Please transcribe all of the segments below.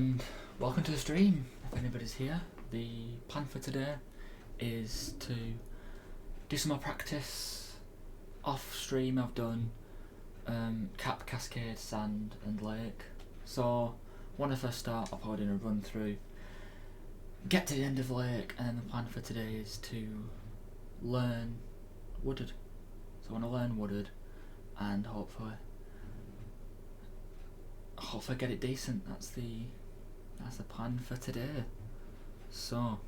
and welcome to the stream, if anybody's here. The plan for today is to do some more practice. Off stream I've done cap, cascade, sand and lake. So when I first start I'll probably do a run through, get to the end of lake, and then the plan for today is to learn wooded. So I want to learn wooded and hopefully get it decent. That's the plan for today. So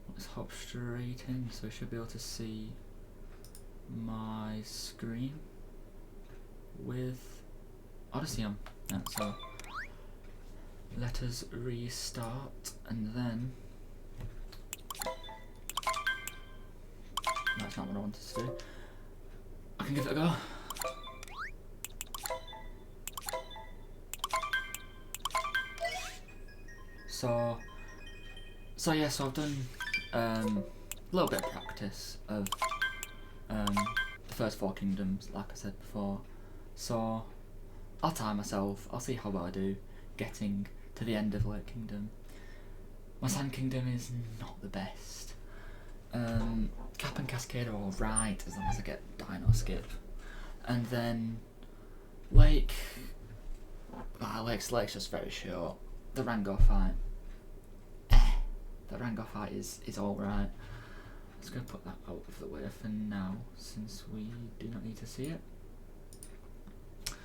let's hop straight in. So we should be able to see my screen with Odyssey on. Yeah, so let us restart, and then that's not what I wanted to do. I can give it a go. So yeah, so I've done a little bit of practice of the first 4 kingdoms, like I said before. So I'll time myself, I'll see how well I do getting to the end of Lake Kingdom. My Sand Kingdom is not the best. Cap and Cascade are alright as long as I get Dino Skip. And then Lake, Lake's just very short. The Rangor fight. The Rangor fight is alright. Let's go put that out of the way for now, since we do not need to see it.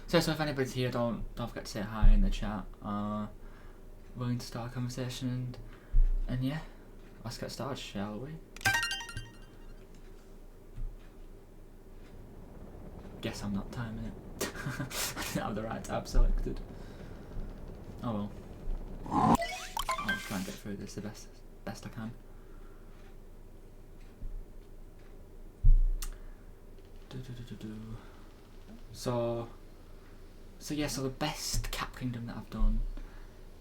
So if anybody's here, don't forget to say hi in the chat. Willing to start a conversation, and yeah, let's get started, shall we? Guess I'm not timing it. I didn't have the right tab selected. Oh well. I'll try and get through this the best I can. So yeah, so the best Cap Kingdom that I've done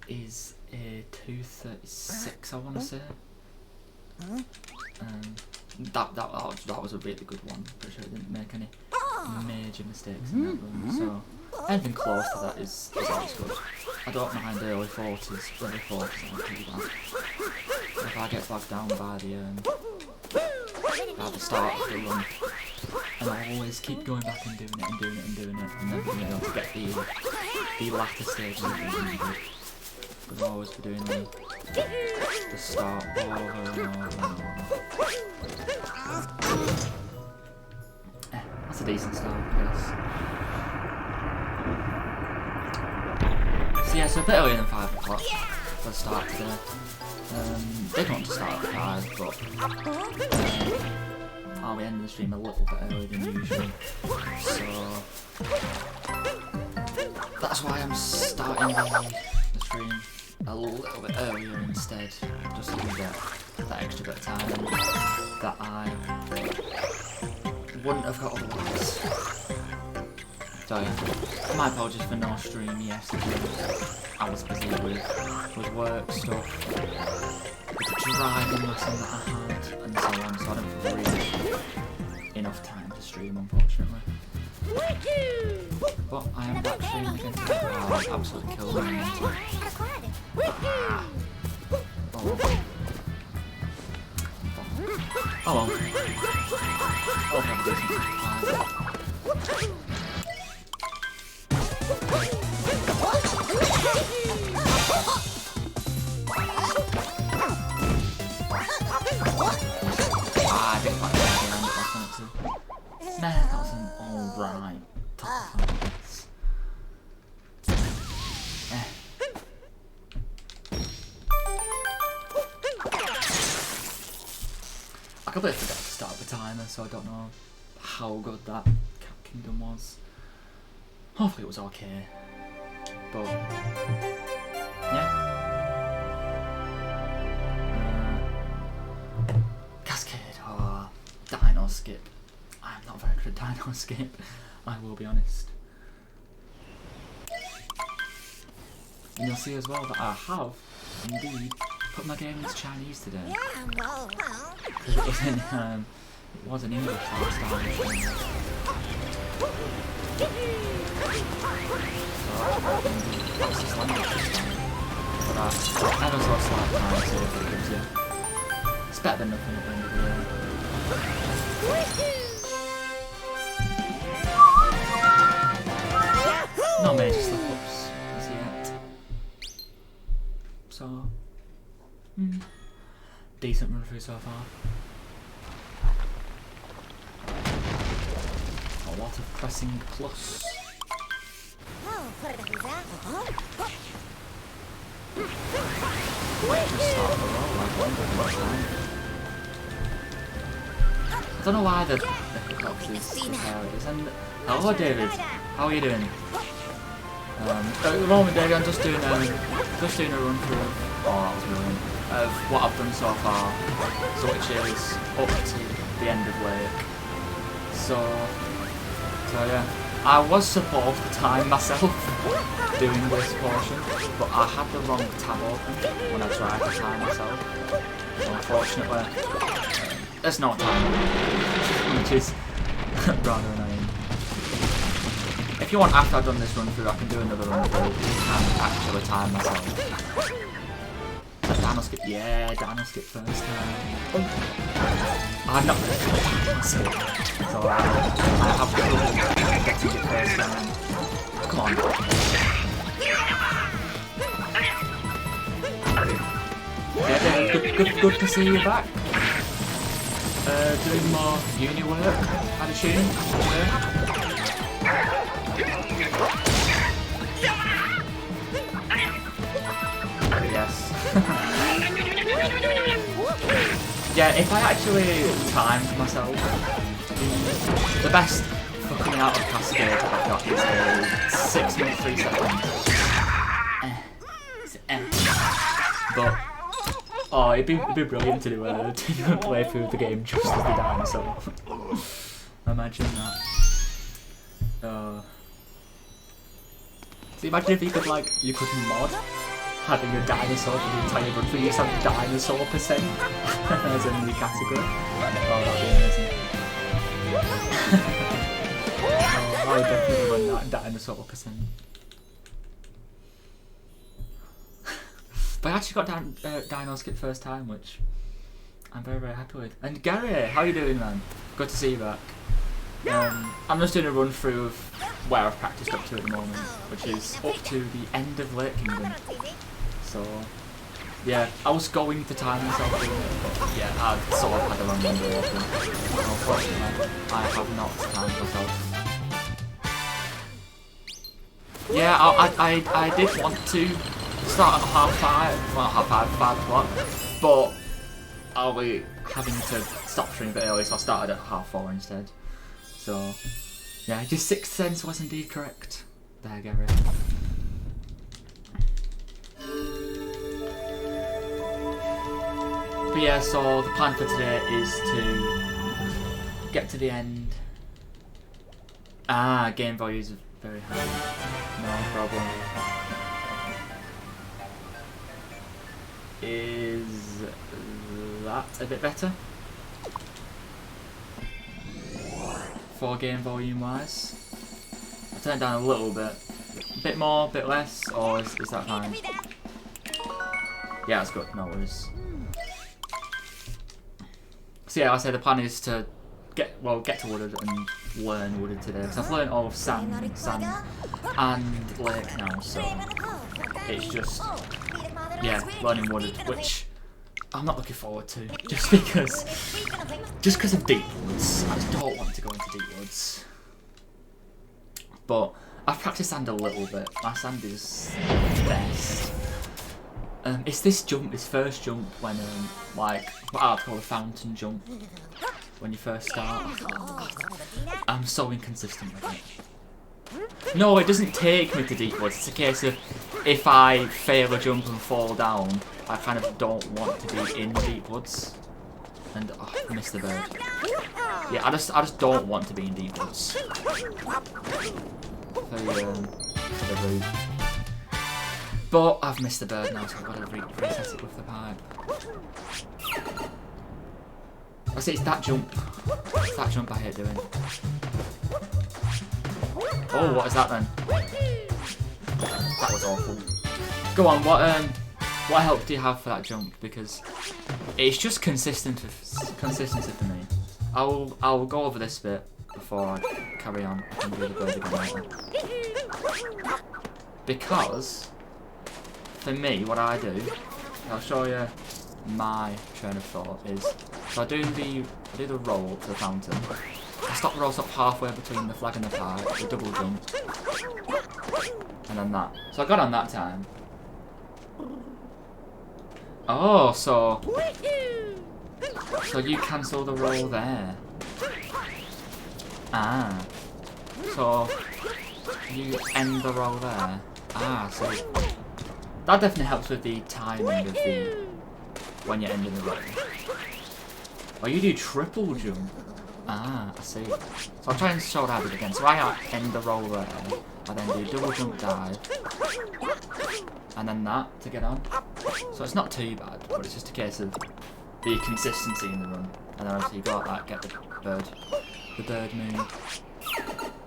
is a 236, I want to say. That was a really good one. Pretty sure I didn't make any major mistakes in that one. So anything close to that is always good. I don't mind the early 40s. Early 40s aren't too bad. If I get bogged down by the start of the run, and I always keep going back and doing it, and then being able to get the latter stage of the run good. Because I'll always be doing the start over and over. That's a decent start, I guess. So yeah, so a bit earlier than 5 o'clock for the start today. Did want to start at 5, but I'll be ending the stream a little bit earlier than usual. So that's why I'm starting the stream a little bit earlier instead, just so we can get that extra bit of time that I wouldn't have got otherwise. So yeah, my apologies for no stream yesterday. I was busy with work stuff, with the driving lesson that I had, and so on, so I didn't really have enough time to stream, unfortunately. But I am back streaming again today. Oh, it's absolutely killed me. Oh well. I'll have a decent time. I didn't quite get the end I wanted to. Nah, that was an alright top performance. I completely forgot to start the timer, so I don't know how good that Cap Kingdom was. Hopefully it was okay. But yeah. Cascade or Dino Skip. I am not very good at Dino Skip, I will be honest. And you'll see as well that I have indeed put my game into Chinese today. Because it was in English last time. That's just language this time. But that ever so slight time save it gives you. It's better than nothing at the end of the day. No major slip-ups as yet. So, decent run through so far. A lot of pressing plus. Might just start the roll like time. I don't know why the hiccups is how it is. And hello David, how are you doing? At the moment, David, I'm just doing a run through of what I've done so far, so which is up to the end of Lake. So yeah, I was supposed to time myself doing this portion, but I had the wrong tab open when I tried to time myself. So unfortunately, there's no time, which is rather annoying. If you want, after I've done this run through, I can do another run through and actually time myself. Dino skip, yeah, Dino skip first time. I'm not going to Dino skip, so I have trouble getting it first time. Come on. Yeah, good to see you back. Doing more uni work, I'd assume. Yes. Yeah, if I actually timed myself, the best for coming out of Cascade that I've got is a 6 minute 3 seconds. But oh, it'd be brilliant to do a play through the game just as the dinosaur. Imagine that. So imagine if you could mod having a dinosaur for the entire run through. You just have dinosaur percent as a new category. Oh, that'd be amazing. I would definitely run that dinosaur percent. But I actually got Dino skip first time, which I'm very, very happy with. And Gary, how you doing, man? Good to see you back. I'm just doing a run through of where I've practiced up to at the moment, which is up to the end of Lake Kingdom. So, yeah, I was going to time myself doing it, but yeah, I sort of had the wrong window open. Unfortunately, I have not timed myself. Yeah, I did want to start at 5 o'clock, but I'll be having to stop streaming a bit early, so I started at 4:30 instead. So, yeah, your sixth sense was indeed correct. There, Gary. But yeah, so the plan for today is to get to the end. Ah, game values are very high. No problem. Is that a bit better? For game volume wise? I'll turn it down a little bit. A bit more, a bit less, or is that fine? Yeah, that's good, no worries. So yeah, I say the plan is to get to Wooded and learn Wooded today. Because I've learned all of Sand and Lake now, so it's just, yeah, learning Wooded, which I'm not looking forward to, just because of Deep Woods. I just don't want to go into Deep Woods. But I've practiced Sand a little bit. My Sand is best. It's this first jump when like what I'd call a fountain jump when you first start. I'm so inconsistent with it. No, it doesn't take me to Deep Woods. It's a case of if I fail a jump and fall down, I kind of don't want to be in Deep Woods. And I missed the bird. Yeah, I just don't want to be in Deep Woods. For the route. But I've missed the bird now, so I've got to reset it with the pipe. I see, it's that jump. It's that jump I hate doing. Oh, what is that then? That was awful. Go on, what help do you have for that jump? Because it's just consistency for me. I'll go over this bit before I carry on. I can do the bird again later. Because for me, what I do, I'll show you my train of thought is. So I do the roll up to the fountain. I stop the roll stop halfway between the flag and the pipe, the double jump, and then that. So I got on that time. Oh, so you cancel the roll there. Ah. So you end the roll there. Ah, so that definitely helps with the timing of the when you're ending the roll. Oh, you do triple jump. Ah, I see. So I'll try and show that again. So I end the roll there. I then do double jump dive. And then that to get on. So it's not too bad, but it's just a case of the consistency in the run. And then obviously you got that, get the bird moon.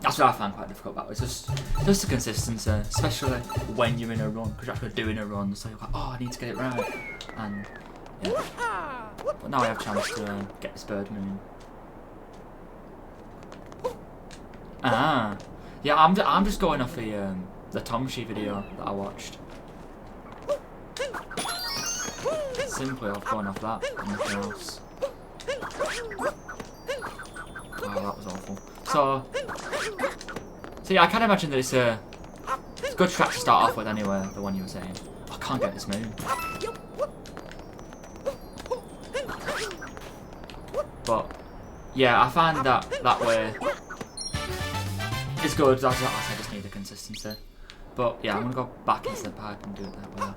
That's what I find quite difficult about it. It's just the consistency, especially when you're in a run, because you're actually doing a run, so you're like, oh, I need to get it right. And yeah. But now I have a chance to get this bird moon. Ah, yeah. I'm just going off the Tomshi video that I watched. Simply, I've gone off that. Nothing else. Oh, that was awful. So yeah, I can imagine that it's a good track to start off with anyway. The one you were saying. I can't get this moon. But yeah, I find that way. It's good, I just need the consistency. But yeah, I'm gonna go back into the pipe and do it that way.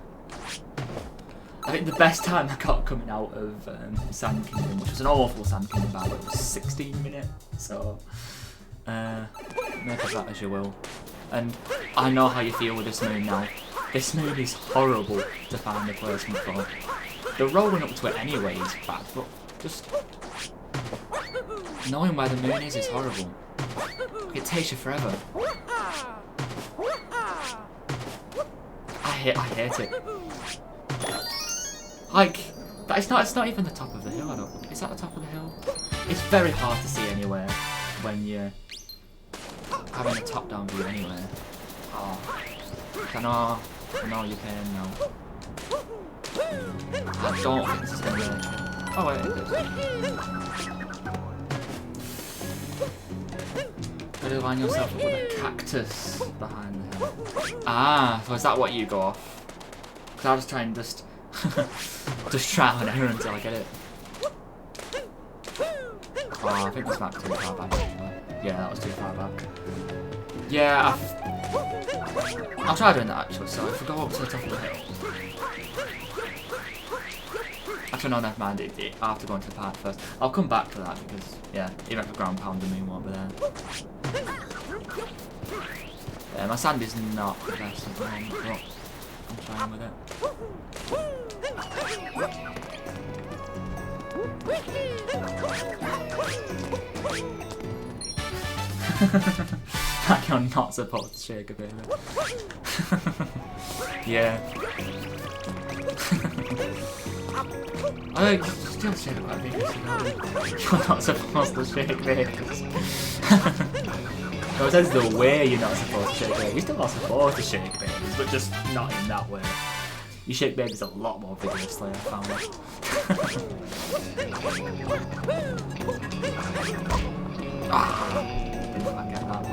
I think the best time I got coming out of Sand Kingdom, which was an awful Sand Kingdom battle, it was 16 minutes. So make of that as you will. And I know how you feel with this moon now. This moon is horrible to find a placement for. The rolling up to it anyway is bad, but just knowing where the moon is horrible. It takes you forever. I hate it. Like, it's not even the top of the hill, I don't think. Is that the top of the hill? It's very hard to see anywhere when you're having a top-down view anyway. Oh. I know you're paying now. I don't think this is gonna work. Oh wait, it is. Gotta line yourself up with a cactus behind the hill. Ah, so is that what you go off? Because I'll just try and just trial and error until I get it. Oh, I think this might be too far back anyway. Yeah, that was too far back. Yeah, I'll try doing that actually, so if we go up to the top of the hill. Actually, no, never mind, I have to go into the park first. I'll come back to that because, yeah, even if the ground pound the moon won't be there. Yeah, my sand is not the best at the moment, but I'm trying with it. Like you're not supposed to shake a baby. Yeah. I still shake it quite big. You're not supposed to shake babies. No, it says the way you're not supposed to shake babies. You're still not supposed to shake babies, but just not in that way. You shake babies a lot more vigorously, I found. Ah, didn't quite get that.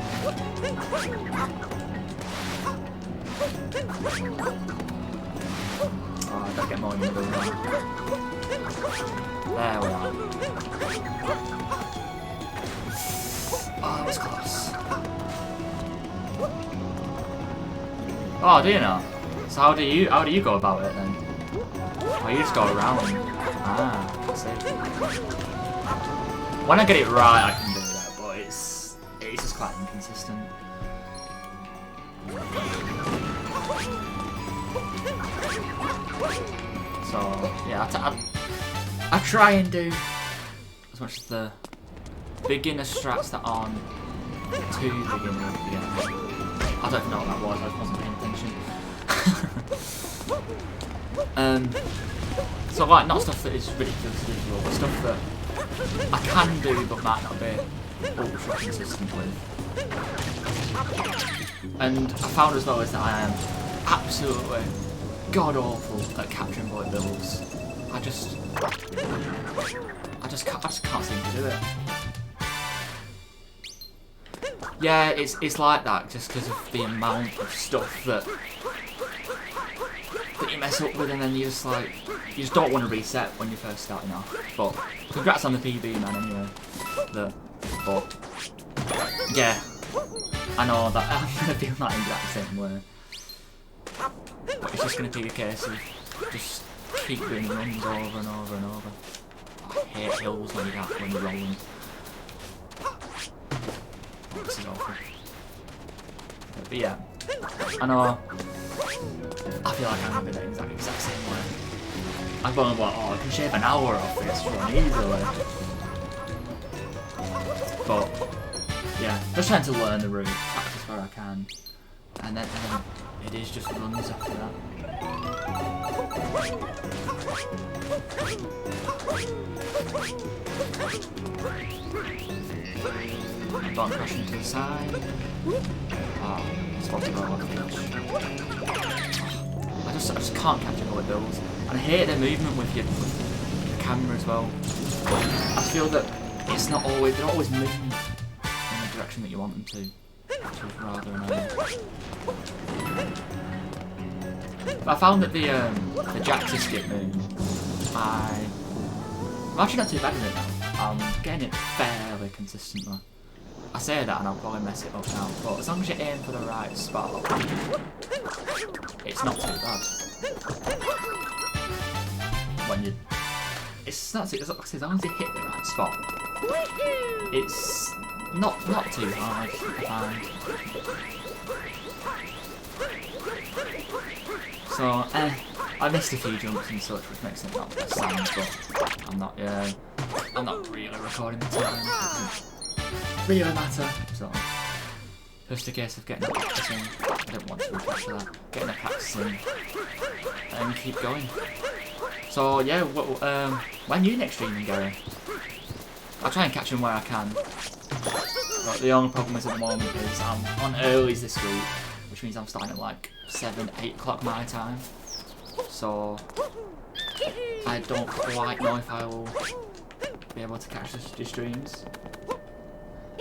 Oh, I gotta get more in the middle now. There we are. Oh, that was close. Oh, do you know? So how do you go about it then? Oh, you just go around. Ah, I see. When I get it right, I can do that, but it's just quite inconsistent. So yeah, I try and do as much as the beginner strats that aren't too beginner at the beginning. I don't know what that was, I wasn't paying attention. So like, not stuff that is ridiculously difficult, but stuff that I can do but might not be ultra consistent with. And I found as well is that I am absolutely god awful at capturing bullet bills. I just can't seem to do it. Yeah, it's like that just because of the amount of stuff that you mess up with, and then you just don't want to reset when you're first starting off. But congrats on the PB, man. Anyway, but yeah, I know that I'm gonna feel that exact same way. But it's just gonna be a case of just keep doing runs over and over and over. I hate hills when you're rolling. This is awful. But yeah, I know. I feel like I'm gonna be the exact same way. I'm going like, oh, I can shave an hour off this run easily. But yeah, just trying to learn the route, practice where I can, and then it is just runs after that. Don't crash into the side. Oh, spot to roll off the edge. I just can't capture bullet bills. And I hate the movement with the camera as well. I feel that it's not always, they're not always moving in the direction that you want them to. Which is rather annoying. But I found that the Jaxi skip move, I'm actually not too bad at it now. I'm getting it fairly consistently. I say that and I'll probably mess it up now, but as long as you aim for the right spot, it's not too bad. When you, it's not too, as long as you hit the right spot, it's not too hard, I find. So, I missed a few jumps and such, which makes it not the best sound, but I'm not really recording the time. It doesn't really matter. So, just a case of getting a practice in. I don't want to recapture that. Getting a practice in, and keep going. So yeah, when you next streaming, Gary? I'll try and catch him where I can. But the only problem is at the moment is I'm on earlys this week, which means I'm starting at like 7, 8 o'clock my time. So I don't quite know if I will be able to catch the streams.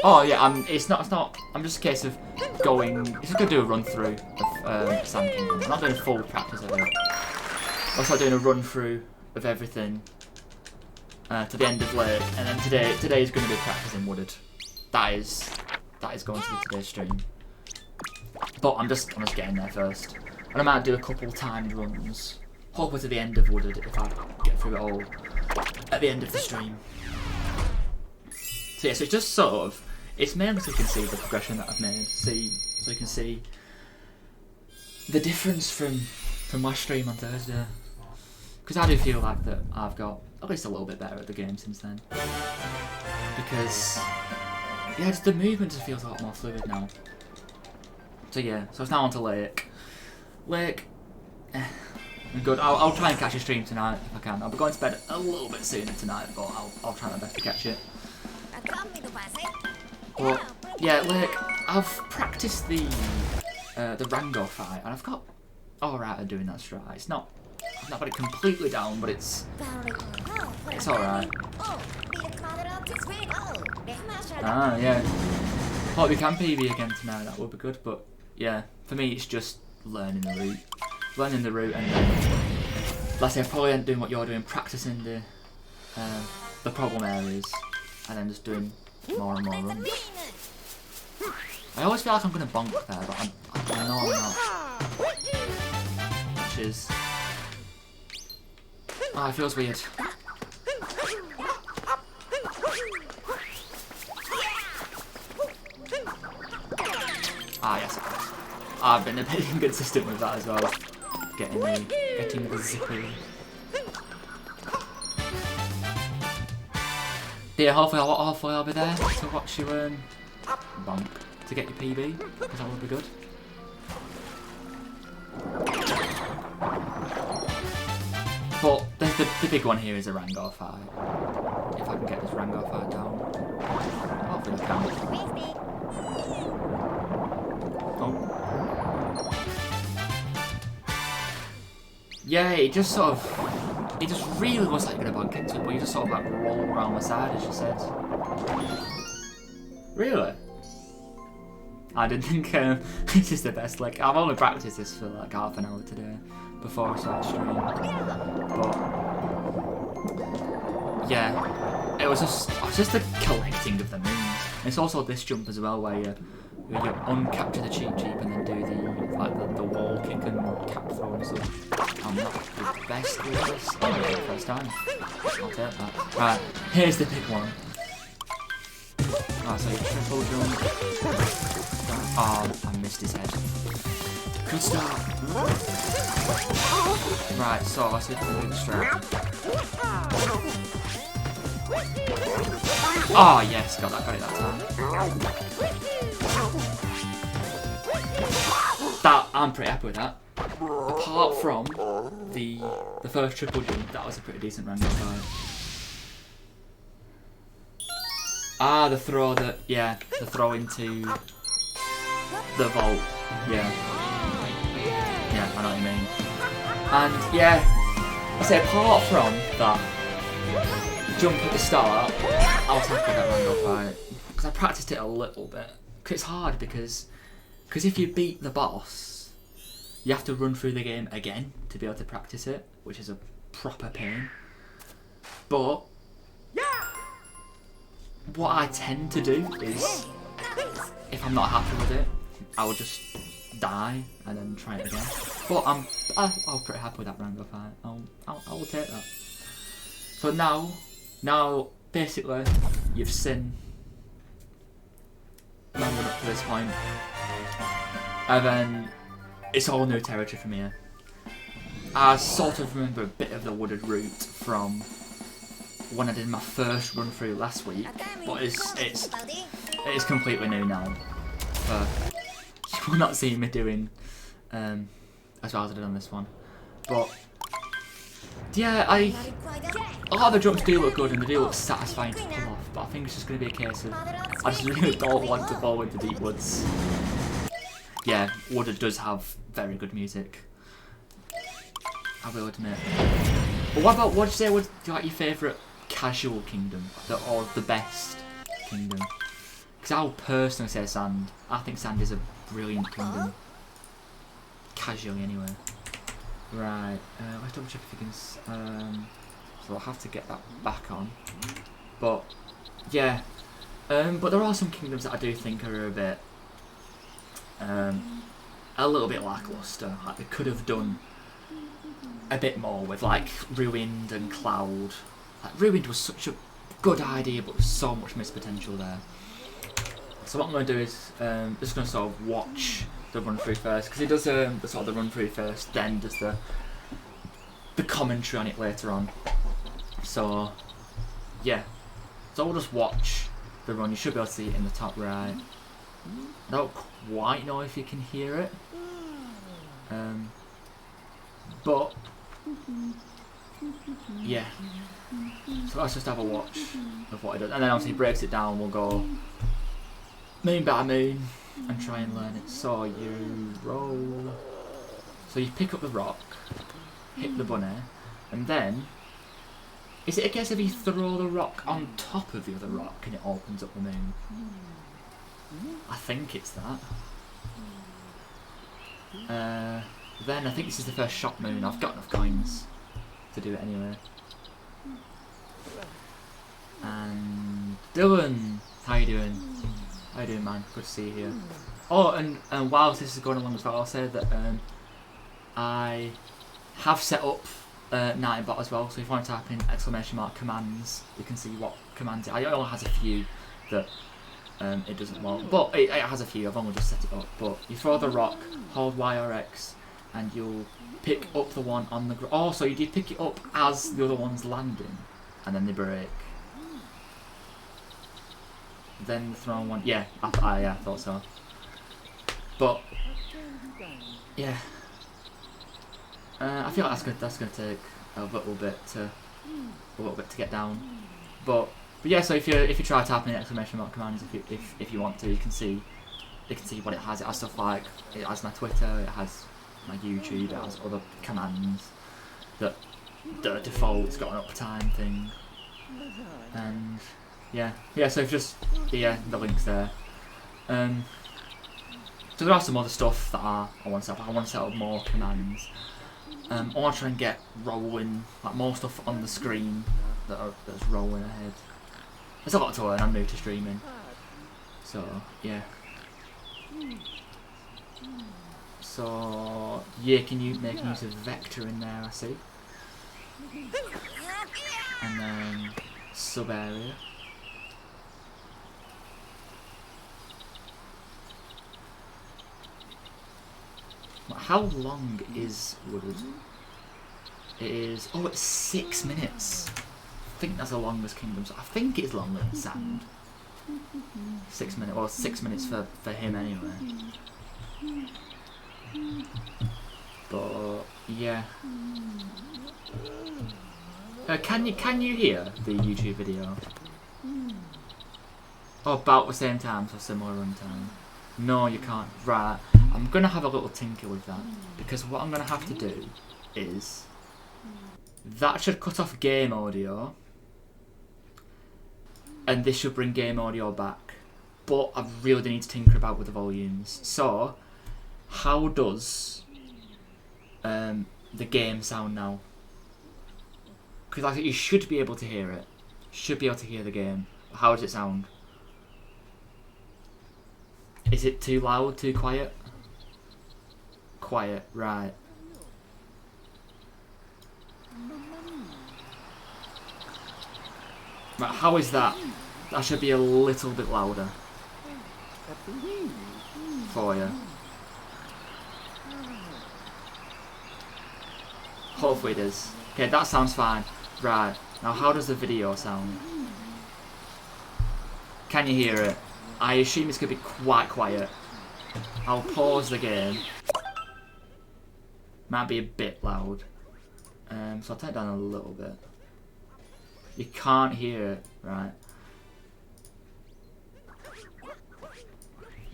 Oh yeah, it's not. I'm just a case of going. It's just gonna do a run through of Sand Kingdom. I'm not doing a full practice of it. I'm also doing a run through of everything to the end of Lake, and then today is going to be practicing Wooded. That is going to be today's stream. But I'm just getting there first, and I might do a couple timed runs, hopefully to the end of Wooded if I get through it all at the end of the stream. So yeah, so it's just sort of, it's mainly so you can see the progression that I've made, so you can see the difference from my stream on Thursday. Because I do feel like that I've got at least a little bit better at the game since then. Because yeah, just the movement just feels a lot more fluid now. So yeah, so it's now on to Lake. Lake, good. I'll try and catch a stream tonight if I can. I'll be going to bed a little bit sooner tonight, but I'll try my best to catch it. But yeah, Lake, I've practiced the Rango fight, and I've got alright at doing that strat. I've not got it completely down, but it's alright. Ah, yeah. Hope we can PB again tonight, that would be good, but yeah, for me it's just learning the route. Learning the route, and then, let's say, I probably ain't doing what you're doing, practicing the problem areas, and then just doing more and more runs. I always feel like I'm going to bonk there, but I know I'm not. Which is... oh, it feels weird. Ah, yes, of course. I've been a bit inconsistent with that as well. Getting the zipper. Yeah, hopefully I'll be there to watch you bonk to get your PB, because that would be good. But the big one here is a Rango fight. If I can get this Rango fight down. Hopefully I can. Oh. Yeah, it just really looks like you're gonna bonk into it, but you just sort of like roll around the side, as you said. Really? I didn't think this is the best. Like, I've only practiced this for like half an hour today before I started streaming. But yeah, it was just the collecting of the moves. And it's also this jump as well where you uncapture the cheap and then do the wall kick and cap throw and stuff. I'm not the best at this. Oh, I did it the first time. I'll take that. Right, here's the big one. Right, so you triple jump. Oh, I missed his head. Good start. Right, so let's hit the big strap. Oh yes, got it that time. That I'm pretty happy with that. Apart from the first triple jump, that was a pretty decent random fight. Ah, the throw into the vault. Yeah, I know what you mean. And yeah, I say apart from that jump at the start, I was happy with that random fight because I practiced it a little bit. Cause it's hard because if you beat the boss, you have to run through the game again to be able to practice it, which is a proper pain. But what I tend to do is, if I'm not happy with it, I will just die and then try it again. But I'm pretty happy with that Rango fight. I will take that. So now basically you've seen Rango up to this point, and then it's all new territory for me. I sort of remember a bit of the wooded route from when I did my first run through last week, but it's completely new now. You will not see me doing as well as I did on this one. But yeah, a lot of the jumps do look good and they do look satisfying to pull off, but I think it's just going to be a case of I just really don't want to fall into deep woods. Yeah, Wooded does have very good music, I will admit. But what would you say was like your favourite casual kingdom, or the best kingdom? Because I'll personally say Sand. I think Sand is a brilliant kingdom. Casually, anyway. Right, let's double check if you can. So I'll have to get that back on. But yeah, but there are some kingdoms that I do think are a bit, a little bit lackluster. Like they could have done a bit more with like Ruined and Cloud. Like Ruined was such a good idea, but there's so much missed potential there. So what I'm going to do is just going to sort of watch the run through first, because he does the sort of the run through first, then does the commentary on it later on. So yeah, so we'll just watch the run. You should be able to see it in the top right. I don't quite know if you can hear it, but yeah. So let's just have a watch of what he does, and then obviously he breaks it down. We'll go moon by moon and try and learn it. So you roll. So you pick up the rock, hit the bunny, and then is it a case of you throw the rock on top of the other rock and it opens up the moon? I think it's that. Then I think this is the first shot moon. I've got enough coins to do it anyway. And Dylan, how you doing? How you doing, man? Good to see you here. Oh, and whilst this is going along as well, I'll say that I have set up Nightbot as well. So if you want to type in !commands, you can see what commands it only has a few that it doesn't want, but it has a few. I've only just set it up. But you throw the rock, hold Y or X, and you'll pick up the one on the ground. Oh, so you did pick it up as the other one's landing, and then they break. then the throne one. Yeah, yeah, I thought so. But yeah, I feel like that's gonna take a little bit to get down. But yeah, so if you try typing in exclamation mark commands, if you want to, you can see what it has. It has stuff like, it has my Twitter, it has my YouTube, it has other commands that are default. It's got an uptime thing, and yeah. So if just the links there. So there are some other stuff that I want to set up. I want to set up more commands. I want to try and get rolling, like more stuff on the screen that's rolling ahead. There's a lot to learn. I'm new to streaming, so yeah. So yeah, can you make use of vector in there? I see. And then sub area. How long is Wooded? It is. Oh, it's 6 minutes. I think that's the longest Kingdoms. I think it's longer than Sand. 6 minutes. Well, 6 minutes for him anyway. But yeah. Can you hear the YouTube video? Oh, about the same time, so similar runtime. No, you can't. Right. I'm gonna have a little tinker with that, because what I'm gonna have to do is that should cut off game audio, and this should bring game audio back. But I really need to tinker about with the volumes. So, how does the game sound now? Because like, you should be able to hear it. Should be able to hear the game. How does it sound? Is it too loud? Too quiet? Quiet, right. Right, how is that? That should be a little bit louder for you. Hopefully it is. Okay, that sounds fine. Right, now how does the video sound? Can you hear it? I assume it's going to be quite quiet. I'll pause the game. Might be a bit loud. So I'll turn it down a little bit. You can't hear it, right?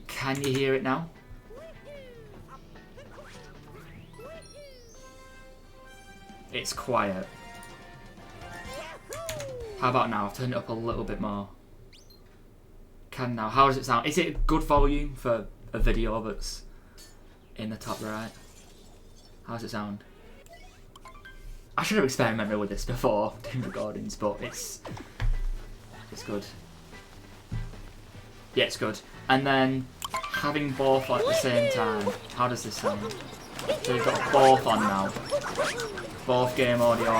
Can you hear it now? It's quiet. How about now? I've turned it up a little bit more. Can now. How does it sound? Is it a good volume for a video that's in the top right? How does it sound? I should have experimented with this before doing recordings, but it's good. Yeah, it's good. And then having both at the same time. How does this sound? So you've got both on now. Both game audio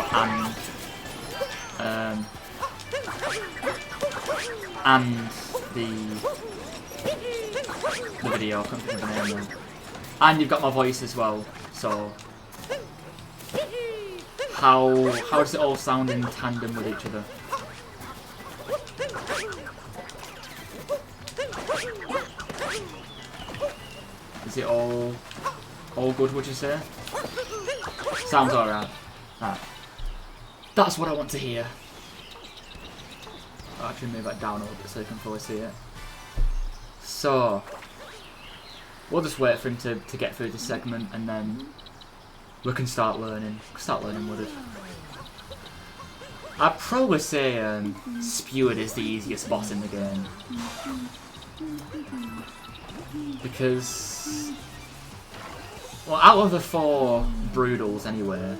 and the video. I can't think of the name now. And you've got my voice as well. So how does it all sound in tandem with each other? Is it all good, would you say? Sounds alright. Right. That's what I want to hear. I'll actually move that down a little bit so you can fully see it. So we'll just wait for him to get through this segment, and then we can start learning. Wooded. I'd probably say Spewed is the easiest boss in the game, because, well, out of the 4 Broodals anyway,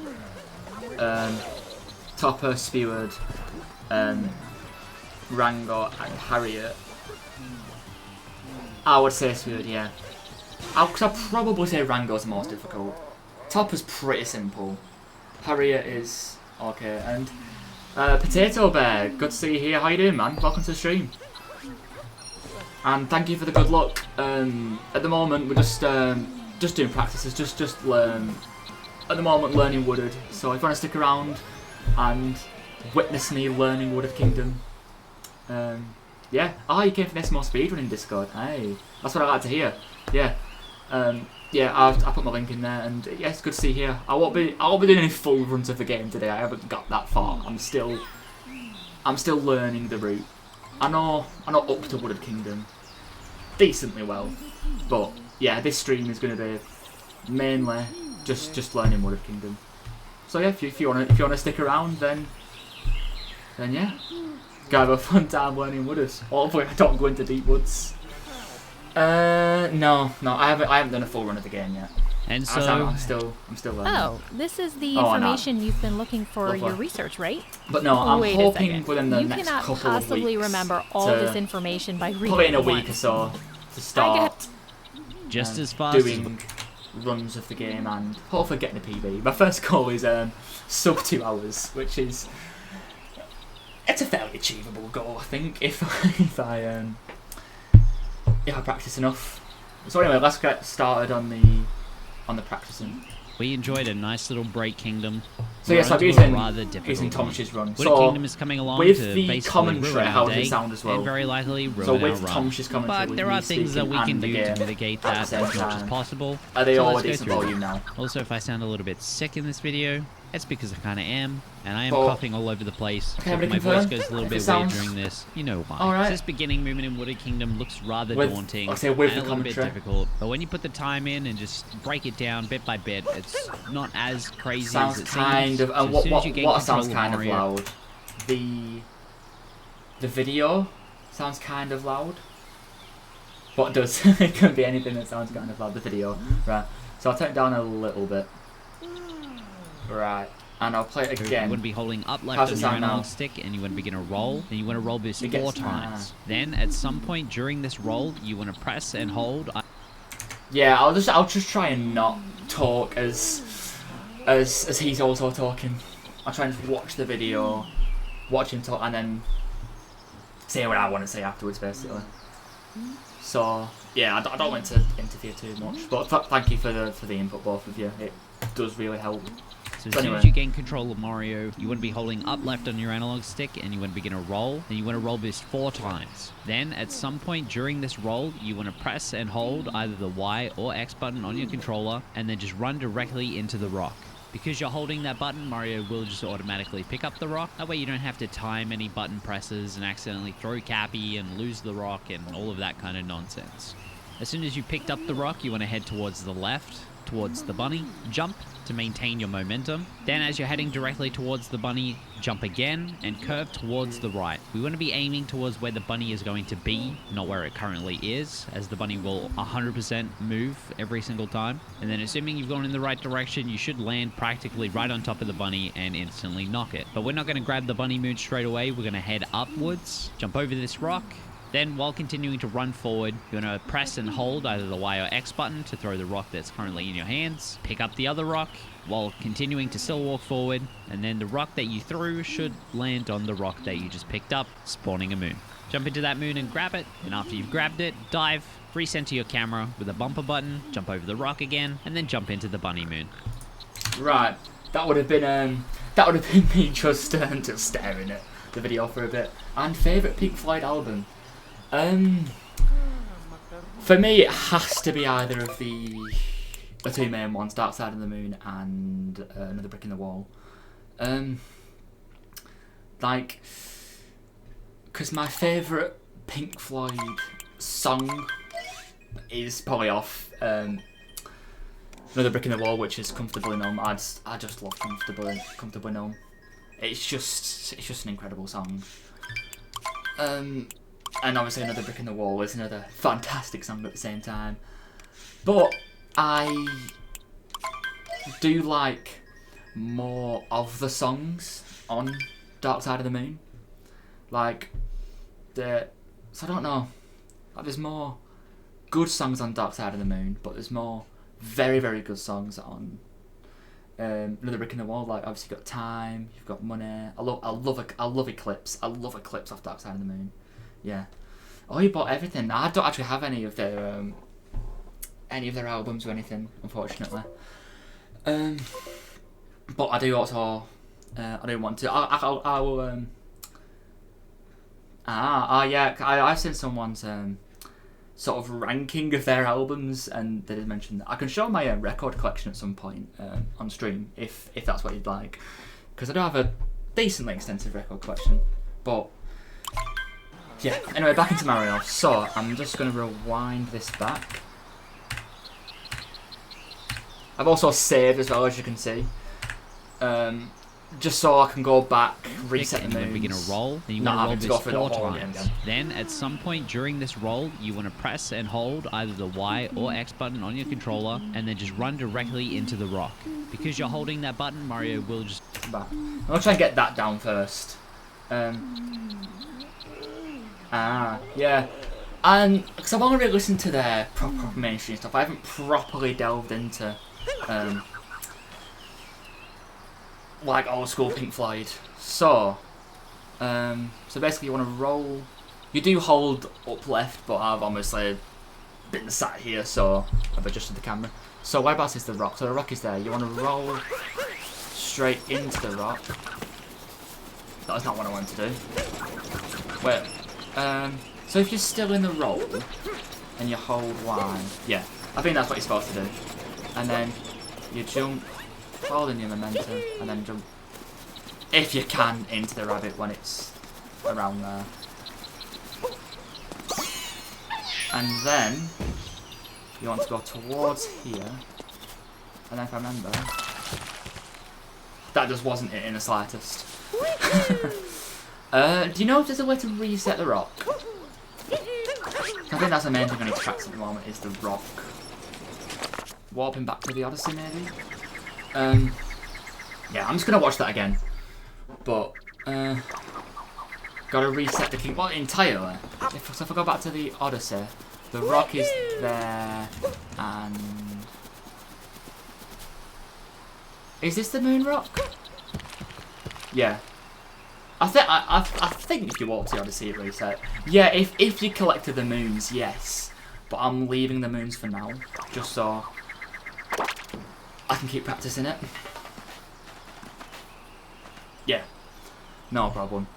Topper, Spewed, Rango and Harriet, I would say Spewed, yeah. I'd probably say Rango's the most difficult. Topper's pretty simple. Harriet is okay. And Potato Bear, good to see you here. How you doing, man? Welcome to the stream. And thank you for the good luck. At the moment, we're just doing practices, just learn. At the moment, learning Wooded. So if you want to stick around and witness me learning Wooded Kingdom, Yeah. You came from SMO Speedrunning Discord. Hey, that's what I like to hear. Yeah. Yeah, I put my link in there, and yeah, it's good to see you here. I won't be doing any full runs of the game today. I haven't got that far. I'm still learning the route. I know up to Wooded Kingdom decently well, but yeah, this stream is going to be mainly just learning Wooded Kingdom. So yeah, if you wanna stick around, then yeah, go have a fun time learning Wooders. Hopefully, I don't go into deep woods. No, I haven't done a full run of the game yet. And so I'm still learning. Oh, this is the information you've been looking for Lovely. your research, right? But no, I'm Wait hoping within the you next cannot couple of possibly weeks remember all to this information by reading probably in a it week or once. so to start just as fast as doing runs of the game and hopefully getting a PB. My first goal is sub 2 hours, which is it's a fairly achievable goal, I think, if I practice enough. So anyway, let's get started on the practicing. we enjoyed a nice little break kingdom. So yes, I'm using Tomash's run. Wooded So Kingdom is coming along with to the basically commentary, ruin how our does it day sound as well? and very likely ruin So our with run. Tomash's commentary, But with there me are things that we speaking can and the do to game mitigate at the that same as much as time. possible. Are they So all let's go decent through volume them. now? Also, if I sound a little bit sick in this video, it's because I kind of am, and I am Well, coughing all over the place. okay, So I'm if my gonna voice confirm goes a little if bit it weird sounds during this, you know why. alright. This beginning movement in Wooded Kingdom looks rather daunting I'll say with and the a little bit commentary. difficult, but when you put the time in and just break it down bit by bit, it's not as crazy Sounds as it kind seems. of, So and as soon as you gain what control sounds of kind of Mario, loud? The video sounds kind of loud. What does? It can be anything that sounds kind of loud. The video, right? So I'll turn it down a little bit. Right, and I'll play it You again. want to be holding up left How's it on your sound analog now? stick, and you want to begin a roll, and you want to roll this It 4 gets times. Then, at some point during this roll, you want to press and hold. Yeah, I'll just try and not talk as he's also talking. I'll try and just watch the video, watch him talk, and then say what I want to say afterwards, basically. So yeah, I don't want to interfere too much, but thank you for the input, both of you. It does really help. So as So soon anyway. as you gain control of Mario, you want to be holding up left on your analog stick, and you want to begin a roll, and you want to roll this 4 times. Then, at some point during this roll, you want to press and hold either the Y or X button on your controller, and then just run directly into the rock. Because you're holding that button, Mario will just automatically pick up the rock. That way you don't have to time any button presses and accidentally throw Cappy and lose the rock and all of that kind of nonsense. As soon as you picked up the rock, you want to head towards the left, towards the bunny, jump to maintain your momentum. Then as you're heading directly towards the bunny, jump again and curve towards the right. We want to be aiming towards where the bunny is going to be, not where it currently is, as the bunny will 100% move every single time. And then assuming you've gone in the right direction, you should land practically right on top of the bunny and instantly knock it. But we're not going to grab the bunny moon straight away. We're going to head upwards, jump over this rock. Then, while continuing to run forward, you're going to press and hold either the Y or X button to throw the rock that's currently in your hands. Pick up the other rock while continuing to still walk forward, and then the rock that you threw should land on the rock that you just picked up, spawning a moon. Jump into that moon and grab it, and after you've grabbed it, dive, recenter your camera with a bumper button, jump over the rock again, and then jump into the bunny moon. Right, that would have been me just staring at the video for a bit. And favourite Pink Floyd album. For me, it has to be either of the 2 main ones, Dark Side of the Moon and Another Brick in the Wall. Because my favourite Pink Floyd song is probably off Another Brick in the Wall, which is Comfortably Numb. I just love Comfortably Numb. It's just an incredible song. And obviously Another Brick in the Wall is another fantastic song at the same time. But I do like more of the songs on Dark Side of the Moon. So I don't know. There's more good songs on Dark Side of the Moon, but there's more very, very good songs on Another Brick in the Wall. Like, obviously you've got Time, you've got Money. I love Eclipse. I love Eclipse off Dark Side of the Moon. Yeah. Oh, you bought everything. I don't actually have any of their albums or anything, unfortunately. But I do also I do want to. I will Yeah. I've seen someone's sort of ranking of their albums, and they did mention that. I can show my record collection at some point on stream if that's what you'd like, because I do have a decently extensive record collection. But yeah. Anyway, back into Mario. So I'm just going to rewind this back. I've also saved as well, as you can see. Just so I can go back, reset the moves. When we begin a roll, then you want to roll this 4 times. Then, at some point during this roll, you want to press and hold either the Y or X button on your controller, and then just run directly into the rock. Because you're holding that button, Mario will just... Back. I'm going to try and get that down first. Yeah. And, because I've only really listened to their proper mainstream stuff, I haven't properly delved into... like old school Pink Floyd. So basically you want to roll. You do hold up left, but I've obviously been sat here, so I've adjusted the camera. So whereabouts is the rock? So the rock is there. You want to roll straight into the rock. That was not what I wanted to do. Wait. So if you're still in the roll and you hold Y, yeah, I think that's what you're supposed to do. And then you jump. Hold in your momentum and then jump, if you can, into the rabbit when it's around there. And then you want to go towards here. And then if I remember, that just wasn't it in the slightest. Do you know if there's a way to reset the rock? I think that's the main thing I need to practice at the moment, is the rock. Warping back to the Odyssey, maybe? Yeah, I'm just gonna watch that again. But, gotta reset the king. Well, entirely. So if I go back to the Odyssey, the rock is there, and... Is this the moon rock? Yeah. I think if you walk to the Odyssey, it reset. Yeah, if you collected the moons, yes. But I'm leaving the moons for now, just so I can keep practicing it. Yeah, no problem.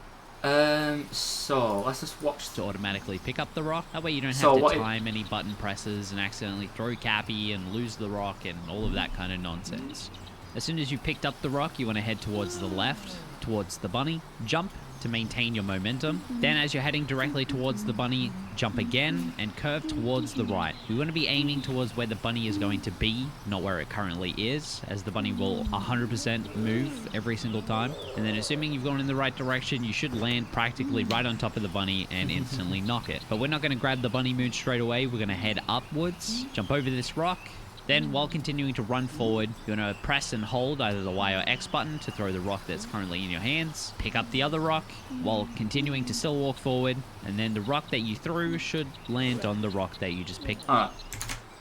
So let's just watch to automatically pick up the rock. That way you don't have to time any button presses and accidentally throw Cappy and lose the rock and all of that kind of nonsense. As soon as you picked up the rock, you want to head towards the left, towards the bunny, jump to maintain your momentum. Then as you're heading directly towards the bunny, jump again and curve towards the right. We want to be aiming towards where the bunny is going to be, not where it currently is, as the bunny will 100% move every single time. And then assuming you've gone in the right direction, you should land practically right on top of the bunny and instantly knock it. But we're not going to grab the bunny moon straight away. We're going to head upwards, jump over this rock. Then, while continuing to run forward, you're going to press and hold either the Y or X button to throw the rock that's currently in your hands. Pick up the other rock while continuing to still walk forward, and then the rock that you threw should land on the rock that you just picked. Alright,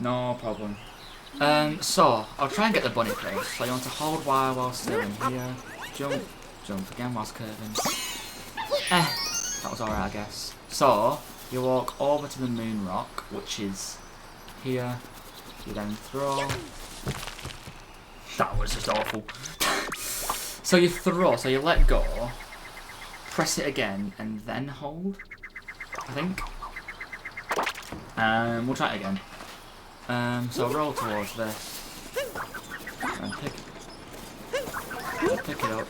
no problem. So, I'll try and get the bunny first. So you want to hold Y while still in here. Jump, jump again whilst curving. That was alright, I guess. So, you walk over to the moon rock, which is here. You then throw. That was just awful. So you throw, so you let go, press it again, and then hold, I think. We'll try it again. So roll towards this. And pick it up.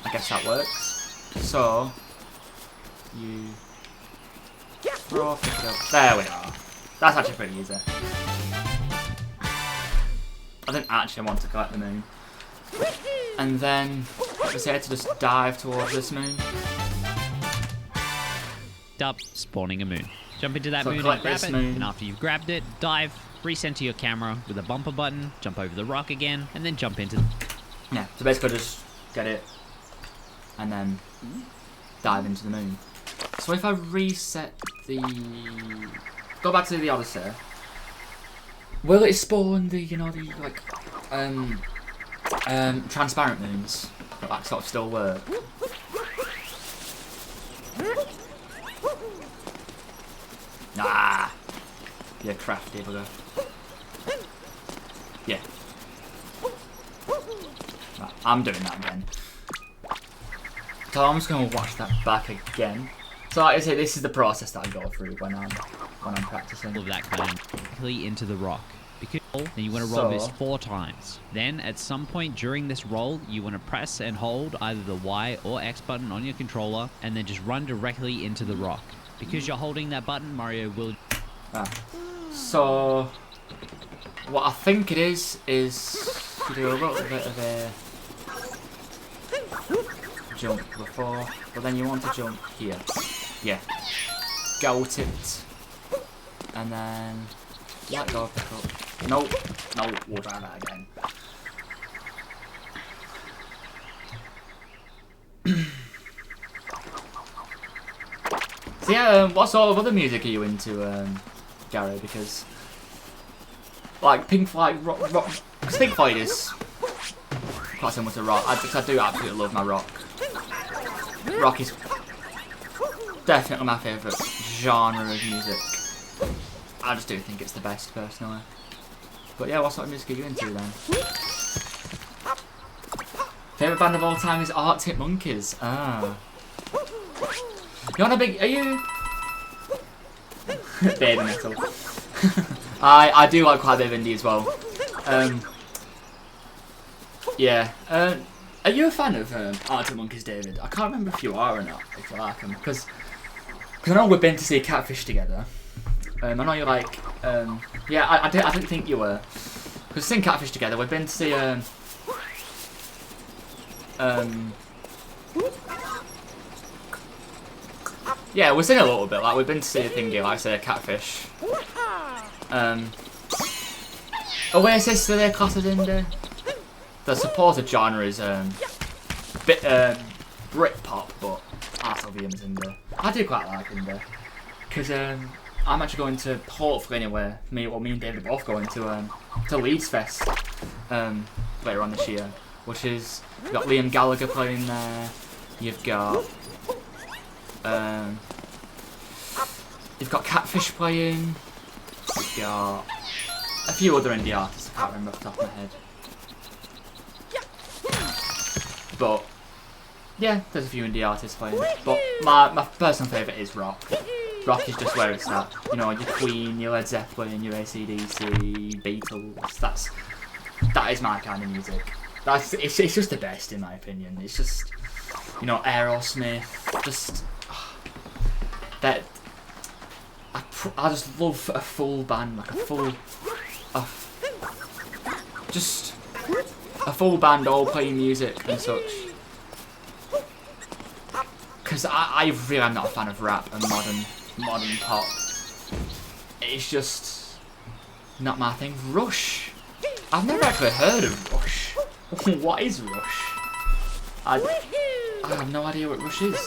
I guess that works. So, you... throw, pick it up. There we are. That's actually pretty easy. I didn't actually want to collect the moon. And then I decided to just dive towards this moon. Up, spawning a moon. Jump into that moon and grab it. And after you've grabbed it, dive, recenter your camera with a bumper button, jump over the rock again, and then jump into... Yeah, so basically just get it and then dive into the moon. So if I reset the... Go back to the Odyssey. Will it spawn the, you know, the, like, transparent moons that like, sort of still work? Nah. You're crafty, bugger. Yeah. Right, I'm doing that again. So I'm just going to watch that back again. So like I say, this is the process that I go through when I'm practicing. All of that kind of directly into the rock. Because then you want to roll this 4 times. Then at some point during this roll, you want to press and hold either the Y or X button on your controller, and then just run directly into the rock. Because you're holding that button, Mario will... So what I think it is you do a little bit of a jump before, but then you want to jump here. Yeah. Goat it. And then let go, pick up. Nope. No, we'll try that again. So yeah, what sort of other music are you into, Gary? Because like Pink Floyd, rock, because Pink Floyd is quite similar to rock. I do absolutely love my rock. Rock is definitely my favourite genre of music. I just do think it's the best, personally. But yeah, what sort of music are you into then? Favourite band of all time is Arctic Monkeys. Ah. You're not a big... Are you... Baby metal. I do like quite a bit of indie as well. Yeah. Are you a fan of Arctic Monkeys, David? I can't remember if you are or not, if you like them. Because I know we've been to see Catfish together. I know you're like... yeah, I didn't think you were. Because we've seen Catfish together. We've been to see... yeah, we've seen a little bit. Like, we've been to see a thingy, like, say, Catfish. Oasis, are they classed as indie? The supposed genre is bit Britpop, but I still view them as indie. I do quite like indie because I'm actually going to, hopefully anyway, me and David are both going to Leeds Fest later on this year, which is you've got Liam Gallagher playing there. You've got Catfish playing. You've got a few other indie artists. I can't remember off the top of my head. But yeah, there's a few indie artists playing. But my personal favourite is rock. Rock is just where it's at. You know, your Queen, your Led Zeppelin, your AC/DC, Beatles. That is my kind of music. It's just the best in my opinion. It's just, you know, Aerosmith. Just that. I just love a full band, like a full band all playing music and such. Because I really am not a fan of rap and modern pop. It's just not my thing. Rush. I've never actually heard of Rush. What is Rush? I have no idea what Rush is.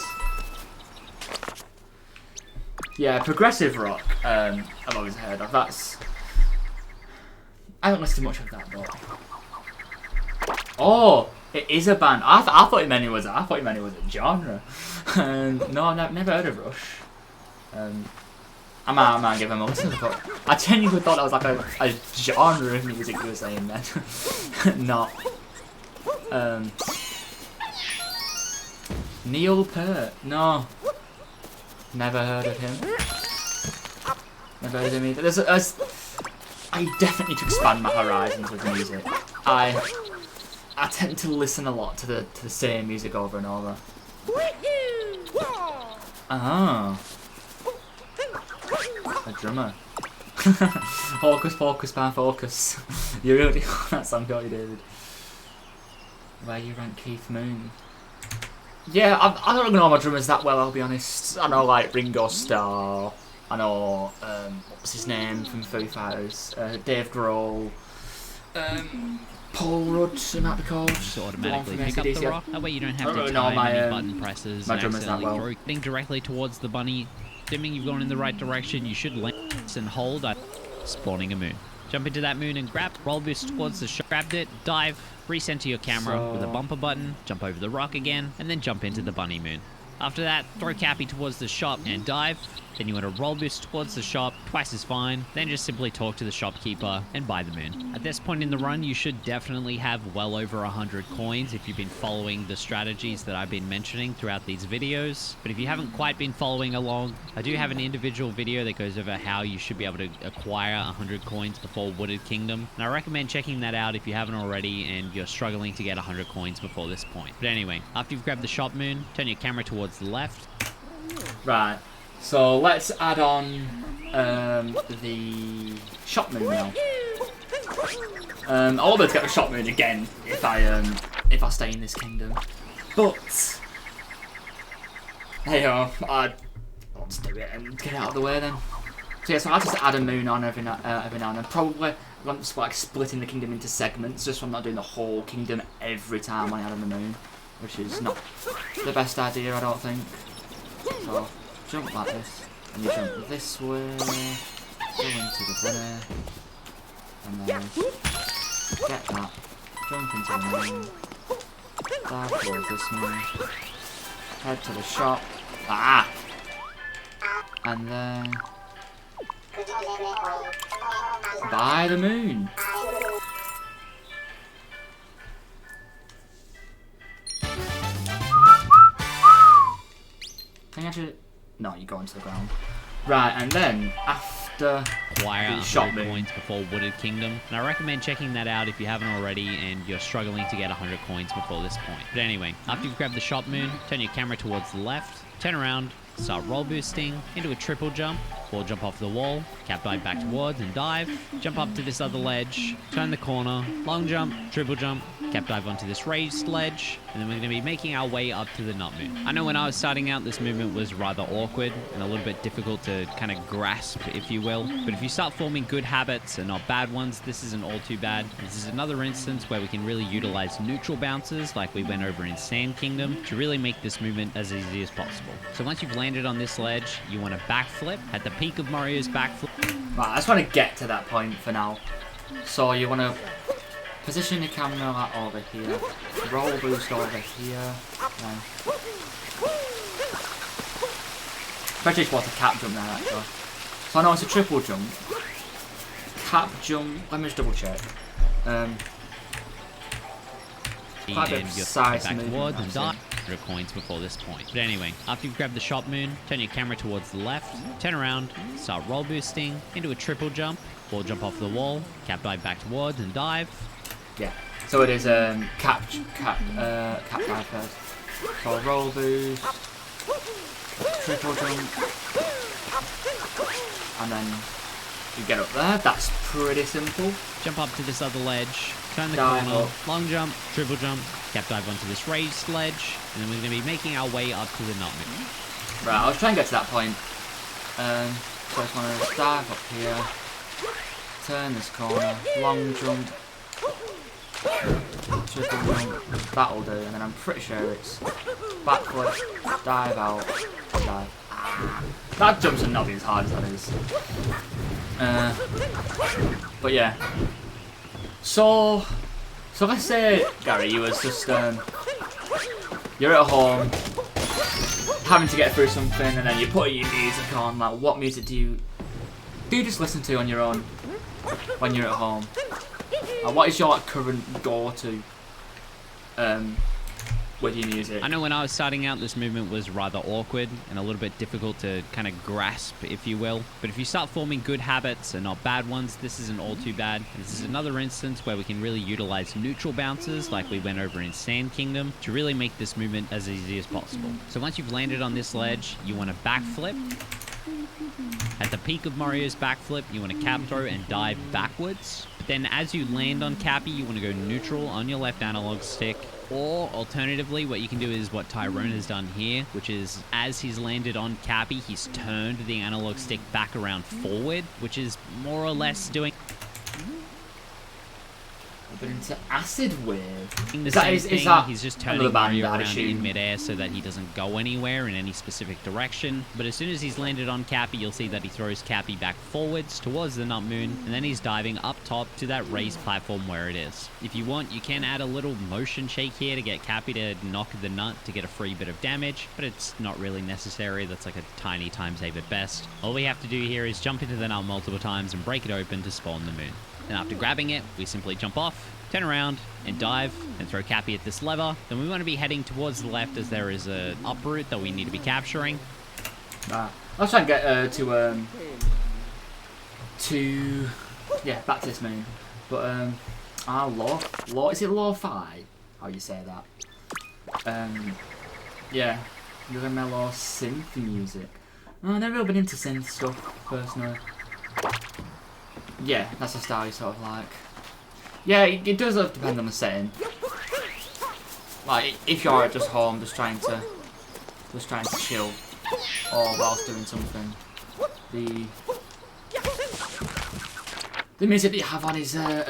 Yeah, progressive rock. I've always heard of. I haven't listened to much of that, but oh, it is a band. I thought it meant it was a genre. No, I've never heard of Rush. I might give them a listen, but I genuinely thought that was like a genre of music you were saying then. Not. Neil Peart. No. Never heard of him. Never heard of him either. I definitely need to expand my horizons with music. I tend to listen a lot to the same music over and over. Ah. A drummer. Hocus Pocus Pan Focus. You really like that song, don't you, David? Where you rank Keith Moon? Yeah, I don't know my drummers that well, I'll be honest. I know like Ringo Starr. I know what's his name from Foo Fighters? Dave Grohl. Paul Rudd, it might be called. Just automatically pick up the rock. That way you don't have to really time my, any button presses my and drummers that accidentally well. throw directly towards the bunny. Assuming you've gone in the right direction, you should land and hold. Spawning a moon. Jump into that moon and grab. Roll boost towards the shot. Grabbed it. Dive. Recenter your camera with a bumper button. Jump over the rock again, and then jump into the bunny moon. After that, throw Cappy towards the shop and dive. Then you want to roll boost towards the shop, twice is fine. Then just simply talk to the shopkeeper and buy the moon. At this point in the run, you should definitely have well over 100 coins if you've been following the strategies that I've been mentioning throughout these videos. But if you haven't quite been following along, I do have an individual video that goes over how you should be able to acquire 100 coins before Wooded Kingdom. And I recommend checking that out if you haven't already and you're struggling to get 100 coins before this point. But anyway, after you've grabbed the shop moon, turn your camera towards the left. Right. So let's add on the shop moon now. I'll be able to get the shop moon again if I stay in this kingdom. But hey, let's do it and get it out of the way then. So yeah, so I'll just add a moon on every now and then. Probably I'm just like splitting the kingdom into segments, just so I'm not doing the whole kingdom every time I add on the moon, which is not the best idea, I don't think. So jump like this, and you jump this way, go into the bunny, and then get that, jump into the moon, dive towards this moon, head to the shop, and then buy the moon. Can you actually... No, you go into the ground. Right, and then after Acquire the shop 100 moon, coins before Wooded Kingdom. And I recommend checking that out if you haven't already and you're struggling to get 100 coins before this point. But anyway, after you've grabbed the shop moon, turn your camera towards the left, turn around, start roll boosting into a triple jump, or jump off the wall, cap dive back towards and dive, jump up to this other ledge, turn the corner, long jump, triple jump, cap dive onto this raised ledge, and then we're going to be making our way up to the nut moon. I know when I was starting out, this movement was rather awkward and a little bit difficult to kind of grasp, if you will. But if you start forming good habits and not bad ones, this isn't all too bad. This is another instance where we can really utilize neutral bounces like we went over in Sand Kingdom to really make this movement as easy as possible. So once you've landed on this ledge, you want to backflip at the peak of Mario's backflip. right, I just want to get to that point for now. So you want to position your camera like over here, roll boost over here, then especially if you want to cap jump there actually. So I know it's a triple jump. Cap jump, let me just double check. Quite a bit And of you're size back movement, towards and that's die. it. 100 coins before this point. But anyway, after you've grabbed the shop moon, turn your camera towards the left, turn around, start roll boosting into a triple jump, or jump off the wall, cap dive back towards and dive. Yeah. So it is cap dive first. So roll boost, triple jump, and then you get up there. That's pretty simple. Jump up to this other ledge, turn the Dive corner, up. long jump, triple jump, cap dive onto this raised ledge, and then we're going to be making our way up to the nut moon. Right, I was trying to get to that point. So I just want to dive up here, turn this corner, long jump, triple jump, that'll do, and then I'm pretty sure it's backflip, dive out, dive. That jump's not be as hard as that is. But yeah. So let's say, Gary, you was just you're at home, having to get through something, and then you put your music on. Like, what music do you just listen to on your own when you're at home? What is your current go-to with your music? I know when I was starting out, this movement was rather awkward and a little bit difficult to kind of grasp, if you will. But if you start forming good habits and not bad ones, this isn't all too bad. This is another instance where we can really utilize neutral bounces like we went over in Sand Kingdom to really make this movement as easy as possible. So once you've landed on this ledge, you want to backflip. At the peak of Mario's backflip, you want to cap throw and dive backwards. But then as you land on Cappy, you want to go neutral on your left analog stick. Or alternatively, what you can do is what Tyrone has done here, which is as he's landed on Cappy, he's turned the analog stick back around forward, which is more or less doing... been into Acid Wave. The Is same is thing, that he's just another turning band Mario that I'd around in assume? midair so that he doesn't go anywhere in any specific direction. But as soon as he's landed on Cappy, you'll see that he throws Cappy back forwards towards the Nut Moon, and then he's diving up top to that raised platform where it is. If you want, you can add a little motion shake here to get Cappy to knock the nut to get a free bit of damage, but it's not really necessary. That's like a tiny time save at best. All we have to do here is jump into the nut multiple times and break it open to spawn the moon. And after grabbing it, we simply jump off, turn around, and dive, and throw Cappy at this lever. Then we want to be heading towards the left as there is a uproot that we need to be capturing. I was trying to get yeah, back to this moon. But law is it lo-fi? How you say that? Yeah, you're in mellow synth music. I've never really been into synth stuff personally. Yeah, that's the style you sort of like. Yeah, it does depend on the setting. Like if you're just home, just trying to chill, or whilst doing something, the music that you have on is a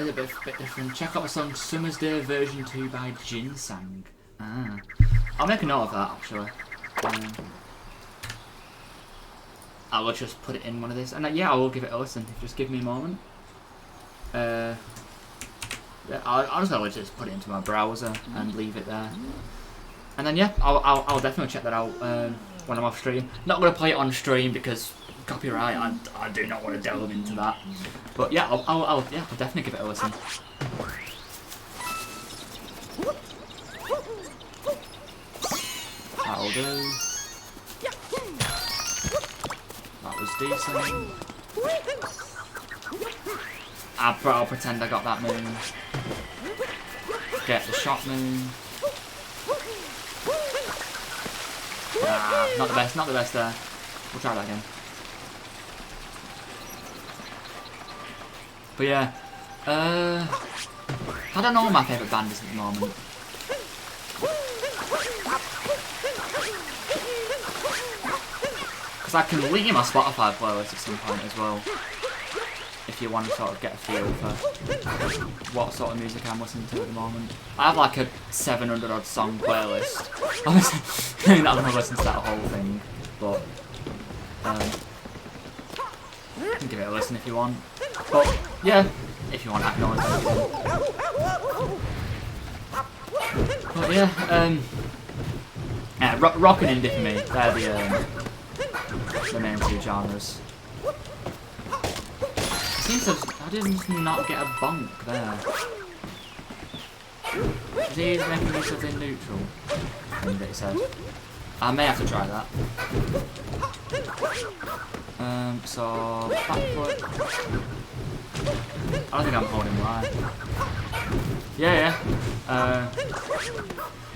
bit different. Check out the song Summer's Day Version 2 by Jinsang. I'll make a note of that actually. I will just put it in one of these, and yeah, I will give it a listen. Just give me a moment. Yeah, I'll just just put it into my browser and leave it there, and then yeah, I'll definitely check that out when I'm off stream. Not gonna play it on stream because copyright. I do not want to delve into that. But yeah, I'll definitely give it a listen. That'll do. That was decent. I'll pretend I got that moon. Get the shot moon. Not the best there. We'll try that again. But yeah, I don't know what my favourite band is at the moment. Because I can link in my Spotify playlist at some point as well, if you want to sort of get a feel for what sort of music I'm listening to at the moment. I have like a 700 odd song playlist. Obviously, I'm not going to listen to that whole thing, but you can give it a listen if you want. But yeah, if you want, I can always do it. But yeah, rock and indie for me, they're the main two genres. Seems to, I didn't not get a bonk there. Is he making me something neutral? I think that he said. I may have to try that. So back foot. I don't think I'm holding line. Yeah.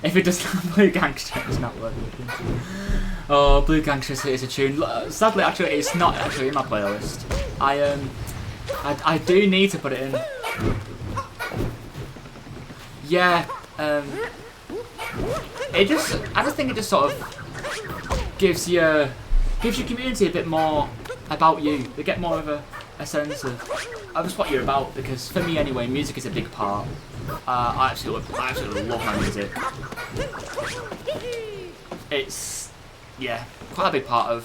If it doesn't, Blue Gangster, it's not worth looking. Oh, Blue Gangster is a tune. Sadly, actually, it's not actually in my playlist. I do need to put it in. Yeah. I just think it just sort of gives your community a bit more about you. They get more of a sense of just what you're about, because for me anyway, music is a big part. I absolutely love my music. It's quite a big part of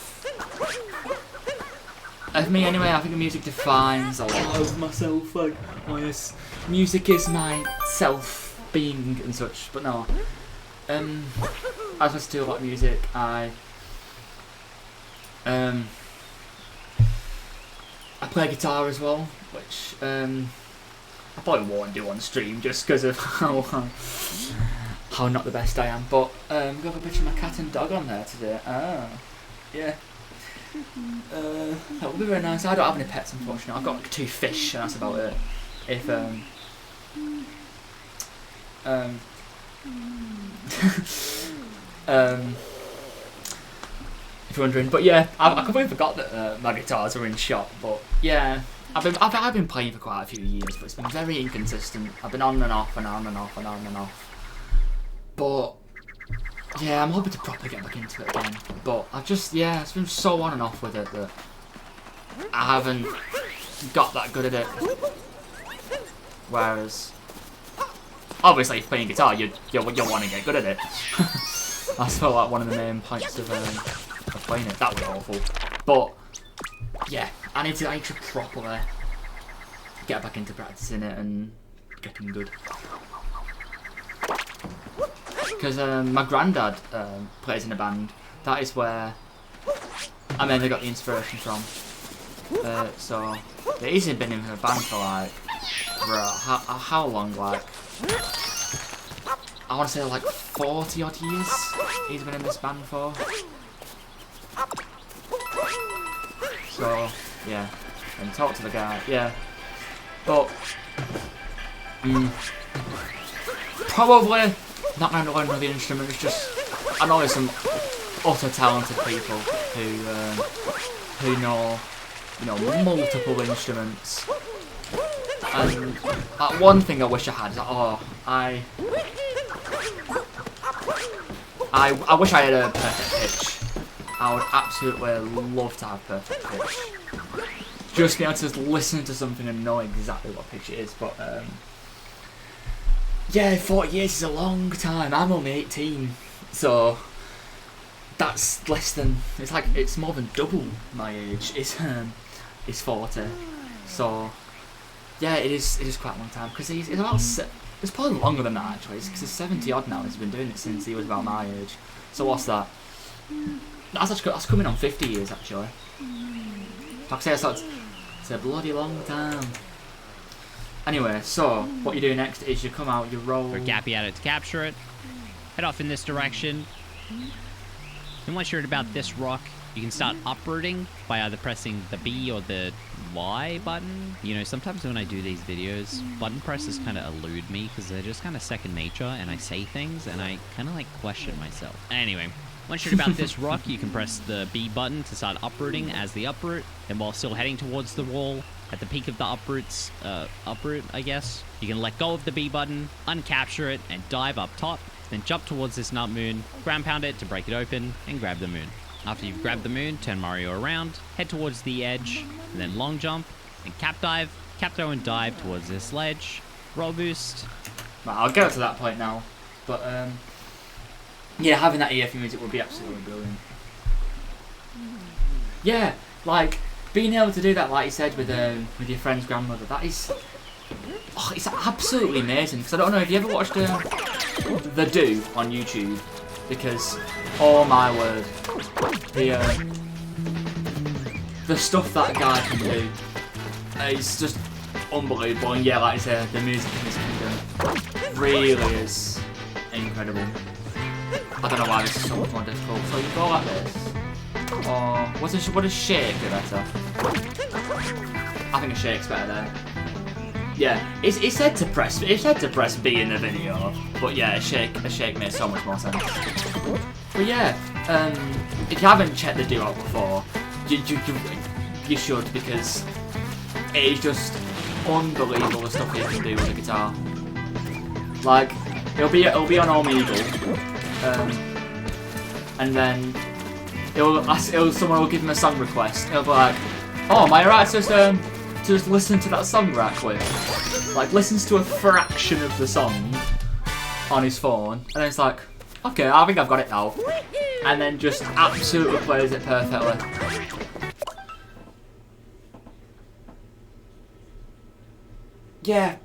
me anyway. I think music defines a lot of myself. Like, oh yes, music is my self-being and such. But no, I listen to a lot of music. I play guitar as well, which I probably won't do on stream just because of how not the best I am. But got a picture of my cat and dog on there today. Yeah. That would be very nice. I don't have any pets, unfortunately. I've got like 2 fish, and that's about it. If if you're wondering, but yeah, I completely forgot that my guitars were in shop. But yeah, I've been playing for quite a few years, but it's been very inconsistent. I've been on and off and on and off and on and off. But yeah, I'm hoping to properly get back into it again. But it's been so on and off with it that I haven't got that good at it. Whereas obviously, if playing guitar, you want to get good at it. That's felt like one of the main points of playing it. That was awful. But yeah, I need to properly get back into practicing it and getting good. Because my granddad plays in a band. That is where I mainly got the inspiration from. So he's been in a band for like, how long? Like, I want to say like 40 odd years he's been in this band for. So yeah, and talk to the guy. Yeah, but probably not going to learn another instrument. It's just, I know there's some utter talented people who know, you know, multiple instruments. And one thing I wish I had is that, I wish I had a perfect pitch. I would absolutely love to have perfect pitch. Just be able to listen to something and know exactly what pitch it is. But yeah, 40 years is a long time. I'm only 18, so that's less than. It's more than double my age. It's 40, so yeah, it is quite a long time. Because he's about. It's probably longer than that actually. Because he's 70 odd now. He's been doing it since he was about my age. So what's that? That's coming on 50 years actually. Like I say, it's a bloody long time. Anyway, so what you do next is you come out, you roll. Or gappy at it to capture it. Head off in this direction. And once you're at about this rock, you can start uprooting by either pressing the B or the Y button. You know, sometimes when I do these videos, button presses kind of elude me because they're just kind of second nature, and I say things and I kind of like question myself. Anyway, once you're at about this rock, you can press the B button to start uprooting as the uproot. And while still heading towards the wall, at the peak of the uproot, I guess, you can let go of the B button, uncapture it, and dive up top. Then jump towards this nut moon, ground pound it to break it open, and grab the moon. After you've grabbed the moon, turn Mario around, head towards the edge, and then long jump, and cap dive, cap throw and dive towards this ledge, roll boost. Right, I'll get to that point now, but yeah, having that EFU music would be absolutely brilliant. Yeah, like being able to do that, like you said, with your friend's grandmother, that is, it's absolutely amazing. Because I don't know if you ever watched The Do on YouTube, because oh my word, the stuff that guy can do is just unbelievable. And yeah, like I said, the music in this kingdom really is incredible. I don't know why this is so much more difficult. So you go like this, or what does shake do better? I think a shake's better there. Yeah, it said to press B in the video, but yeah, a shake makes so much more sense. But yeah, if you haven't checked the Do out before, you should, because it is just unbelievable the stuff you can do with the guitar. Like it'll be on Omegle, and then someone will give him a song request. He'll be like, "Oh, am I right to just listen to that song right quick?" Like listens to a fraction of the song on his phone, and then it's like, "Okay, I think I've got it now," and then just absolutely plays it perfectly. Yeah,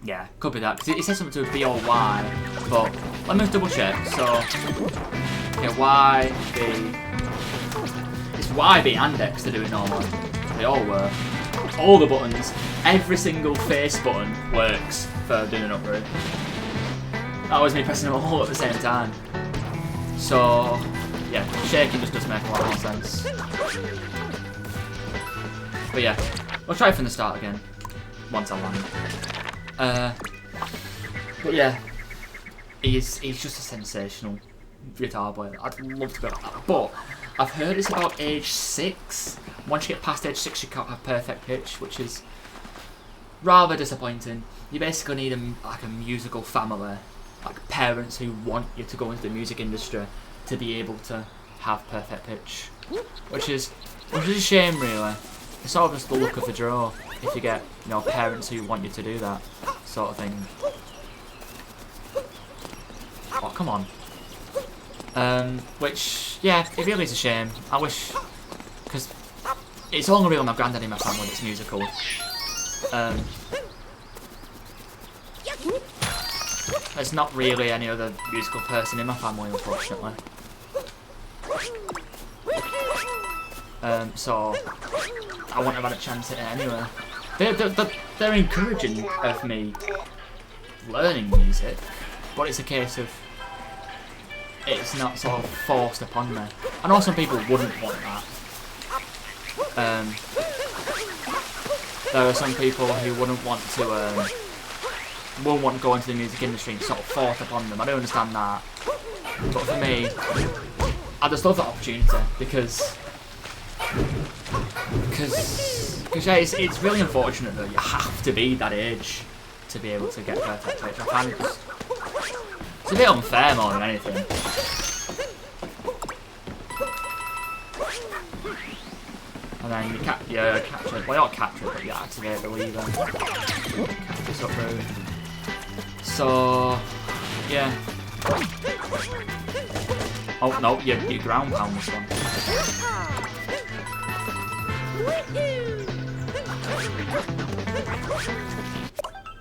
yeah, could be that, because it says something to B or Y, but let me just double check. So, okay, Y, B. It's Y, B, and X to do it normally. They all work. All the buttons, every single face button works for doing an uproot. That was me pressing them all at the same time. So, yeah, shaking just doesn't make a lot more sense. But yeah, we'll try from the start again, once I land. But yeah, he's just a sensational guitar player. I'd love to go like that. But I've heard it's about age 6. Once you get past age 6, you can't have perfect pitch, which is rather disappointing. You basically need a musical family, like parents who want you to go into the music industry to be able to have perfect pitch, which is a shame, really. It's sort of just the luck of the draw if you get, you know, parents who want you to do that. sort of thing. Oh, come on. Which, yeah, it really is a shame. I wish, because it's only really my granddad in my family that's musical. There's not really any other musical person in my family, unfortunately. So I wouldn't have had a chance at it anyway. They're encouraging of me learning music, but it's a case of it's not sort of forced upon me. I know some people wouldn't want that. There are some people who wouldn't want to go into the music industry and sort of forced upon them. I don't understand that, but for me, I just love that opportunity because yeah, it's really unfortunate that you have to be that age to be able to get perfect pitch. I find it's a bit unfair more than anything. And then you capture, well, not capture it, but you activate the lever. Catch this up road. So, yeah. Oh no, you ground pound this one.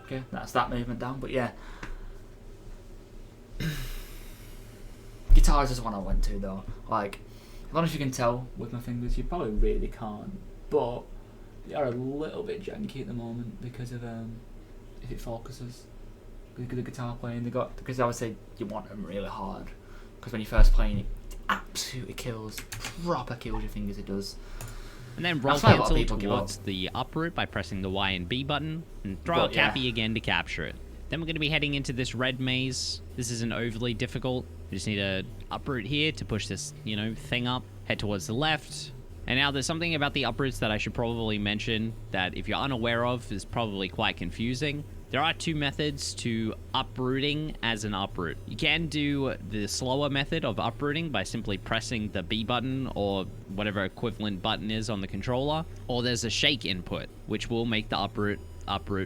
Okay, that's that movement down, but yeah. Guitar is the one I went to though. Like, I don't know if you can tell with my fingers, you probably really can't, but they are a little bit janky at the moment because of if it focuses. The guitar playing, because obviously you want them really hard, because when you're first playing it absolutely proper kills your fingers, it does. And then roll cancel towards the uproot by pressing the Y and B button, and throw out Cappy again to capture it. Then we're going to be heading into this red maze. This isn't overly difficult. We just need to uproot here to push this, thing up. Head towards the left. And now there's something about the uproots that I should probably mention that if you're unaware of is probably quite confusing. There are two methods to uprooting as an uproot. You can do the slower method of uprooting by simply pressing the B button or whatever equivalent button is on the controller, or there's a shake input, which will make the uproot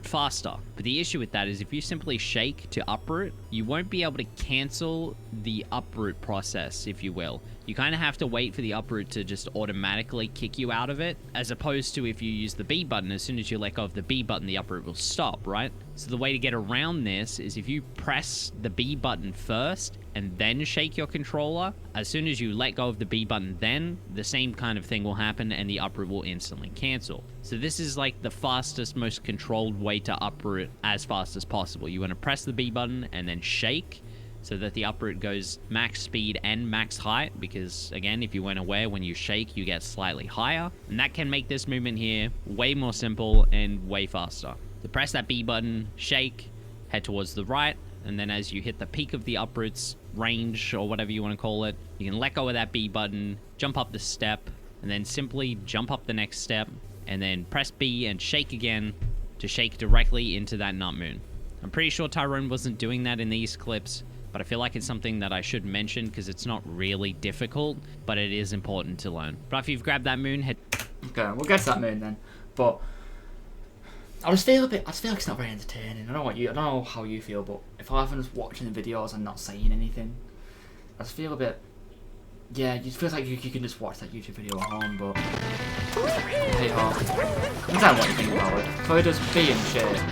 faster. But the issue with that is if you simply shake to uproot, you won't be able to cancel the uproot process, if you will. You kind of have to wait for the uproot to just automatically kick you out of it, as opposed to if you use the B button, as soon as you let go of the B button, the uproot will stop, right? So the way to get around this is if you press the B button first and then shake your controller, as soon as you let go of the B button, then the same kind of thing will happen and the uproot will instantly cancel. So this is like the fastest, most controlled way to uproot as fast as possible. You want to press the B button and then shake, so that the uproot goes max speed and max height, because again, if you weren't aware, when you shake, you get slightly higher. And that can make this movement here way more simple and way faster. So press that B button, shake, head towards the right, and then as you hit the peak of the uproot's range, or whatever you want to call it, you can let go of that B button, jump up the step, and then simply jump up the next step, and then press B and shake again to shake directly into that nut moon. I'm pretty sure Tyrone wasn't doing that in these clips, but I feel like it's something that I should mention because it's not really difficult, but it is important to learn. But if you've grabbed that moon, head... Okay, we'll get to that moon then. But I just feel like it's not very entertaining. I don't know how you feel, but if I'm just watching the videos and not saying anything, I just feel a bit... Yeah, it feels like you can just watch that YouTube video at home, but... Hey ho. I don't know what you think about it. So it does B and shit.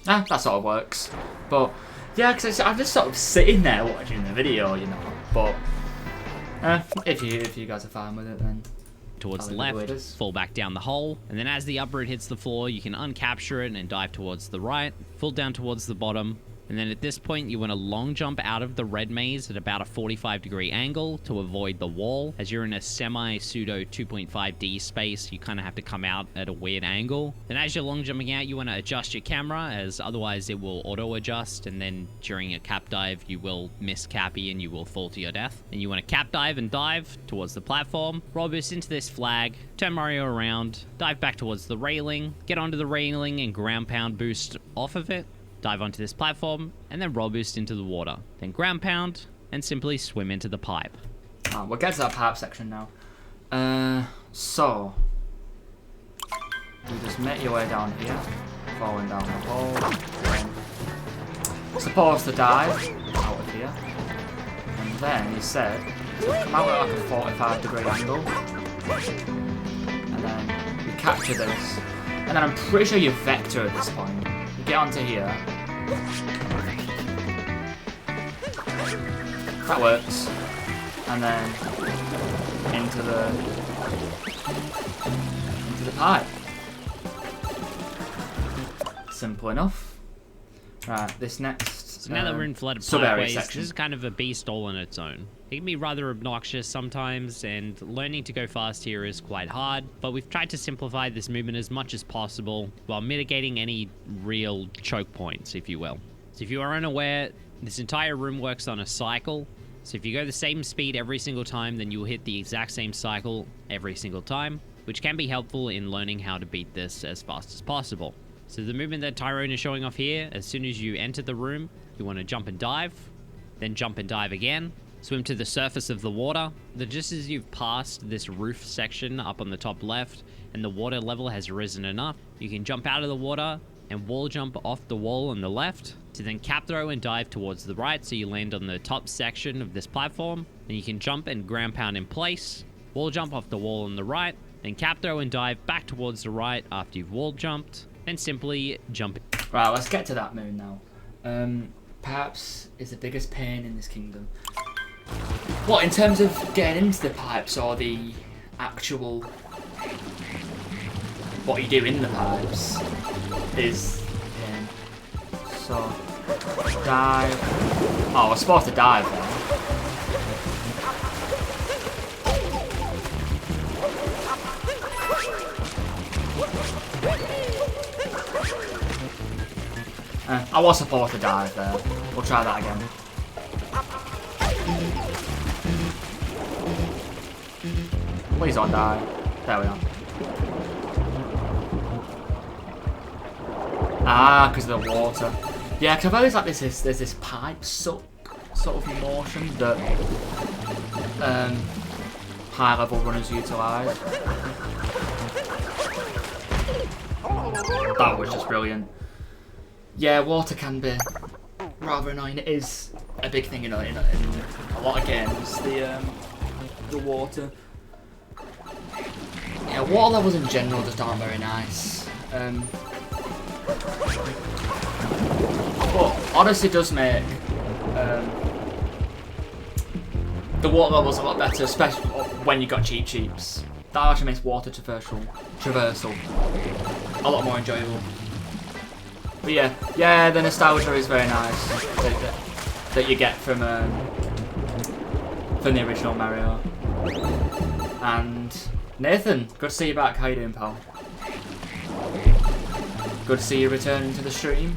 That sort of works. But, yeah, because I'm just sort of sitting there watching the video, But, if you guys are fine with it, then... Towards the left, fall back down the hole, and then as the uproot hits the floor, you can uncapture it and dive towards the right, fall down towards the bottom, and then at this point, you want to long jump out of the red maze at about a 45-degree angle to avoid the wall. As you're in a semi-pseudo 2.5D space, you kind of have to come out at a weird angle. Then as you're long jumping out, you want to adjust your camera, as otherwise it will auto-adjust, and then during a cap dive, you will miss Cappy and you will fall to your death. And you want to cap dive and dive towards the platform, roll boost into this flag, turn Mario around, dive back towards the railing, get onto the railing and ground pound boost off of it, dive onto this platform, and then roll boost into the water. Then ground pound, and simply swim into the pipe. We'll get to that pipe section now. So you just make your way down here, falling down the hole. Supposed to dive out of here, and then he said come out at like a 45-degree angle, and then you capture this, and then I'm pretty sure you vector at this point. You get onto here. That works, and then into the pipe. Simple enough. Right, this next. So now that we're in flooded pipeways, this is kind of a beast all on its own. It can be rather obnoxious sometimes, and learning to go fast here is quite hard, but we've tried to simplify this movement as much as possible while mitigating any real choke points, if you will. So if you are unaware, this entire room works on a cycle. So if you go the same speed every single time, then you'll hit the exact same cycle every single time, which can be helpful in learning how to beat this as fast as possible. So the movement that Tyrone is showing off here, as soon as you enter the room, you want to jump and dive, then jump and dive again, swim to the surface of the water. Then just as you've passed this roof section up on the top left, and the water level has risen enough, you can jump out of the water and wall jump off the wall on the left, to then cap throw and dive towards the right, so you land on the top section of this platform. Then you can jump and ground pound in place, wall jump off the wall on the right, then cap throw and dive back towards the right after you've wall jumped, and simply jump. Right, let's get to that moon now. Perhaps is the biggest pain in this kingdom. What, in terms of getting into the pipes, or the actual what you do in the pipes is pain. So dive. Oh, we're supposed to dive there. I was supposed to dive there. We'll try that again. Please don't die. There we are. Ah, because of the water. Yeah, because I've always like there's this pipe suck sort of motion that high level runners utilise. That was just brilliant. Yeah, water can be rather annoying. It is a big thing, in a lot of games. The water. Yeah, water levels in general just aren't very nice. But honestly, does make the water levels a lot better, especially when you got cheats. That actually makes water traversal a lot more enjoyable. But yeah, the nostalgia is very nice that you get from the original Mario. And Nathan, good to see you back. How you doing, pal? Good to see you returning to the stream.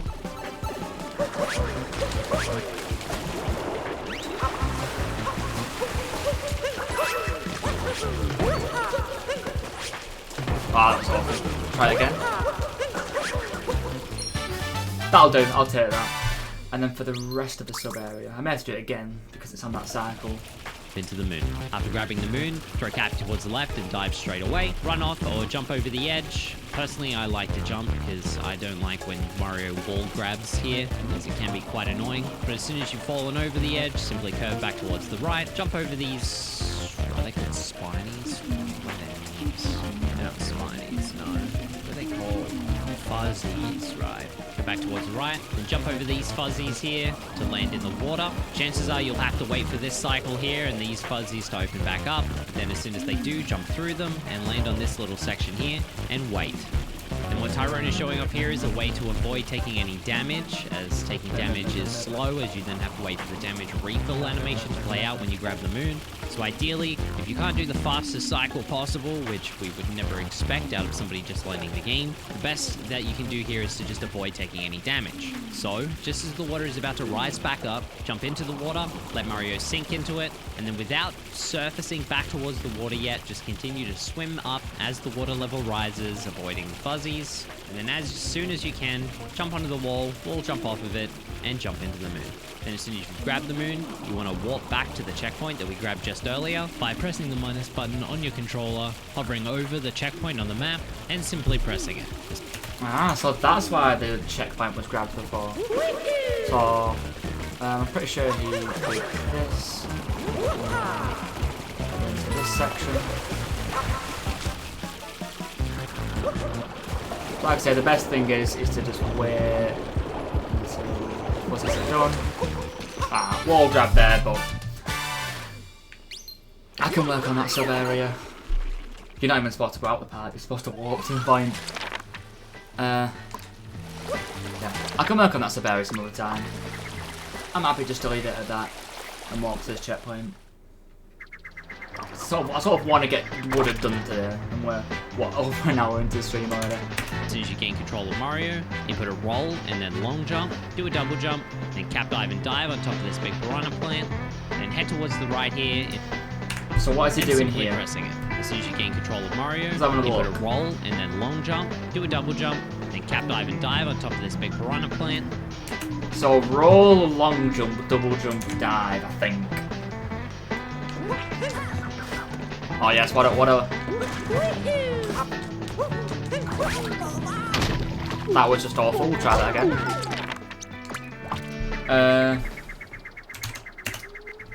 Wow, that was awful. Try it again. That'll do, I'll take that. And then for the rest of the sub area, I may have to do it again because it's on that cycle. Into the moon. After grabbing the moon, throw cap towards the left and dive straight away. Run off or jump over the edge. Personally, I like to jump because I don't like when Mario wall grabs here, because it can be quite annoying. But as soon as you've fallen over the edge, simply curve back towards the right. Jump over these... are they called spinies? What are their names? They're not spinies, no. What are they called? Fuzzies, right. Go back towards the right, then jump over these fuzzies here to land in the water. Chances are you'll have to wait for this cycle here and these fuzzies to open back up. Then as soon as they do, jump through them and land on this little section here and wait. And what Tyrone is showing off here is a way to avoid taking any damage, as taking damage is slow, as you then have to wait for the damage refill animation to play out when you grab the moon. So ideally, if you can't do the fastest cycle possible, which we would never expect out of somebody just learning the game, the best that you can do here is to just avoid taking any damage. So, just as the water is about to rise back up, jump into the water, let Mario sink into it, and then without surfacing back towards the water yet, just continue to swim up as the water level rises, avoiding the fuzzies, twice, and then as soon as you can, jump onto the wall jump off of it, and jump into the moon. Then as soon as you grab the moon, you want to warp back to the checkpoint that we grabbed just earlier by pressing the minus button on your controller, hovering over the checkpoint on the map, and simply pressing it. Ah, so that's why the checkpoint was grabbed before. So, I'm pretty sure he did this. Into this section. Like I say, the best thing is to just wait until what's this done. Ah, wall grab there, but I can work on that sub area. You're not even supposed to go out the part, you're supposed to walk to the point. Yeah, I can work on that sub area some other time. I'm happy just to leave it at that and walk to this checkpoint. So I sort of want to get what I've done today, and we're what, over an hour into the stream already. As soon as you gain control of Mario, input a roll and then long jump, do a double jump, then cap dive and dive on top of this big piranha plant, then head towards the right here. So what is he doing simply here? Pressing it. As soon as you gain control of Mario, Having a input a look. roll and then long jump, do a double jump, then cap dive and dive on top of this big piranha plant. So roll, long jump, double jump, dive, I think. Oh yes, what a that was just awful. We'll try that again.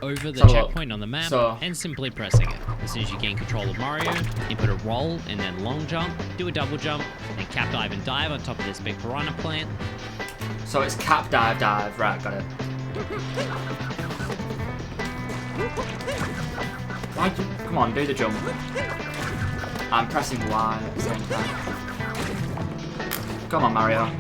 Over the So look, checkpoint on the map, so- and simply pressing it. As soon as you gain control of Mario, input a roll and then long jump, do a double jump, then cap dive and dive on top of this big piranha plant. So it's cap, dive, dive. Right, got it. Why do, come on, do the jump. I'm pressing Y at the same time. Come on, Mario.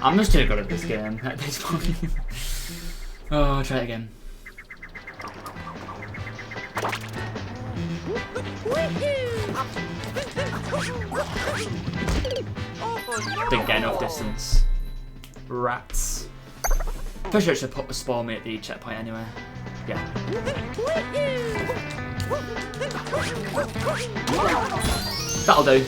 I'm just too good at this game at this point. Oh, I'll try it again. Didn't get enough distance. Rats. Pretty sure it should put the spawn me at the checkpoint anyway. Yeah. That'll do.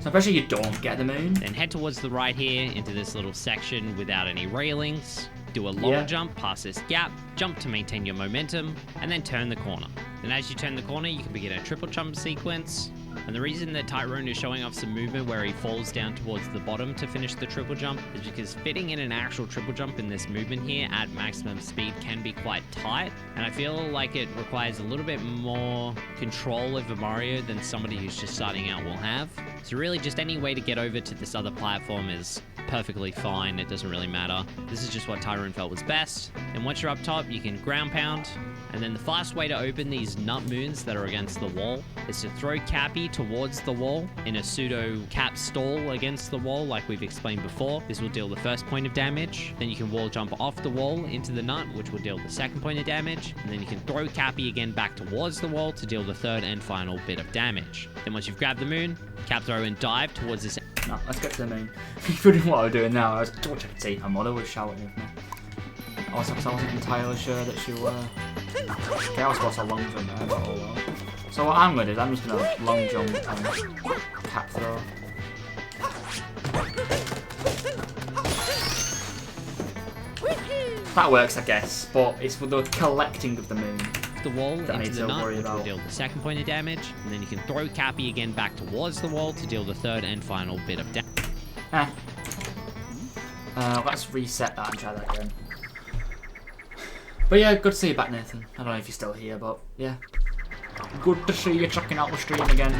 So I'm pretty sure you don't get the moon. Then head towards the right here into this little section without any railings. Do a long Yeah. jump past this gap, jump to maintain your momentum, and then turn the corner. Then as you turn the corner, you can begin a triple jump sequence. And the reason that Tyrone is showing off some movement where he falls down towards the bottom to finish the triple jump is because fitting in an actual triple jump in this movement here at maximum speed can be quite tight. And I feel like it requires a little bit more control over Mario than somebody who's just starting out will have. So really just any way to get over to this other platform is perfectly fine. It doesn't really matter. This is just what Tyrone felt was best. And once you're up top, you can ground pound. And then the fast way to open these nut moons that are against the wall is to throw Cappy towards the wall in a pseudo cap stall against the wall like we've explained before. This will deal the first point of damage. Then you can wall jump off the wall into the nut, which will deal the second point of damage. And then you can throw Cappy again back towards the wall to deal the third and final bit of damage. Then once you've grabbed the moon, cap throw and dive towards this. No, let's get to the moon. Including what I was doing now, I was which I could see. My mother was shouting at me. I wasn't entirely sure that she were. Okay, I was supposed to long jump there, but oh well. So what I'm gonna do is I'm just gonna long jump and cap throw. That works, I guess, but it's for the collecting of the moon. The wall That I into need the to nut, worry which will about. deal the second point of damage, and then you can throw Cappy again back towards the wall to deal the third and final bit of damage. Let's reset that and try that again. But yeah, good to see you back, Nathan. I don't know if you're still here, but yeah. Good to see you checking out the stream again.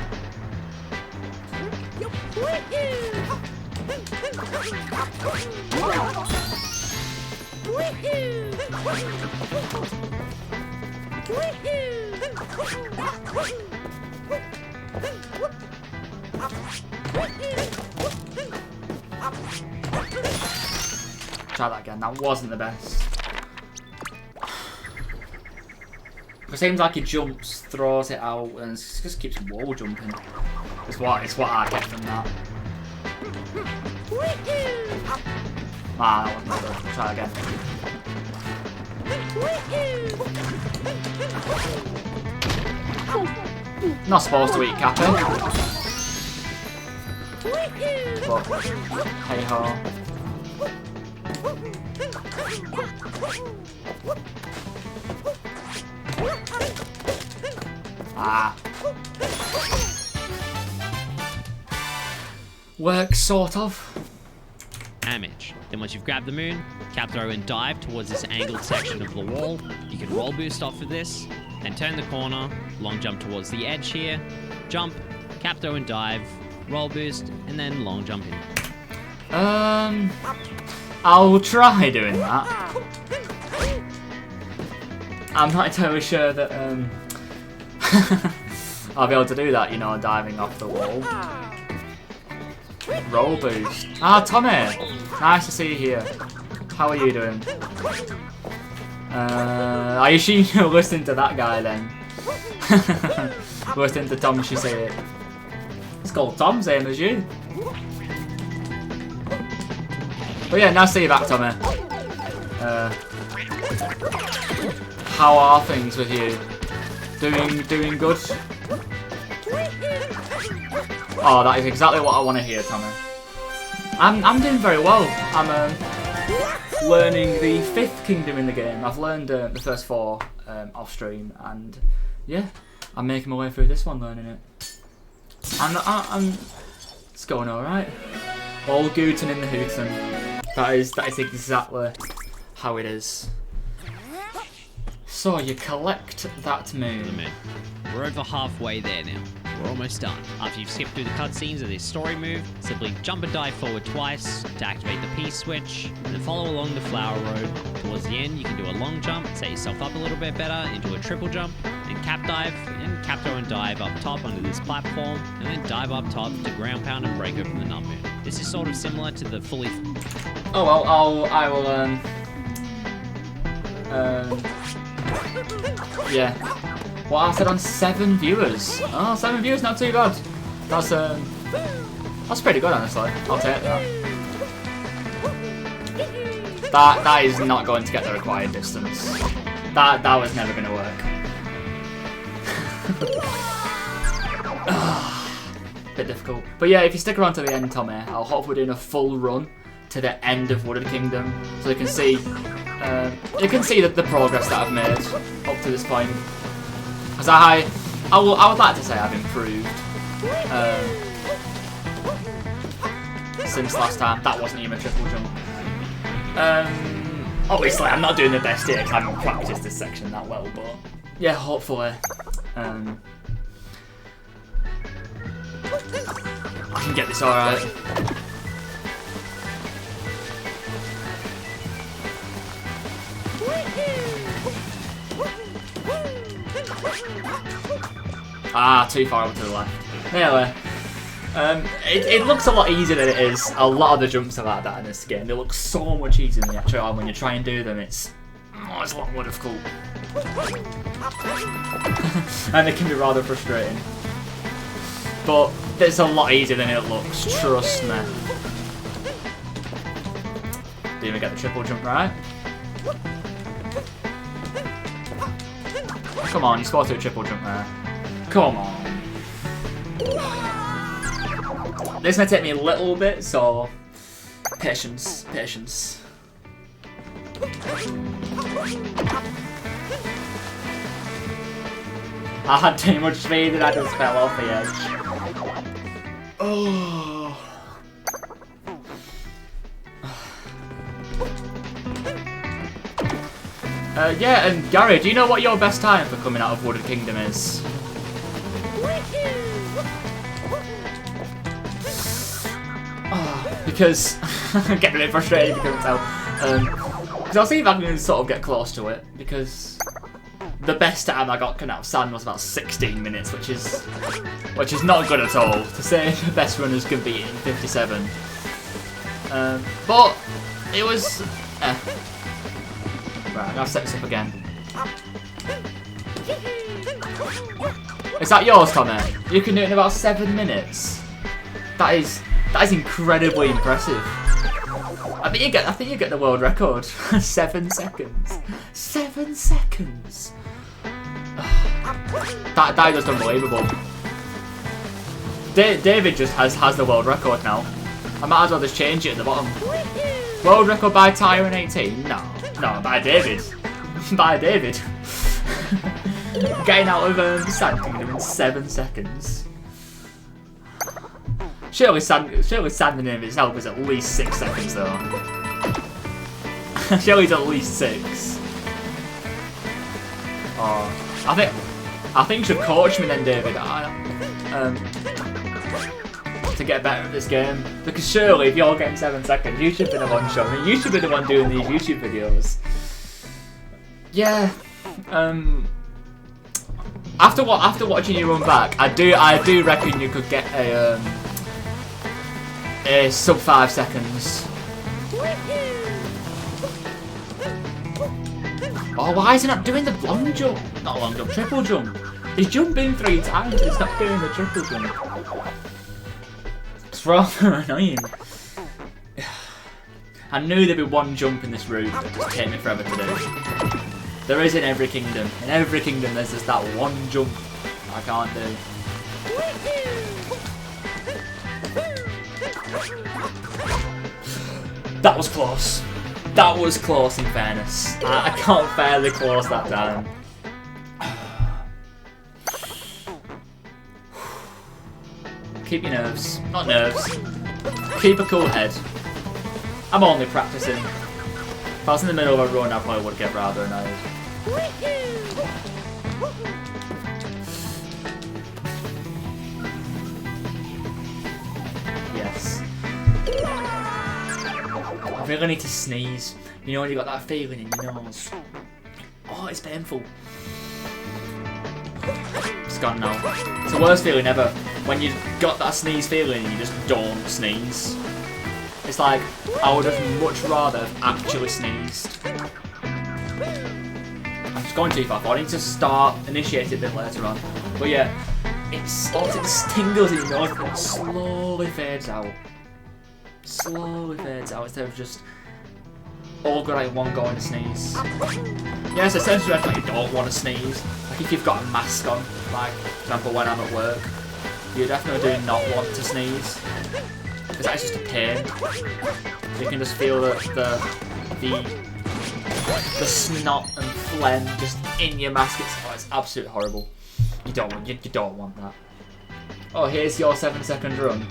Try that again. That wasn't the best. It seems like he jumps, throws it out, and just keeps wall jumping. It's what I get from that. Ah, that wasn't good. Try again. Not supposed to eat Cappy. But, hey ho. Ah. Works, sort of. Damage. Then once you've grabbed the moon, cap throw and dive towards this angled section of the wall. You can roll boost off of this, then turn the corner, long jump towards the edge here, jump, cap throw and dive, roll boost, and then long jump in. I'll try doing that. I'm not entirely sure that I'll be able to do that, you know, diving off the wall. Roll boost. Ah, Tommy! Nice to see you here. How are you doing? I assume you're listening to that guy then. Listening to Tom, she say it. It's called Tom, same as you. But yeah, nice to see you back, Tommy. How are things with you? Doing good? Oh, that is exactly what I want to hear, Tommy. I'm doing very well. I'm learning the 5th kingdom in the game. I've learned the first 4 off stream, and yeah, I'm making my way through this one, learning it. It's going all right. All good and in the hootin'. That is exactly how it is. So you collect that moon. We're over halfway there now. We're almost done. After you've skipped through the cutscenes of this story move, simply jump and dive forward twice to activate the P switch, and then follow along the flower road. Towards the end, you can do a long jump, set yourself up a little bit better into a triple jump, then cap dive, and cap throw and dive up top onto this platform, and then dive up top to ground pound and break open the nut moon. This is sort of similar to the fully... Oh well, I will yeah. What I said on 7 viewers. Oh, 7 viewers, not too bad. That's pretty good, honestly. I'll take that. That is not going to get the required distance. That was never going to work. Bit difficult. But yeah, if you stick around to the end, Tommy, I'll hopefully be doing a full run to the end of Wooded Kingdom, so you can see the progress that I've made up to this point. Because I would like to say I've improved since last time. That wasn't even a triple jump. Obviously, I'm not doing the best here because I haven't practiced this section that well, but yeah, hopefully I can get this alright. Ah, too far over to the left. Anyway, it looks a lot easier than it is. A lot of the jumps are like that in this game. They look so much easier than they actually are. When you try and do them, it's a lot more difficult. And it can be rather frustrating. But it's a lot easier than it looks, trust me. Didn't even get the triple jump right. Come on, you're supposed to do a triple jump there. Come on. This may take me a little bit, so patience, patience. I had too much speed and I just fell off the edge. Oh. Yeah, and Gary, do you know what your best time for coming out of Wooded Kingdom is? Because I'm getting a bit frustrated because I'll see if I can sort of get close to it, because the best time I got coming out of Sand was about 16 minutes, which is not good at all. To say the best runners can beat in 57. But it was right, I'll set this up again. Is that yours, Tommy? You can do it in about 7 minutes. That is incredibly impressive. I think you get the world record. 7 seconds. 7 seconds. That is just unbelievable. David just has the world record now. I might as well just change it at the bottom. World record by Tyron 18? No, by David. By David. Getting out of Sand Kingdom in 7 seconds. Surely Sand in itself is at least 6 seconds though. Surely it's at least 6. Oh, I think you should coach me then, David. To get better at this game, because surely if you're getting 7 seconds, you should be the one showing me. You should be the one doing these YouTube videos. Yeah. After watching you run back, I do reckon you could get a sub 5 seconds. Oh, why is he not doing the long jump? Not long jump, triple jump. He's jumping 3 times. He's not doing the triple jump. It's rather annoying. I knew there'd be one jump in this route that just take me forever to do. There is in every kingdom. In every kingdom there's just that one jump I can't do. That was close. That was close in fairness. I can't fairly close that down. Keep your nerves. Not nerves. Keep a cool head. I'm only practicing. If I was in the middle of a run, I probably would get rather annoyed. Yes. I really need to sneeze. You know when you got that feeling in your nose. Oh, it's painful. It's gone now. It's the worst feeling ever. When you've got that sneeze feeling and you just don't sneeze. It's like, I would have much rather have actually sneezed. I'm just going too far forward. I need to initiate it a bit later on. But yeah, it tingles in your nose and it slowly fades out. Slowly fades out instead of just all go like one go and sneeze. Yes, essentially I think you don't want to sneeze. Like if you've got a mask on, like for example when I'm at work, you definitely do not want to sneeze. Because that's just a pain. You can just feel the snot and phlegm just in your mask. It's absolutely horrible. You don't want that. Oh, here's your 7-second run.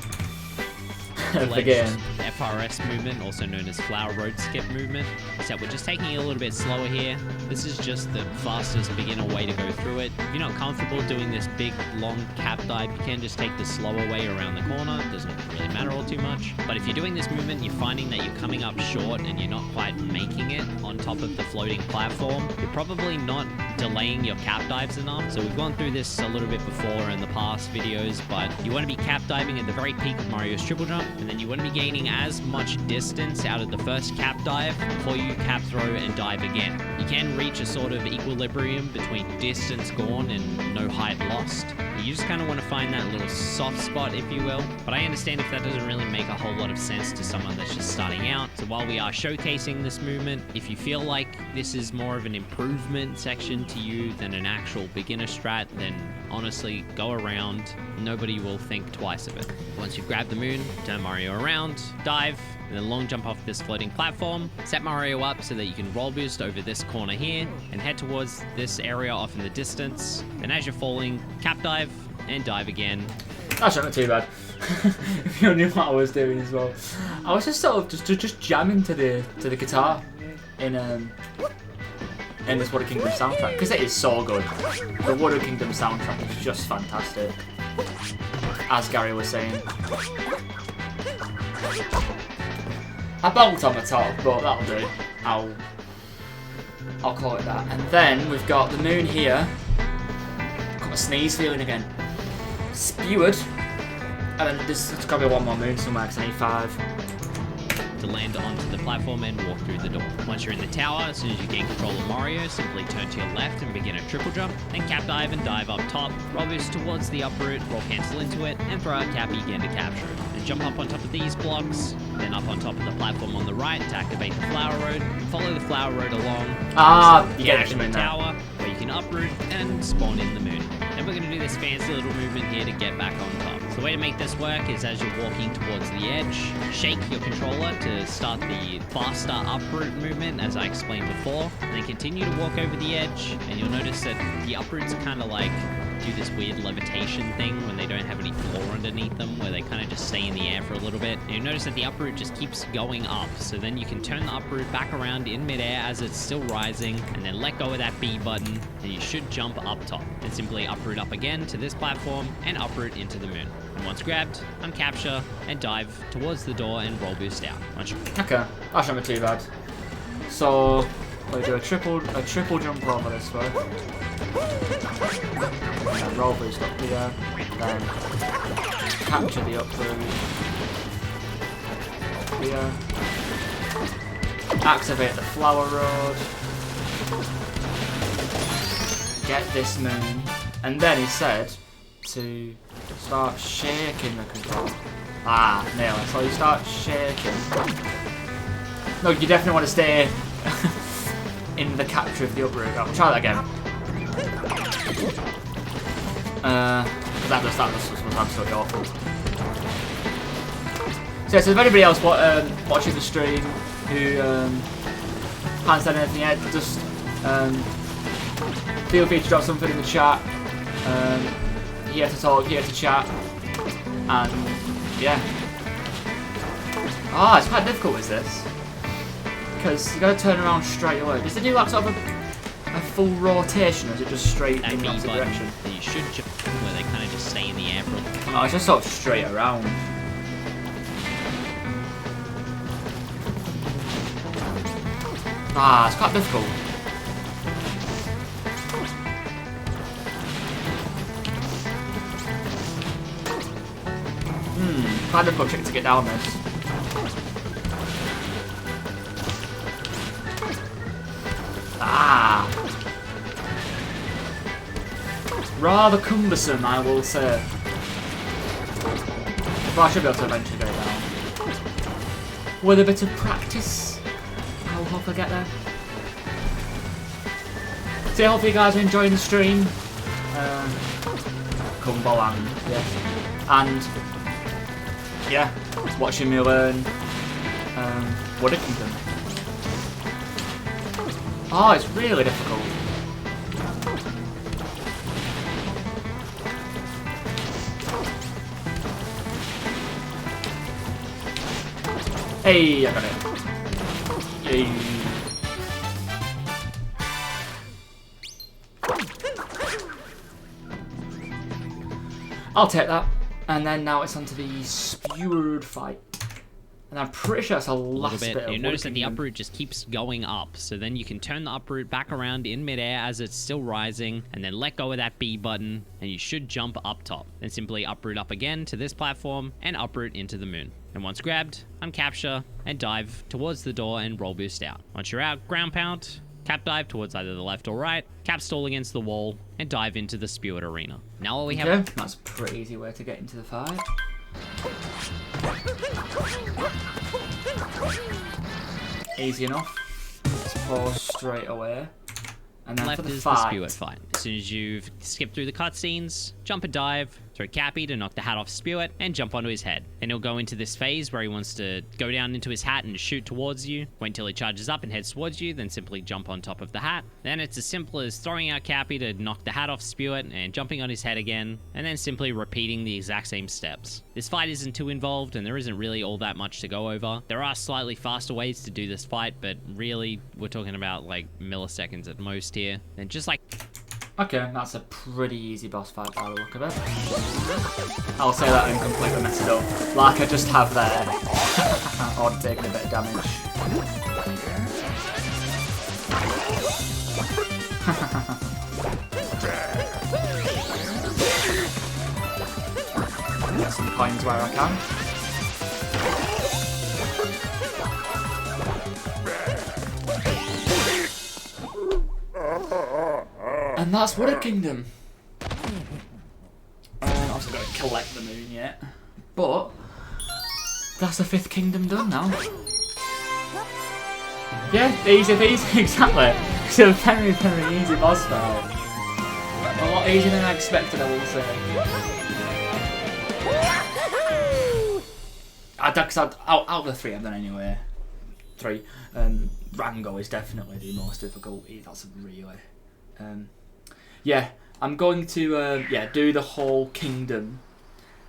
The game. FRS movement, also known as Flower Road Skip movement. Except we're just taking it a little bit slower here. This is just the fastest beginner way to go through it. If you're not comfortable doing this big, long cap dive, you can just take the slower way around the corner. It doesn't really matter all too much. But if you're doing this movement, you're finding that you're coming up short and you're not quite making it on top of the floating platform, you're probably not delaying your cap dives enough. So we've gone through this a little bit before in the past videos, but you want to be cap diving at the very peak of Mario's triple jump, and then you want to be gaining as much distance out of the first cap dive before you cap throw and dive again. You can reach a sort of equilibrium between distance gone and no height lost. You just kind of want to find that little soft spot, if you will. But I understand if that doesn't really make a whole lot of sense to someone that's just starting out. So while we are showcasing this movement, if you feel like this is more of an improvement section to you than an actual beginner strat, then honestly, go around. Nobody will think twice of it. Once you've grabbed the moon, turn Mario around, dive, and then long jump off this floating platform. Set Mario up so that you can roll boost over this corner here and head towards this area off in the distance. And as you're falling, cap dive and dive again. That's not too bad. If you knew what I was doing as well. I was just sort of just jamming to the guitar in this Water Kingdom soundtrack because it is so good. The Water Kingdom soundtrack is just fantastic, as Gary was saying. I bolt on the top, but that'll do. I'll call it that. And then we've got the moon here. Got a sneeze feeling again. Skewered. And then there's got to be one more moon somewhere because I need 5. To land onto the platform and walk through the door. Once you're in the tower, as soon as you gain control of Mario, simply turn to your left and begin a triple jump, then cap dive and dive up top, roll boost towards the up root, roll cancel into it, and throw out Cappy again to capture it. Then jump up on top of these blocks, then up on top of the platform on the right to activate the Flower Road, follow the Flower Road along, you get it in the tower, where you can uproot and spawn in the moon. we're going to do this fancy little movement here to get back on top. So the way to make this work is as you're walking towards the edge, shake your controller to start the faster uproot movement, as I explained before, and then continue to walk over the edge, and you'll notice that the uproots kind of like do this weird levitation thing when they don't have any floor underneath them, where they kind of just stay in the air for a little bit. And you notice that the uproot just keeps going up, so then you can turn the uproot back around in midair as it's still rising, and then let go of that B button, and you should jump up top. And simply uproot up again to this platform, and uproot into the moon. And once grabbed, uncapture, and dive towards the door and roll boost out. Okay, that shouldn't be too bad. So we do a triple jump over this way. And then roll boost up here. Then capture the uproot. Here. Activate the flower road. Get this moon. And then he said to start shaking the controller. Ah, nail it. So you start shaking. No, you definitely want to stay in the capture of the uproot. I'll try that again. Because that was absolutely awful. So if anybody else watching the stream who hasn't said anything yet, just feel free to drop something in the chat. Here to talk, here to chat, and yeah. Ah, it's quite difficult with this because you got to turn around straight away. Does it do like sort of a full rotation, or is it just straight in the opposite direction? You should jump where they kind of just stay in the air for a little. Oh, it's just sort of straight around. Ah, it's quite difficult. Quite a difficult trick to get down this. Ah! Rather cumbersome, I will say. But I should be able to eventually go down. With a bit of practice, I'll hopefully get there. So yeah, hopefully you guys are enjoying the stream. Cumberland, yes. And yeah, watching me learn Wood Kingdom. Oh, it's really difficult. Hey, I got it. Yay. I'll take that. And then now it's onto the Skewered fight. And I'm pretty sure that's the last bit of You notice that the uproot just keeps going up, so then you can turn the uproot back around in midair as it's still rising, and then let go of that B button, and you should jump up top. Then simply uproot up again to this platform, and uproot into the moon. And once grabbed, uncapture, and dive towards the door and roll boost out. Once you're out, ground pound, cap dive towards either the left or right, cap stall against the wall, and dive into the Skewered arena. Now all we have... That's a pretty easy way to get into the fight. Easy enough. Let's pause straight away. And then left for the is fight. the Skewered fight. As soon as you've skipped through the cutscenes, jump and dive, throw Cappy to knock the hat off Spewit, and jump onto his head. And he'll go into this phase where he wants to go down into his hat and shoot towards you. Wait until he charges up and heads towards you, then simply jump on top of the hat. Then it's as simple as throwing out Cappy to knock the hat off Spewit and jumping on his head again, and then simply repeating the exact same steps. This fight isn't too involved, and there isn't really all that much to go over. There are slightly faster ways to do this fight, but really, we're talking about like milliseconds at most here. And just like... Okay, that's a pretty easy boss fight by the look of it. I'll say that and completely mess it up, like I just have there. Or taking a bit of damage. Get some coins where I can. And that's Wood Kingdom. I've also got to collect the moon yet. But that's the 5th kingdom done now. Yeah, easy peasy, exactly. It's a very, very easy boss fight. A lot easier than I expected, I will say. Out of the 3 I've done anyway, 3, Rango is definitely the most difficult. That's really, yeah. I'm going to do the whole kingdom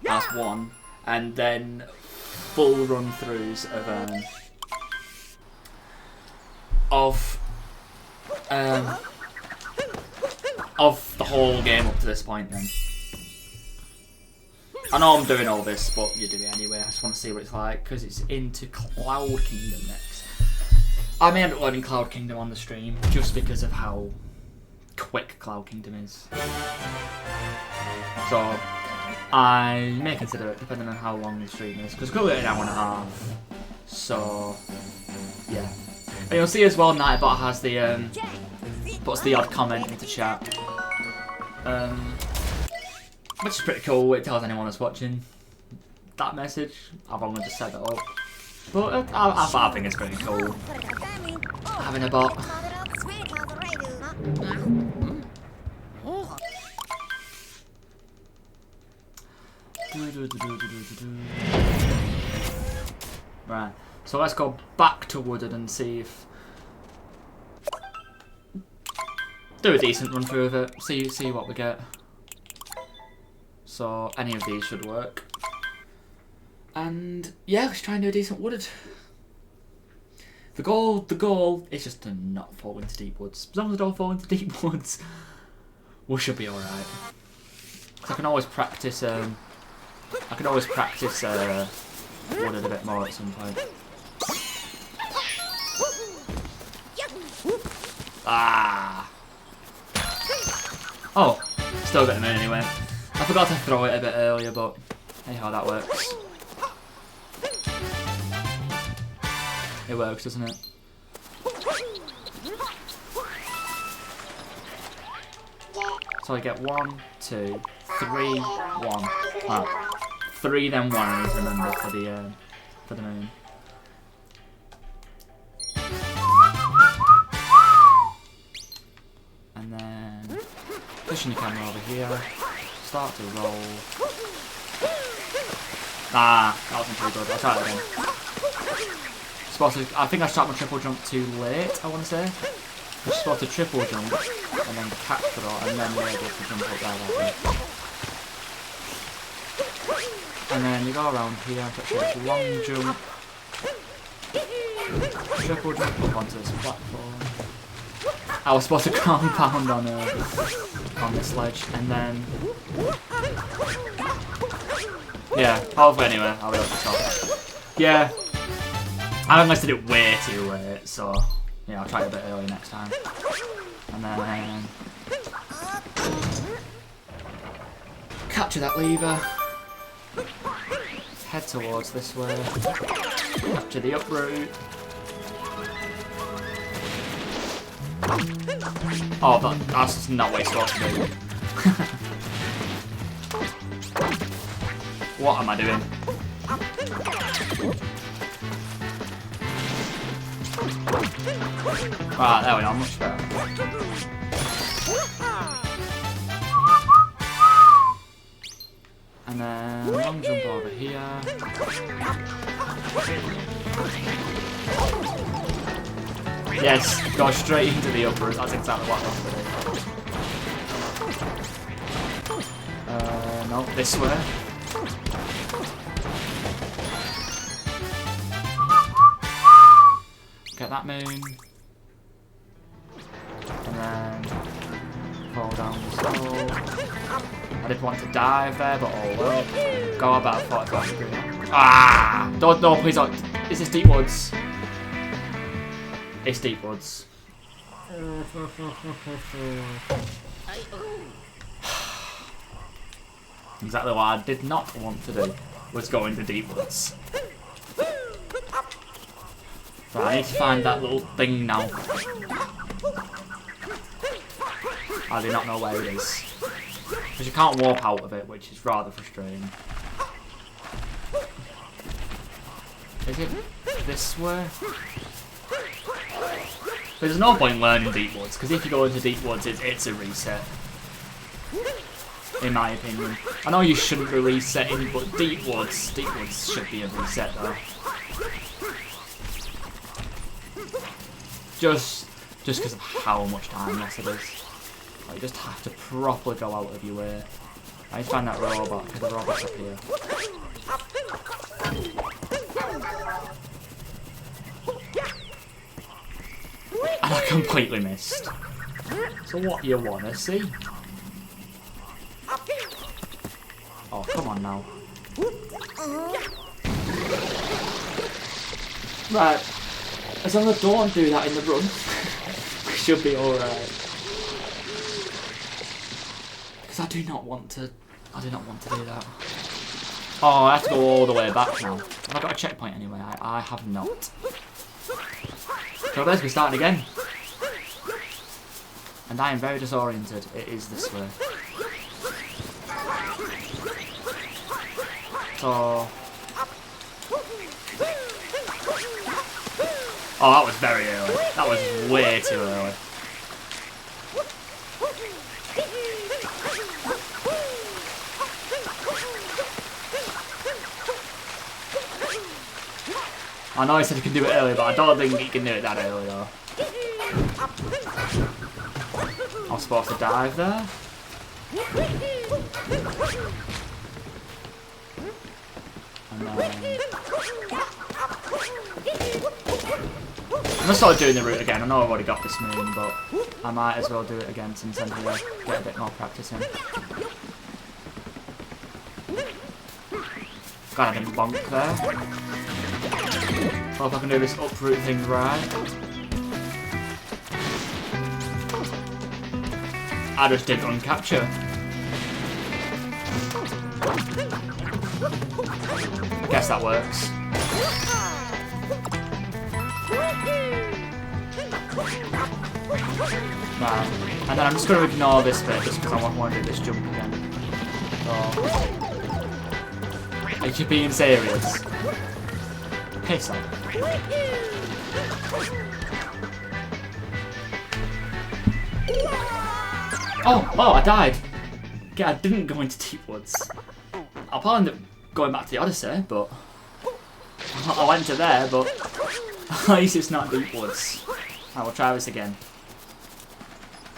as one, and then full run-throughs of the whole game up to this point. Then I know I'm doing all this, but you do it anyway. I just want to see what it's like because it's into Cloud Kingdom next. I may end up learning Cloud Kingdom on the stream just because of how quick Cloud Kingdom is. So I may consider it depending on how long the stream is, because it's currently an hour and a half. So yeah, and you'll see as well Nightbot has the puts the odd comment into chat, which is pretty cool. It tells anyone that's watching that message. I've only just set that up, but I think it's pretty cool having a bot. Right, so let's go back to Wooded and see if do a decent run through of it. See what we get. So any of these should work. And yeah, let's try and do a decent Wooded. The goal is just to not fall into deep woods. As long as I don't fall into deep woods, we should be alright. I can always practice. Wooded a bit more at some point. Ah. Oh, still getting in anyway. I forgot to throw it a bit earlier, but hey, how that works. It works, doesn't it? So I get 1, 2, 3, 1. Ah. 3 then 1, I need to remember for the moon. And then pushing the camera over here. Start to roll. Ah, that wasn't too good. I'll try it again. I think I started my triple jump too late, I want to say. You're supposed to triple jump and then catch throw and then you're able to jump up there like that. And then you go around here, touch a long jump, triple jump up onto this platform. I was supposed to compound on this ledge, and then yeah, hopefully anyway, I'll be able to stop that. Yeah, I listed it way too late, so yeah, I'll try it a bit earlier next time. And then capture that lever. Head towards this way. Capture the uproot. Oh, that's not what it's supposed to do. What am I doing? Right, there we are, much better. And then long jump over here. Yes, go straight into the uproot. That's exactly what I want to do. No, this way. Get that moon. And then fall down this hole. I didn't want to dive there, but oh well. Go about 45 degrees. Ah! Don't, no, please don't. Is this deep woods? It's deep woods. Exactly what I did not want to do was go into deep woods. Right, I need to find that little thing now. I do not know where it is. Because you can't warp out of it, which is rather frustrating. Is it this way? There's no point learning deep woods, because if you go into deep woods, it's a reset. in my opinion. I know you shouldn't be resetting, but Deep Woods should be a reset though. Just because of how much time loss it is. Like, you just have to properly go out of your way. I need to find that robot, because the robot's up here. And I completely missed. So what you wanna see? Oh, come on now. Right. As long as I don't do that in the run, we should be alright. Because I do not want to do that. Oh, I have to go all the way back now. Have I got a checkpoint anyway? I have not. So let's be starting again. And I am very disoriented. It is this way. So... Oh, that was very early. That was way too early. I know I said you can do it early, but I don't think you can do it that early though. I was supposed to dive there. And then... I'm gonna start doing the route again. I know I've already got this moon, but I might as well do it again since I'm here. Get a bit more practice in. God, I didn't bonk there. Hope I can do this uproot thing right. I just did uncapture. I guess that works. Right. And then I'm just going to ignore this bit just because I want to do this jump again. So... Are you being serious? Piss off. Oh, I died. Okay, I didn't go into Deep Woods. I'll probably end up going back to the Odyssey, but... I went to there, but... At least it's not Deep Woods. I will try this again.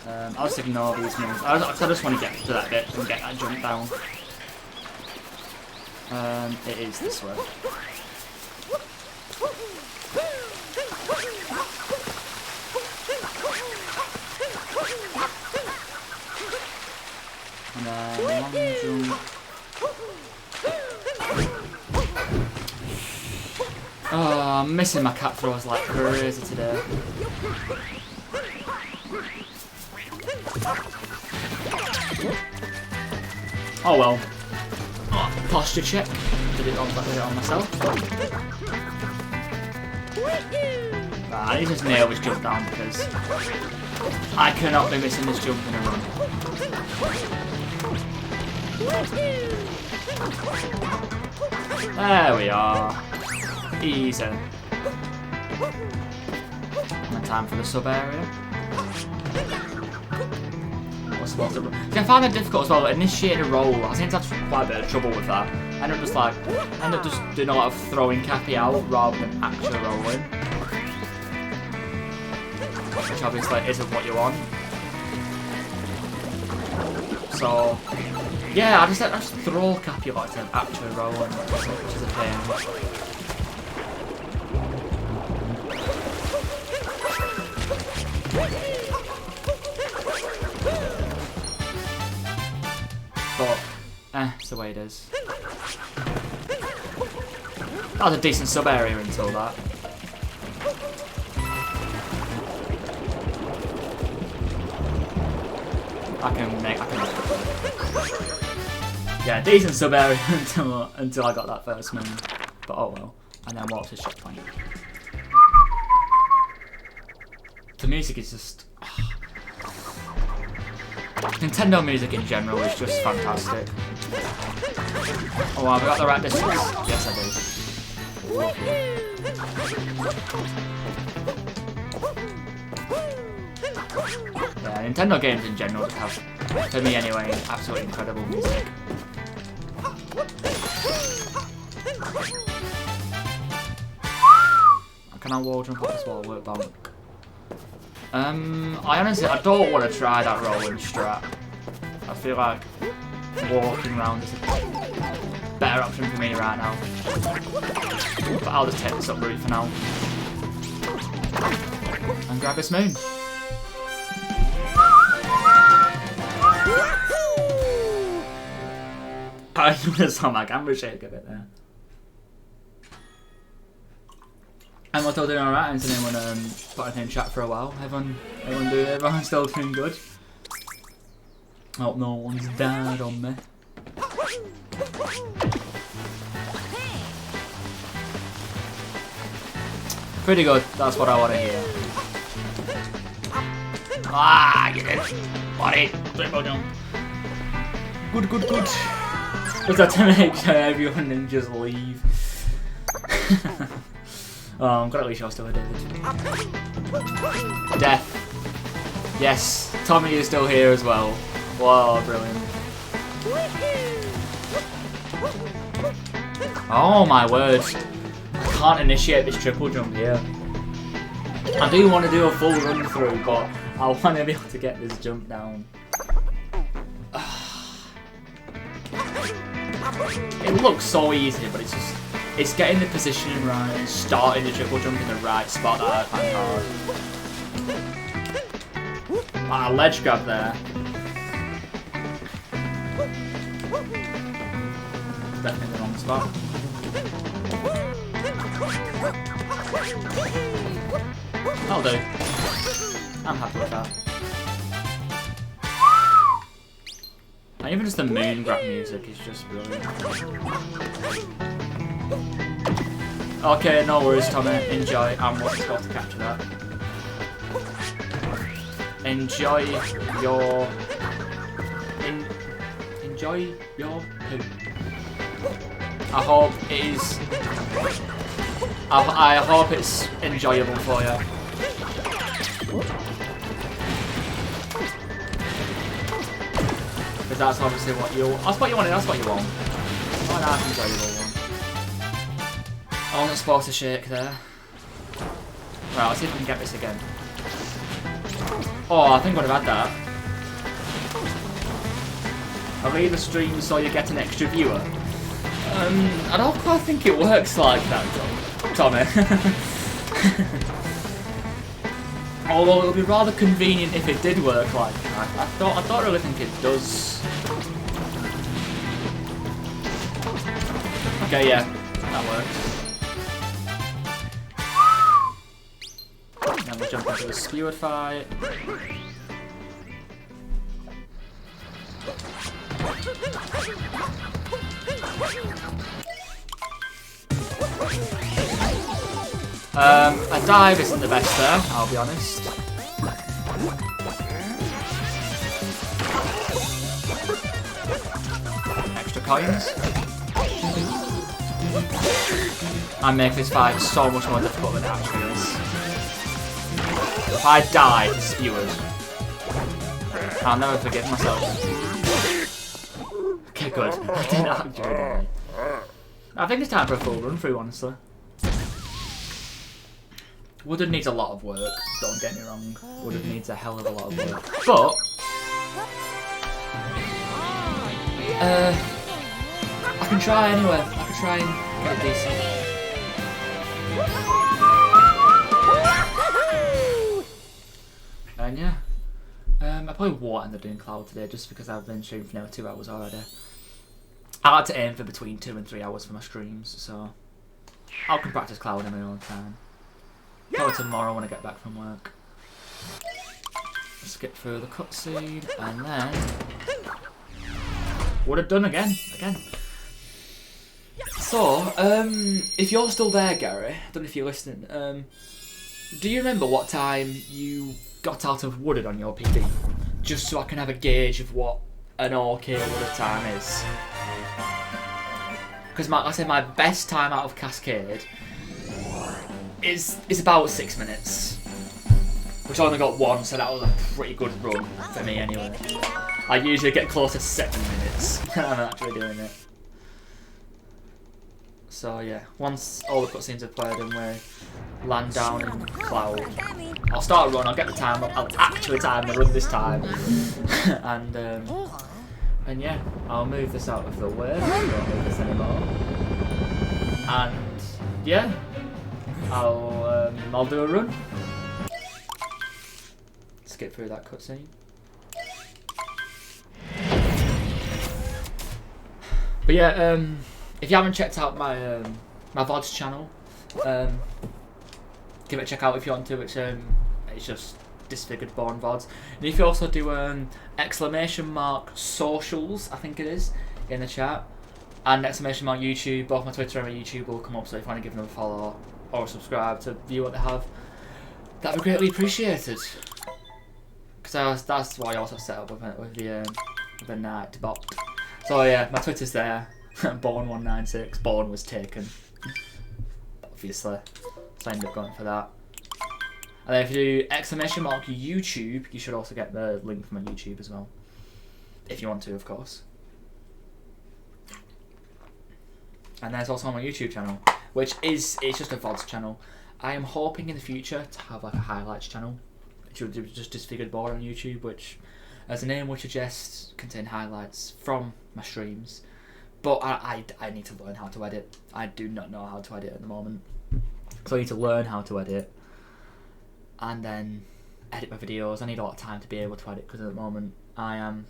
I'll just ignore these moves. I just want to get to that bit and get that jump down. It is this way. And then long jump. Oh, I'm missing my cat throws like crazy today. Oh well. Oh, posture check. Did it on myself. Right, I need to nail this jump down because I cannot be missing this jump in a run. There we are. Easy. And time for the sub area. I found that difficult as well. Initiate a roll. I seem to have quite a bit of trouble with that. I end up just doing a lot of throwing Cappy out rather than actually rolling. Which obviously isn't what you want. So yeah, I just throw Cappy out instead of actually rolling, which is a pain. But, it's the way it is. That was a decent sub area until that. I can make it. Yeah, decent sub area until I got that first moon. But oh well. And then what's his checkpoint? The music is just... Nintendo music in general is just fantastic. Oh, have I got the right distance? Yes, I do. Yeah, Nintendo games in general just have For me anyway, absolutely incredible music. Can I wall jump off this wall? Work bonk. I don't want to try that rolling strat. I feel like walking around is a better option for me right now. But I'll just take this up route for now. And grab this moon. I just saw my camera shake a bit there. And we're still doing alright. Hasn't anyone put anything in chat for a while? Everyone's still doing good. Hope no one's died on me. Pretty good, that's what I want to hear. Ah, you did it. Buddy, triple jump. Good. Was that to make sure everyone didn't just leave? Oh, I'm glad at least you're still here, David. Death. Yes, Tommy is still here as well. Wow, brilliant. Oh my word. I can't initiate this triple jump here. I do want to do a full run through, but I want to be able to get this jump down. It looks so easy, but it's getting the positioning right and starting the triple jump in the right spot that I find hard. Ah, ledge grab there. Definitely the wrong spot. That'll do. I'm happy with that. And even just the moon grab music is just brilliant. Okay, no worries, Tommy. Enjoy. I'm looking forward to capture that. Enjoy your poo. I hope it is. I hope it's enjoyable for you. Because that's obviously what you. That's what you wanted. That's what you want. Oh, nice, enjoyable one. I wasn't supposed to shake there. Right, let's see if we can get this again. Oh, I think I would have had that. I'll leave the stream so you get an extra viewer. I don't quite think it works like that, Tommy. Although it would be rather convenient if it did work like that. I don't really think it does. Okay, yeah, that works. Then we'll jump into the skewered fight. A dive isn't the best there, I'll be honest. Extra coins. I make this fight so much more difficult than it actually is. If I die to skewers, I'll never forgive myself. Okay, good. I didn't actually die. I think it's time for a full run through, honestly. Wooden needs a lot of work, don't get me wrong. Wooden needs a hell of a lot of work. But I can try anyway. I can try and get it decent. And yeah. I probably won't end up doing Cloud today just because I've been streaming for now 2 hours already. I like to aim for between 2 and 3 hours for my streams, so I can practice Cloud in my own time. Probably tomorrow when I get back from work. Skip through the cutscene and then would have done again. So, if you're still there, Gary, I don't know if you're listening. Do you remember what time you got out of Wooded on your PD? Just so I can have a gauge of what an okay Wooded time is. Because I say my best time out of Cascade is about 6 minutes. Which I only got one, so that was a pretty good run for me anyway. I usually get close to 7 minutes when I'm actually doing it. So yeah, once all the cutscenes are played and we land down in Cloud, I'll start a run, I'll get the time up, I'll actually time the run this time. And yeah, I'll move this out of the way, I won't move this anymore. And yeah, I'll do a run. Skip through that cutscene. But yeah, if you haven't checked out my my VODs channel, give it a check out if you want to. It's just Disfigured Born VODs. And if you also do ! socials, I think it is, in the chat, and ! YouTube, both my Twitter and my YouTube will come up, so if you want to give them a follow or subscribe to view what they have, that'd be greatly appreciated. Because that's why I also set up with the night bot. So yeah, my Twitter's there. Born196. Born was taken, obviously, so I ended up going for that. And then if you do ! YouTube, you should also get the link from my YouTube as well, if you want to, of course. And there's also my YouTube channel, which it's just a VODs channel. I am hoping in the future to have like a highlights channel, which would just Disfigured Born on YouTube, which, as the name would suggest, contain highlights from my streams. But I need to learn how to edit. I do not know how to edit at the moment, so I need to learn how to edit, and then edit my videos. I need a lot of time to be able to edit, because at the moment I am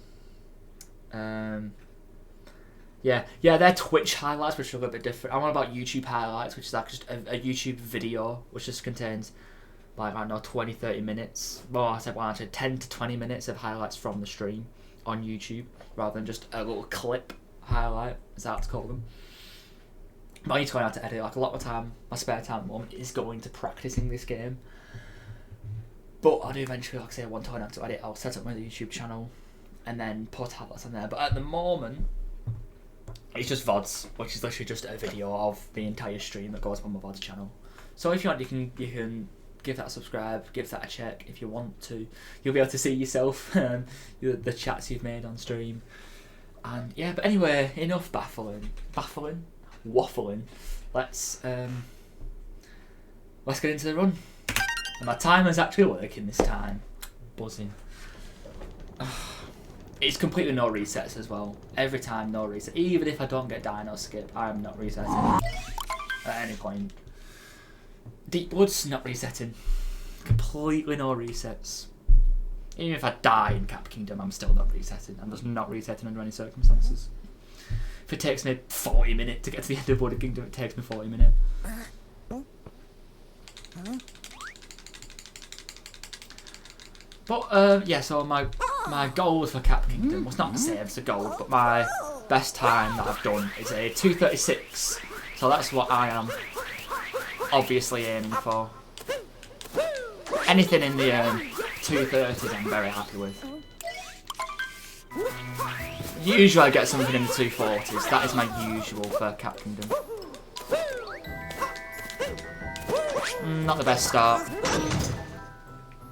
yeah, they're Twitch highlights, which are a little bit different. I'm on about YouTube highlights, which is like just a YouTube video, which just contains like, I don't know, 20-30 minutes. Well, I said 10 to 20 minutes of highlights from the stream on YouTube, rather than just a little clip highlight, as I like to call them. But I need to learn how to edit. Like, a lot of time, my spare time at the moment is going to practicing this game. But I do eventually, like I say, want to learn how to edit. I'll set up my YouTube channel and then put highlights on there. But at the moment, it's just VODs, which is literally just a video of the entire stream that goes on my VODs channel. So if you want, you can give that a subscribe, give that a check if you want to. You'll be able to see yourself, the chats you've made on stream. And yeah, but anyway, enough waffling. Let's get into the run. And my timer's actually working this time. Buzzing. It's completely no resets as well. Every time, no reset. Even if I don't get Dino Skip, I'm not resetting at any point. Deep Blood's not resetting. Completely no resets. Even if I die in Cap Kingdom, I'm still not resetting. I'm just not resetting under any circumstances. If it takes me 40 minutes to get to the end of Blood Kingdom, it takes me 40 minutes. But yeah, so my goals for Cap Kingdom was not the same as the goal, but my best time that I've done is a 2:36. So that's what I am obviously aiming for. Anything in the 2:30s I'm very happy with. Usually I get something in the 2:40s. That is my usual for Cap Kingdom. Not the best start,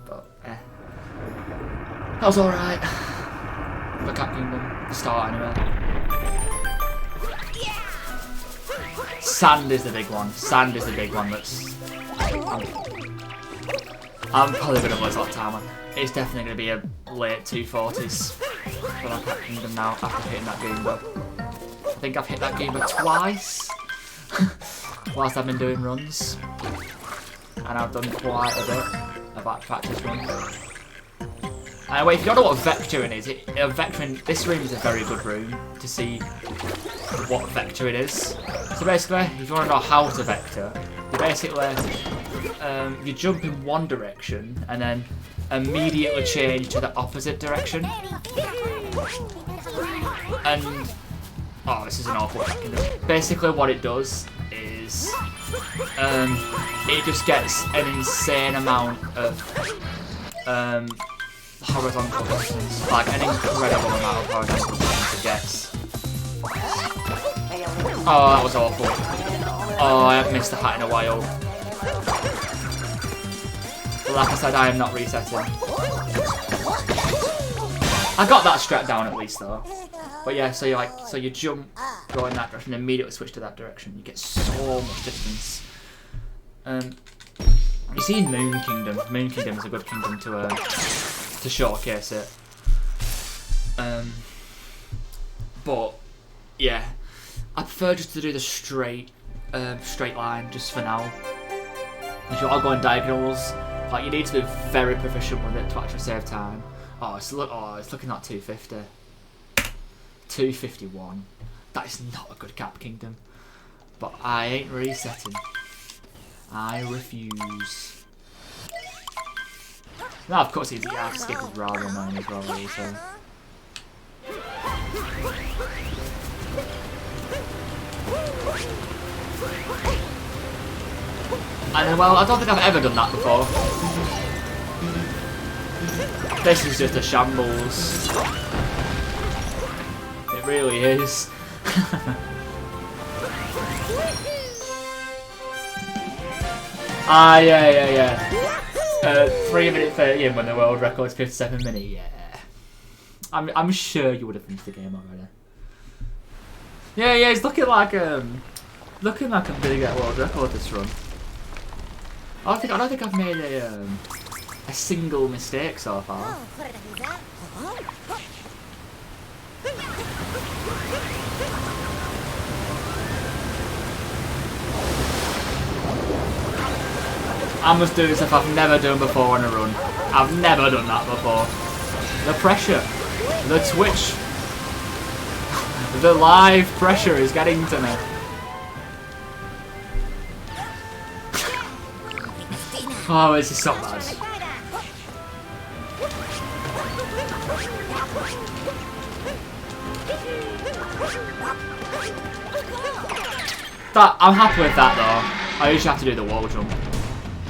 but that was alright for Cap Kingdom, the start anyway. Sand is the big one. Sand is the big one that's... I'm probably going to lose a lot of time on. It's definitely going to be a late 2:40s for my Cap Kingdom now, after hitting that game bug. I think I've hit that game bug twice whilst I've been doing runs. And I've done quite a bit of that practice run. Anyway, if you don't know what vectoring is, vectoring, this room is a very good room to see what vector it is. So basically, if you want to know how to vector, you basically you jump in one direction and then immediately change to the opposite direction. And oh, this is an awful vector. Basically, what it does is it just gets an insane amount of horizontal distance, like an incredible amount of horizontal distance it gets. Oh, that was awful. Oh, I haven't missed a hat in a while. But like I said, I am not resetting. I got that strat down at least though. But yeah, so you jump, go in that direction, immediately switch to that direction. You get so much distance. You see in Moon Kingdom. Moon Kingdom is a good kingdom to showcase it. But yeah, I prefer just to do the straight line just for now. If you are going diagonals, like you need to be very proficient with it to actually save time. Oh, it's looking like 250. 251. That is not a good cap kingdom. But I ain't resetting. I refuse. Now, of course, the art skip is rather annoying as well, really, so. And well, I don't think I've ever done that before. This is just a shambles. It really is. Yeah. 3 minute 30 in when the world record's 57 minutes. Yeah. I'm sure you would have finished the game already. Yeah, it's looking like I'm gonna get a world record this run. I don't think I've made a single mistake so far. I must do stuff I've never done before in a run. I've never done that before. The pressure, the twitch, the live pressure is getting to me. Oh, this is so bad. I'm happy with that though. I usually have to do the wall jump.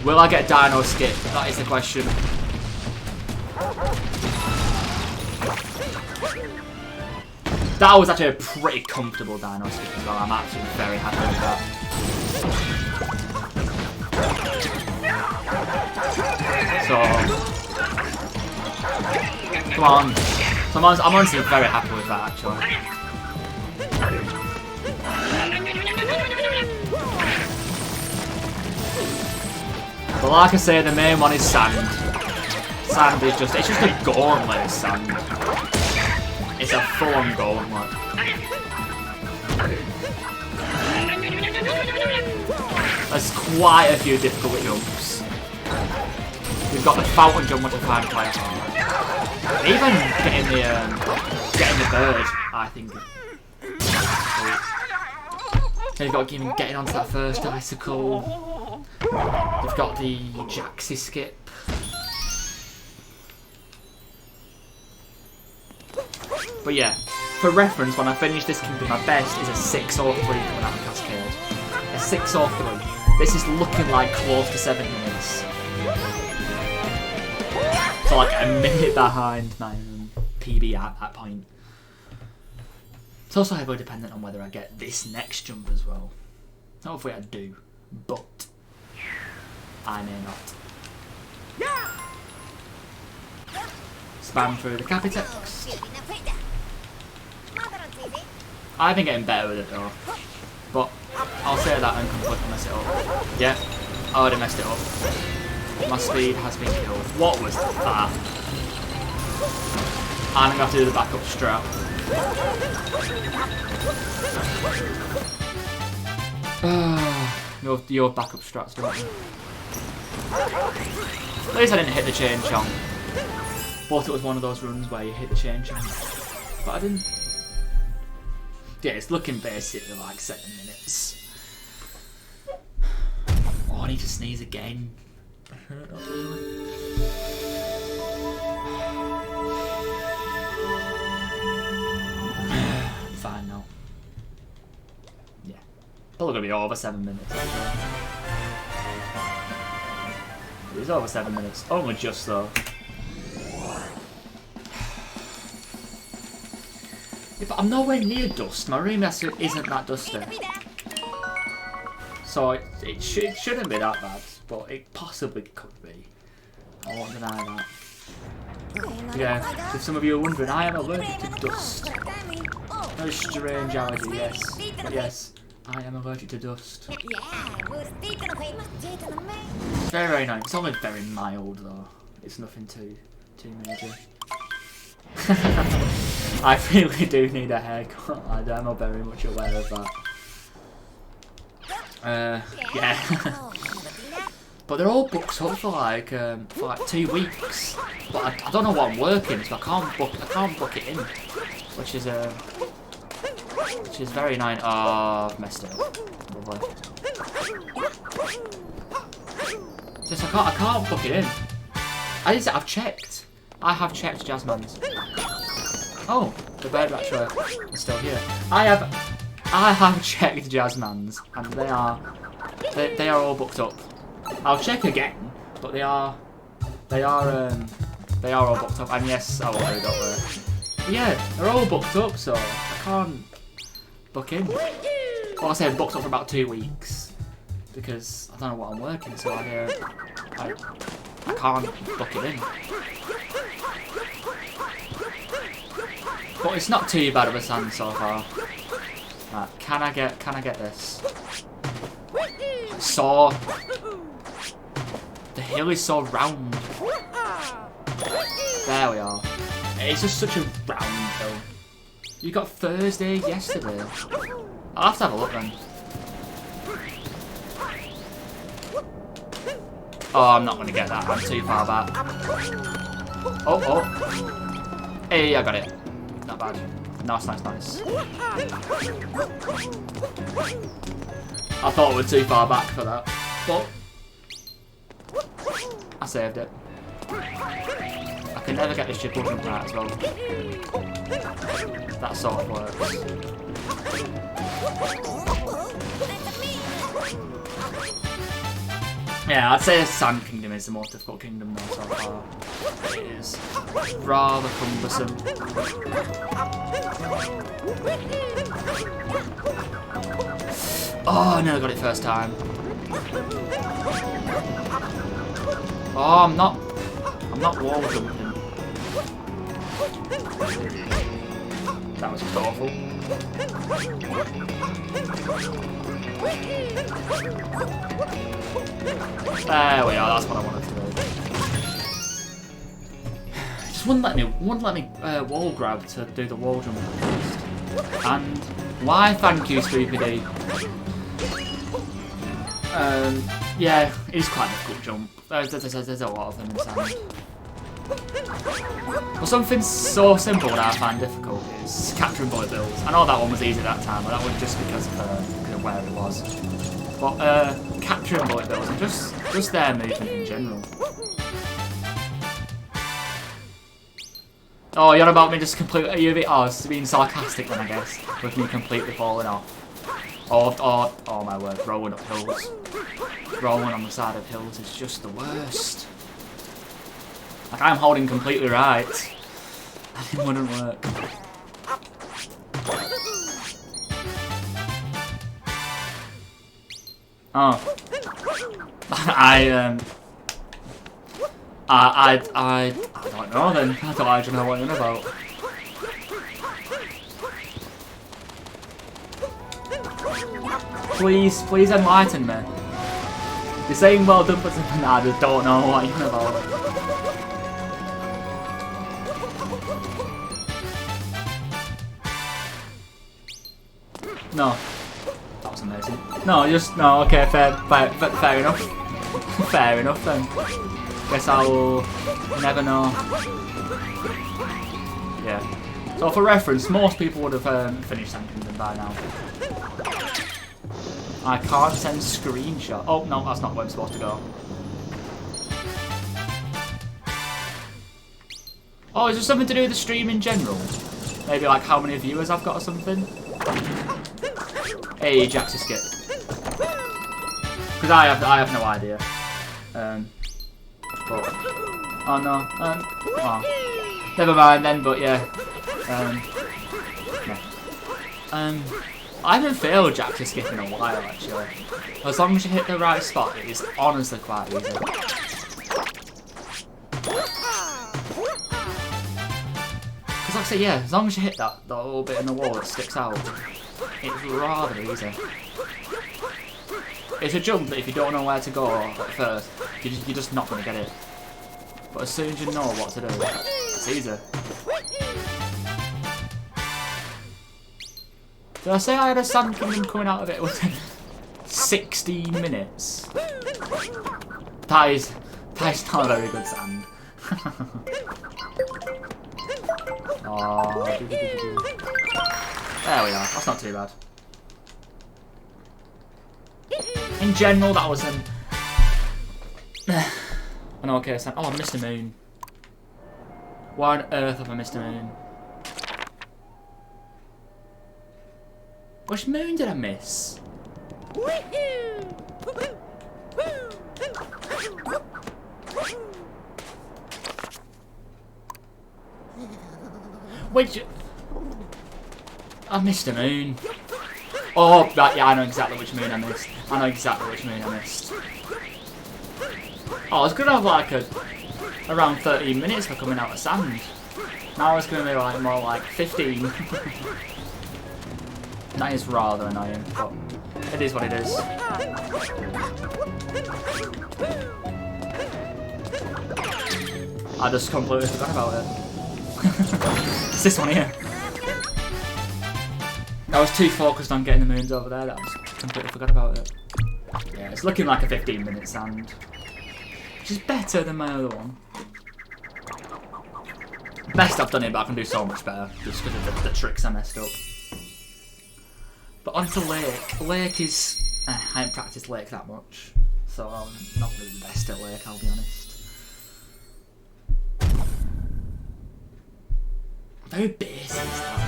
Will I get Dino Skip? That is the question. That was actually a pretty comfortable Dino Skip as well. I'm actually very happy with that. So, come on. I'm honestly very happy with that actually. But like I say, the main one is sand. Sand is it's just a gauntlet of sand. It's a full-on gauntlet. There's quite a few difficult jumps. We've got the fountain jump, which I find quite hard. Even getting the bird, I think. Then you've got getting onto that first icicle. You've got the Jaxie skip. But yeah, for reference, when I finish this kingdom, my best is a 603 coming out of Cascade. A 603. This is looking like close to 7 minutes. So like a minute behind my PB at that point. It's also heavily dependent on whether I get this next jump as well. Hopefully I do, but I may not. Spam through the Capitex. I've been getting better with it though, but I'll say that and completely mess it up. Yeah, I already messed it up. My speed has been killed. What was that? I'm gonna have to do the backup strap. Your backup strats, don't you? At least I didn't hit the chain chomp. But it was one of those runs where you hit the chain chomp. But I didn't. Yeah, it's looking basically like 7 minutes. Oh, I need to sneeze again. Not really. Fine now. Yeah. Probably gonna be over 7 minutes. It's over 7 minutes. Only just though. If I'm nowhere near dust, my room isn't that dusty. So it shouldn't be that bad, but it possibly could be. I won't deny that. Yeah, if some of you are wondering, I am allergic to dust. Very strange allergy, yes. But yes, I am allergic to dust. It's very, very nice. It's only very mild though. It's nothing too major. I really do need a haircut. I'm not very much aware of that. Yeah. But they're all booked up for like 2 weeks. But I don't know what I'm working, so I can't book it in, which is very nice. Oh, I've messed it up. Lovely. Just I can't book it in. I've checked. I have checked Jazzman's. Oh, the bird actually is still here. I have checked Jazzman's, and they are all booked up. I'll check again, but they are all booked up. And yes, I will do, don't worry. But yeah, they're all booked up, so I can't book in. Well, I said booked up for about 2 weeks because I don't know what I'm working, so I can't book it in. But it's not too bad of a sand so far. Right, can I get this? So the hill is so round. There we are. It's just such a round hill. You got Thursday yesterday. I'll have to have a look then. Oh, I'm not gonna get that. I'm too far back. Oh. Hey, I got it. Not bad. Nice. I thought we were too far back for that, but I saved it. I can never get this triple jump right as well. That sort of works. Yeah, I'd say Sand Kingdom is the most difficult kingdom though so far. It is rather cumbersome. Oh, I nearly got it first time. Oh, I'm not wall jumping. That was just awful. There we are, that's what I wanted to do. Just wouldn't let me wall grab to do the wall jump first. And why thank you, Spoopy. Yeah, it's quite a difficult jump. There's a lot of them in sand. Well, something so simple that I find difficult is capturing bullet bills. I know that one was easy that time, but that was just because of where it was. But capturing bullet bills and just their movement in general. Oh, you're about me just completely. Are you a bit? Oh, it's being sarcastic then, I guess, with me completely falling off. Oh my word, rolling up hills. Rolling on the side of hills is just the worst. Like, I'm holding completely right. And it wouldn't work. Oh. I don't know then. I don't know what you're about. Please enlighten me. You're saying well done for something that I just don't know what you're about. No. That was amazing. No, okay, fair enough. Fair enough then. Guess I'll never know. Yeah. So for reference, most people would have finished Sand Kingdom by now. I can't send screenshot. Oh no, that's not where I'm supposed to go. Oh, is there something to do with the stream in general? Maybe like how many viewers I've got or something? Hey, Jaxi Skip. Because I have no idea. But, oh no. Oh, never mind then. But yeah. I haven't failed Jaxi Skip in a while actually. As long as you hit the right spot, it is honestly quite easy. say, yeah, as long as you hit that little bit in the wall that sticks out, it's rather easy. It's a jump that if you don't know where to go at first, you're just not going to get it. But as soon as you know what to do, it's easy. Did I say I had a Sand Kingdom coming out of it within 16 minutes? That is not a very good sand. Oh, there we are. That's not too bad. In general, that was an okay sand. Oh, Mr. Moon. Why on earth have I Mr. Moon? Which moon did I miss? Which... I missed a moon. Oh, right, yeah, I know exactly which moon I missed. I know exactly which moon I missed. Oh, I was going to have like around 13 minutes for coming out of sand. Now it's going to be like more like 15. That is rather annoying, but it is what it is. I just completely forgot about it. It's this one here. I was too focused on getting the moons over there that I just completely forgot about it. Yeah, it's looking like a 15-minute sand. Which is better than my other one. Best I've done it, but I can do so much better just because of the tricks I messed up. But onto Lake. Lake is... I haven't practiced Lake that much, so I'm not really the best at Lake, I'll be honest. Very basic stuff.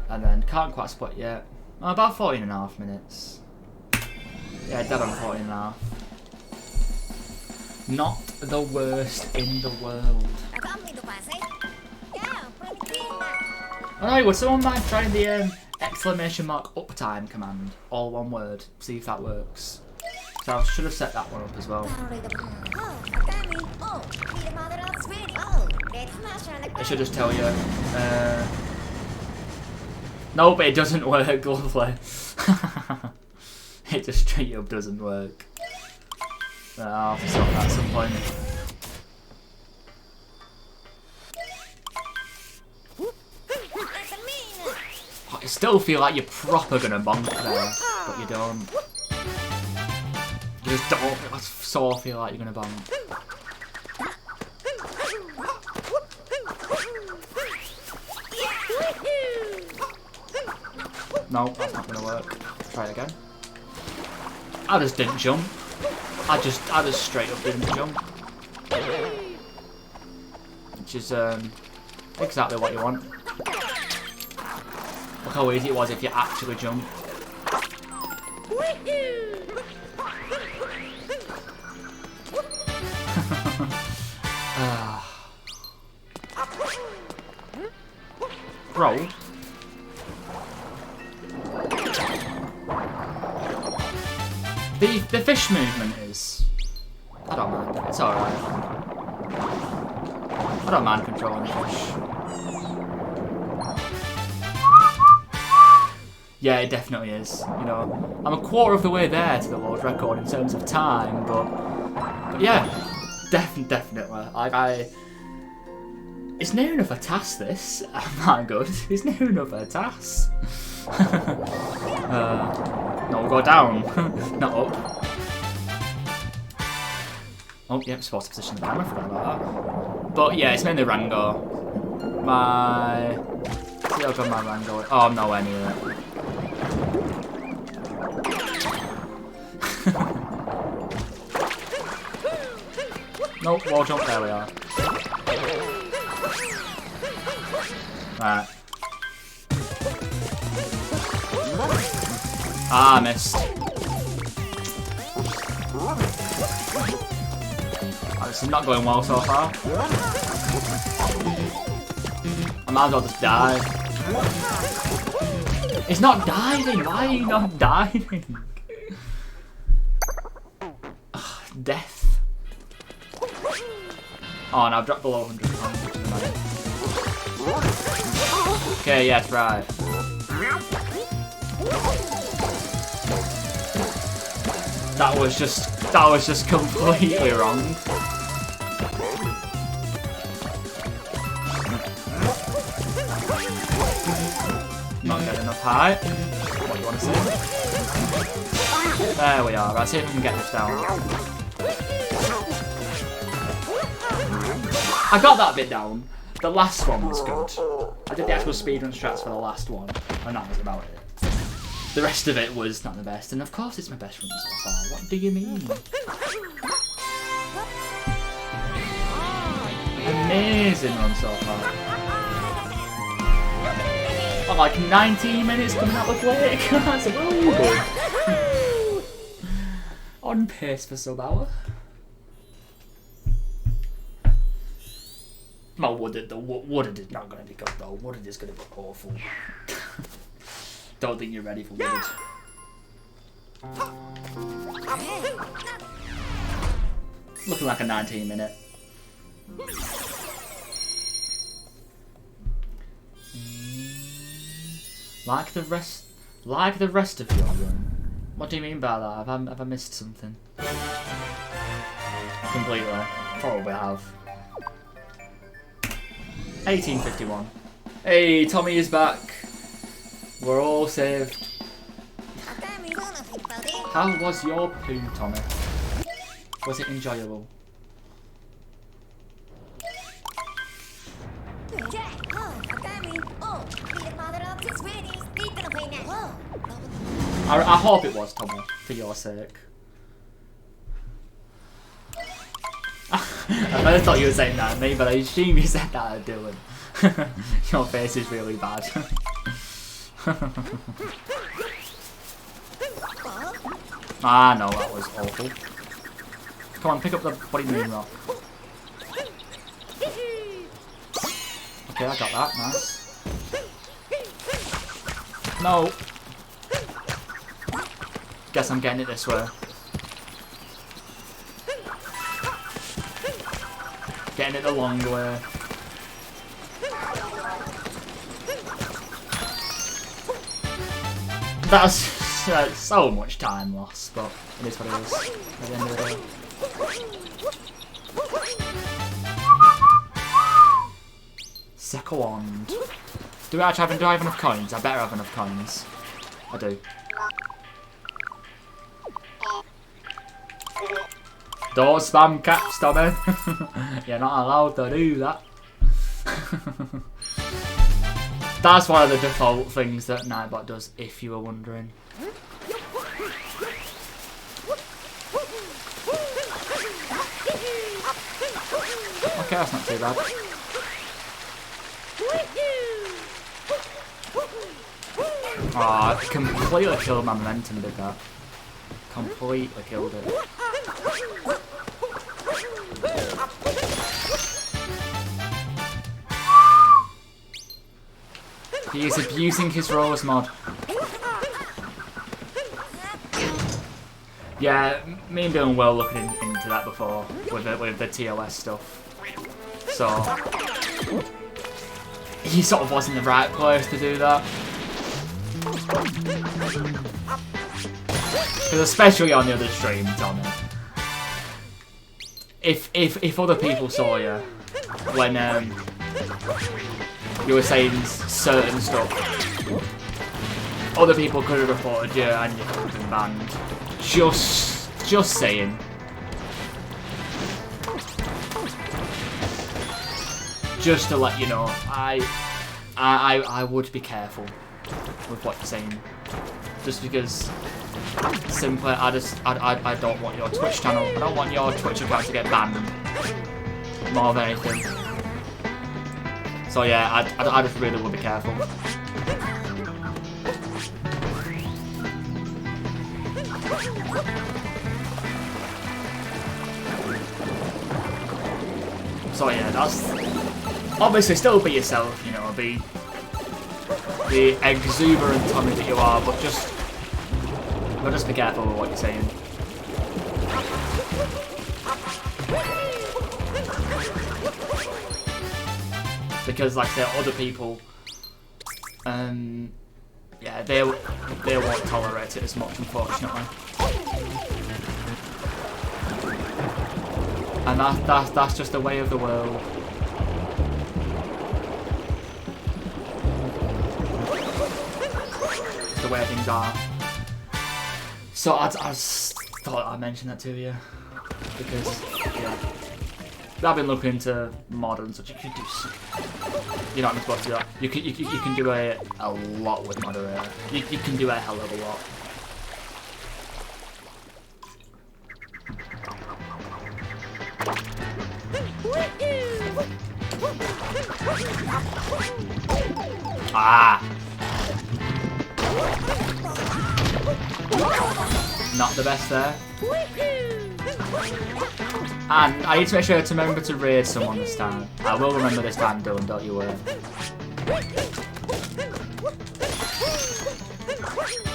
And then can't quite spot yet. Oh, about 14.5 minutes. Yeah, dead on 14.5. Not the worst in the world. Oh no, would someone mind trying the exclamation mark uptime command? All one word. See if that works. So I should have set that one up as well. It should just tell you. No, but it doesn't work, lovely. It just straight up doesn't work. I'll have to sort that at some point. I still feel like you're proper gonna bonk there, but you don't. You just don't. I so feel like you're gonna bonk. No, that's not gonna work. Try it again. I just didn't jump. I just straight up didn't jump. Which is exactly what you want. Look how easy it was if you actually jump. Roll. The fish movement is... I don't mind. It's alright. I don't mind controlling the fish. Yeah, it definitely is. You know, I'm a quarter of the way there to the world record in terms of time, but yeah, definitely. Like it's near enough a task. This, I'm not good. It's near enough a task. No, we'll go down, not up. Oh, yep, supposed to position the camera. Forgot about that. But yeah, it's mainly Rango. See, I've got my Rango. Oh, I'm nowhere near it. Nope, wall jump, there we are. Right. Ah, I missed. Oh, this is not going well so far. I might as well just die. It's not diving! Why are you not diving? Ugh, death. Oh, and I've dropped below 100 pounds. Okay, yes, right. That was just completely wrong. Not getting enough height. What do you want to see? There we are. Right, see if we can get this down. I got that bit down. The last one was good. I did the actual speedrun strats for the last one, and that was about it. The rest of it was not the best, and of course it's my best run so far. What do you mean? Amazing run so far. Oh, like 19 minutes coming out of Blake. That's really good. On pace for sub-hour. No, Wooded is not going to be good though. Wooded is going to be awful. Don't think you're ready for Wooded. Looking like a 19-minute. Like the rest of your run. What do you mean by that? Have I missed something? Completely. Probably have. 1851. Hey, Tommy is back. We're all saved. How was your poo, Tommy? Was it enjoyable? I hope it was, Tommy, for your sake. I never thought you were saying that at me, but I assume you said that at Dylan. Your face is really bad. Ah, no, that was awful. Come on, pick up the bloody moon rock. Okay, I got that, nice. No! Guess I'm getting it this way. Getting it the long way. That's so much time lost, but it is what it is at the end of the day. Second. Do I have enough coins? I better have enough coins. I do. Don't spam caps, Tommy. You're not allowed to do that. That's one of the default things that Nightbot does, if you were wondering. Okay, that's not too bad. Oh, it completely killed my momentum, did that. Completely killed it. He is abusing his Rose mod. Yeah, me and Dylan were looking into that before with the TOS stuff. So he sort of wasn't the right place to do that. Because especially on the other stream, Tommy. If other people saw you when you were saying certain stuff, other people could have reported you and you could have been banned. Just saying. Just to let you know, I would be careful with what you're saying. Just because simply I don't want your Twitch channel, I don't want your Twitch account to get banned more than anything. So yeah, I just really would be careful. So yeah, that's obviously still be yourself, you know, be the exuberant Tommy that you are, but just be careful with what you're saying. 「because, like I say, other people, yeah, they won't tolerate it as much, unfortunately. And that's just the way of the world. It's the way things are. So I just thought I'd mention that to you because yeah, I've been looking into modern such. You can do. You're not supposed to do that. You can do a lot with moderator. You can do a hell of a lot. Ah! Not the best there. And I need to make sure to remember to raid someone this time. I will remember this time, Dylan, don't you worry.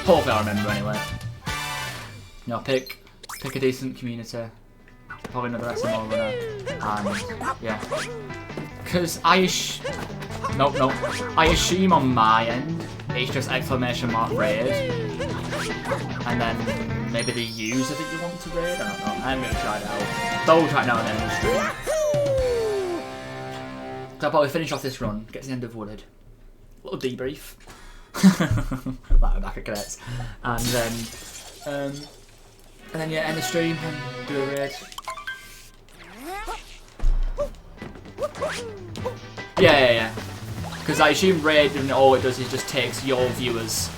Hopefully I'll remember anyway. No, pick a decent community. Probably another SMO runner. And yeah. Because I assume on my end it's just !raid. And then maybe the user that you want to raid? I don't know. I'm going to try it out. They'll try it out and then we'll stream. So I'll probably finish off this run, get to the end of Wooded. Little debrief. Like back at cadets. And then yeah, end the stream and do a raid. Yeah. Because I assume raid, and all it does is just takes your viewers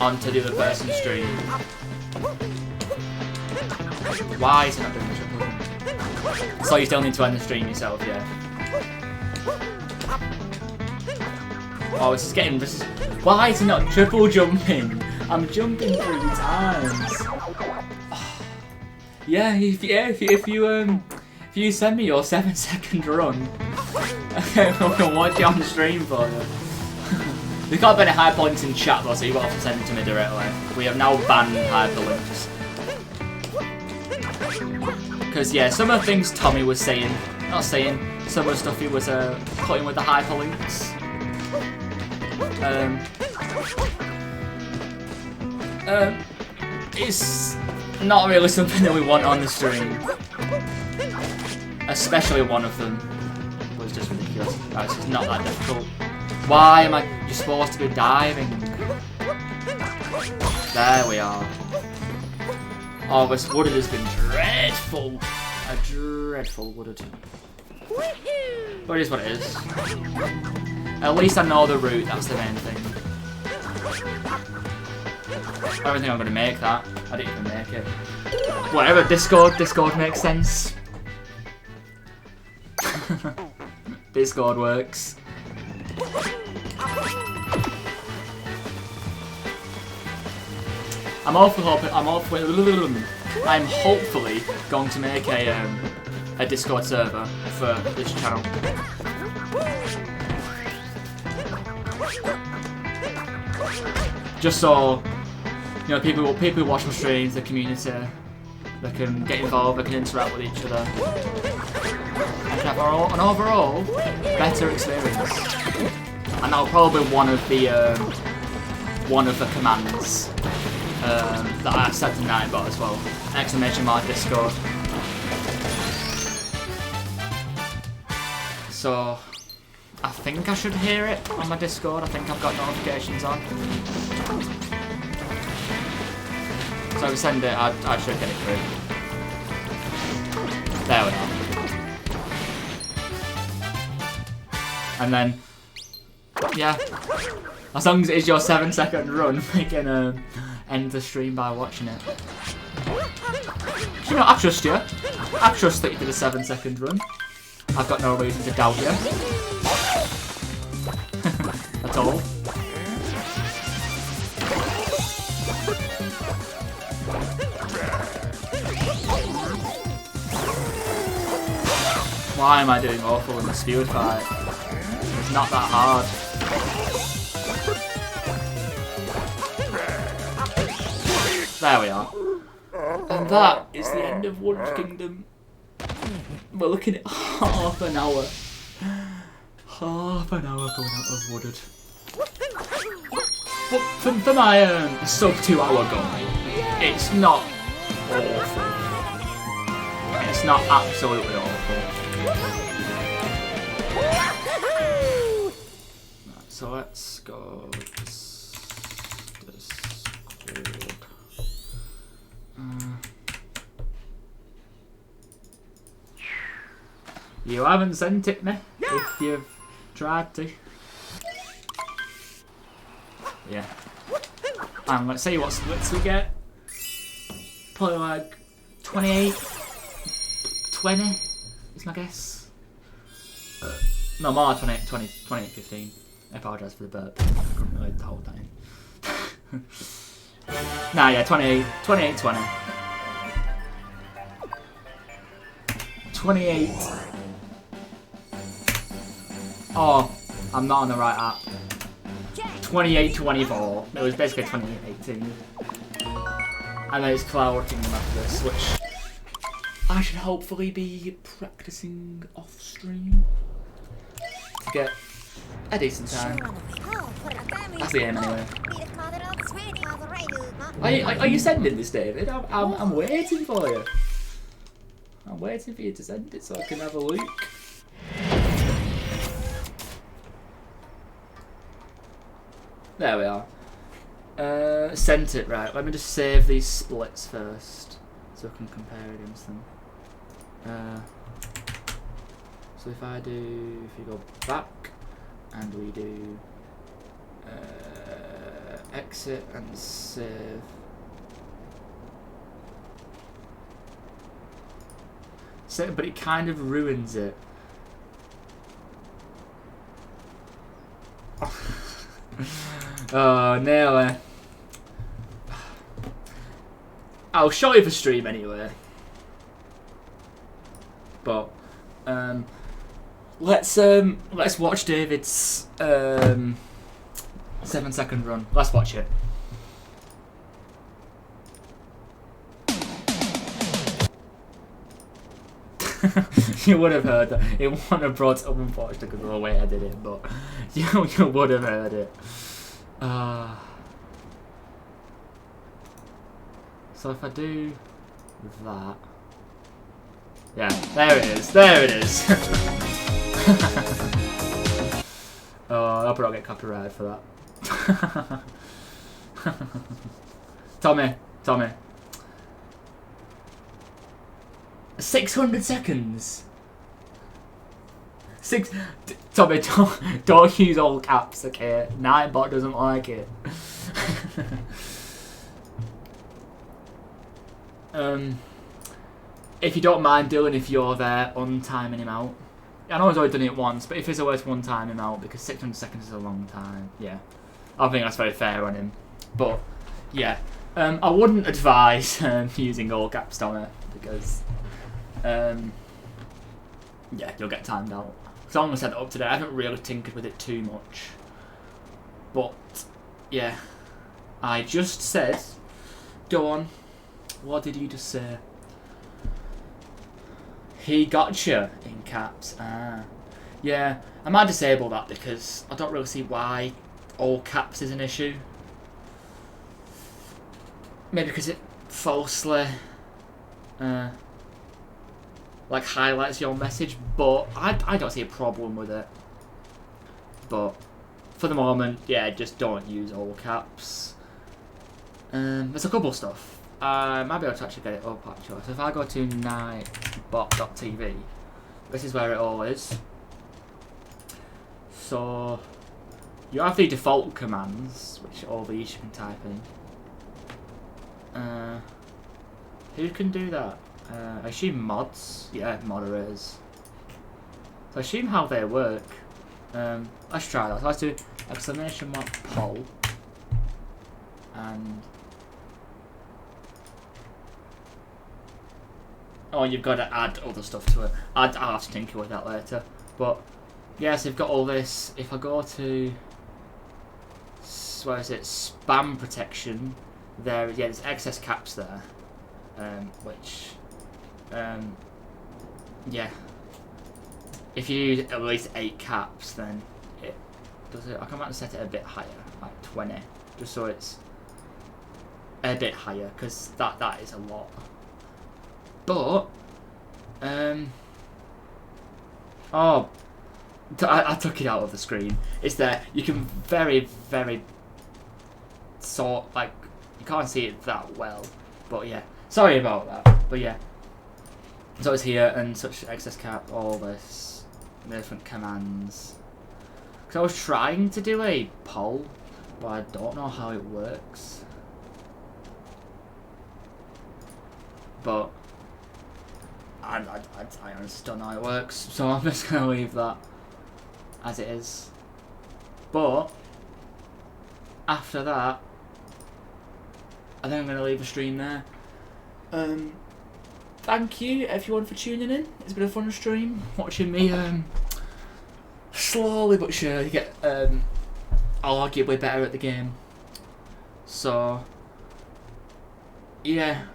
onto the other person's stream. Why is it not doing the triple? So you still need to end the stream yourself, yeah. Oh, why is it not triple jumping? I'm jumping 3 times. Yeah, if you send me your 7-second run, I can watch it on the stream for you. We can't ban hyperlinks in chat though, so you've got to send it to me directly. We have now banned hyperlinks. Because yeah, some of the things Tommy was saying, some of the stuff he was putting with the hyperlinks. It's not really something that we want on the stream. Especially one of them was just ridiculous. It's just not that difficult. Why am you're supposed to be diving? There we are. Oh, this Wooded has been dreadful. A dreadful Wooded. But it is what it is. At least I know the route, that's the main thing. I don't think I'm going to make that. I didn't even make it. Whatever, Discord makes sense. Discord works. I'm hopefully going to make a Discord server for this channel. Just so people who watch my streams, the community, they can get involved, they can interact with each other, and have an overall better experience. And that'll probably be one of the commands that I said to Nightbot as well. !Discord. So I think I should hear it on my Discord. I think I've got notifications on. So if I send it, I should get it through. There we are. And then, yeah, as long as it is your 7-second run, we can end the stream by watching it. You know, I trust you. I trust that you did a 7-second run. I've got no reason to doubt you. At all. Why am I doing awful in the speed fight? It's not that hard. There we are. And that is the end of Wooded Kingdom. We're looking at half an hour. half an hour going out of Woodard. But for my sub 2 hour goal, it's not awful. It's not absolutely awful. Right, so let's go Discord. You haven't sent it me if you've tried to. Yeah. And let's see what splits we get. Probably like 28, 20 is my guess. No, more like 28, 15. I apologise for the burp. I couldn't really hold that in. Nah, yeah, 28, 20. 28. Oh, I'm not on the right app. 28-24. It was basically 28-18. And then it's clouding after this, which I should hopefully be practicing off stream to get a decent time. That's the aim anyway. Are you sending this, David? I'm waiting for you. I'm waiting for you to send it so I can have a look. There we are. Sent it, right. Let me just save these splits first so I can compare against them. So if you go back and we do exit and save. So, but it kind of ruins it. Oh, nearly. I'll show you for stream anyway. But let's watch David's 7-second run. Let's watch it. You would have heard that. It wouldn't have brought it up unfortunately because of the way I did it, but you would have heard it. So if I do that, yeah, there it is. There it is. Oh, I hope I don't get copyrighted for that. Tommy. 600 seconds. Tommy, don't use all caps, okay? Nightbot doesn't like it. If you don't mind Dylan, if you're there, untiming him out. I know he's already done it once, but if it's always one time him out, because 600 seconds is a long time. Yeah, I think that's very fair on him. But yeah, I wouldn't advise using all caps on it because yeah, you'll get timed out. So I'm gonna set it up today. I haven't really tinkered with it too much, but yeah, I just said, go on. What did you just say? He gotcha in caps. Yeah, I might disable that because I don't really see why all caps is an issue. Maybe because it falsely like highlights your message, but I don't see a problem with it. But for the moment, yeah, just don't use all caps. There's a couple of stuff. I might be able to actually get it up actually. So if I go to nightbot.tv, this is where it all is. So you have the default commands, which all these you can type in. Who can do that? I assume mods. Yeah, moderators. So I assume how they work. Let's try that. So let's do exclamation mark poll and oh, you've got to add other stuff to it. I'll have to tinker with that later. But yes, you've got all this. If I go to where is it? Spam protection. There, yeah, there's excess caps there, which, yeah. if you use at least 8 caps, then it does it. I can set it a bit higher, like 20, just so it's a bit higher, because that is a lot. But oh, I took it out of the screen. It's there. You can very like, you can't see it that well, but yeah. Sorry about that, but yeah. So it's here and such excess cap, all this, different commands. Because I was trying to do a poll, but I don't know how it works. But I honestly don't know how it works, so I'm just gonna leave that as it is. But after that, I think I'm gonna leave the stream there. Thank you everyone for tuning in. It's been a fun stream watching me slowly but surely get arguably better at the game. So yeah,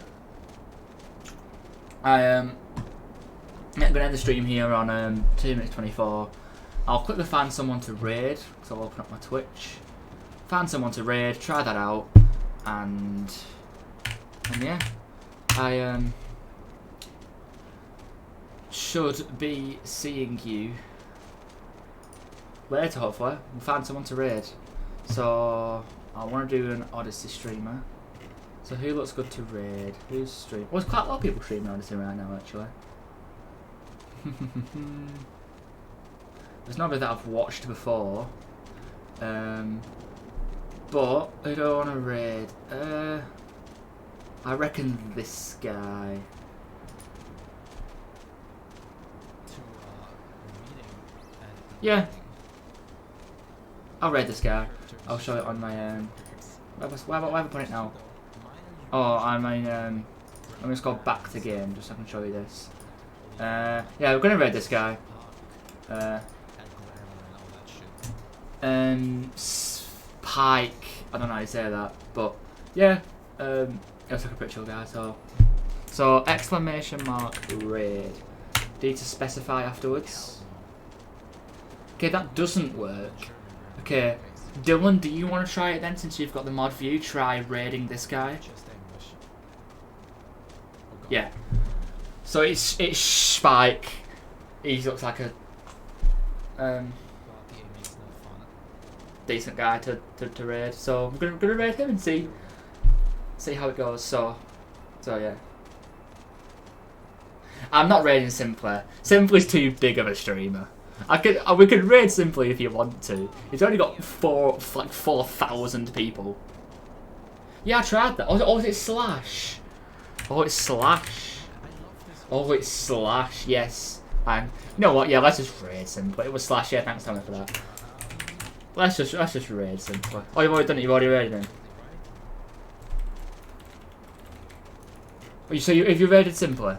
I'm gonna end the stream here on 2 minutes 24. I'll click the find someone to raid, so I'll open up my Twitch, find someone to raid, try that out, and yeah, I should be seeing you later. Hopefully we'll find someone to raid. So I want to do an Odyssey streamer. So who looks good to raid? Who's stream? Well, there's quite a lot of people streaming Odyssey right now, actually. There's nobody that I've watched before. But who do I want to raid? I reckon this guy. Yeah. I'll raid this guy. I'll show it on my where have I put it now? Oh, I mean I'm just go back to game just so I can show you this. Yeah, we're gonna raid this guy. Spike. I don't know how you say that, but yeah. It's like a pretty chill guy. So exclamation mark raid. Need to specify afterwards. Okay, that doesn't work. Okay, Dylan, do you want to try it then, since you've got the mod view? Try raiding this guy. Yeah. So it's Spike. He looks like a decent guy to raid. So I'm gonna raid him and see how it goes. So yeah. I'm not raiding Simpler. Simpler's too big of a streamer. We could raid Simply if you want to. He's only got 4,000 people. Yeah, I tried that. Oh, is it Slash? Oh, it's Slash. Oh, it's Slash. Yes. You know what? Yeah, let's just raid Simply. It was Slash. Yeah, thanks, Tommy, for that. Let's just raid Simply. Oh, you've already done it. You've already raided him. So if you raided Simply.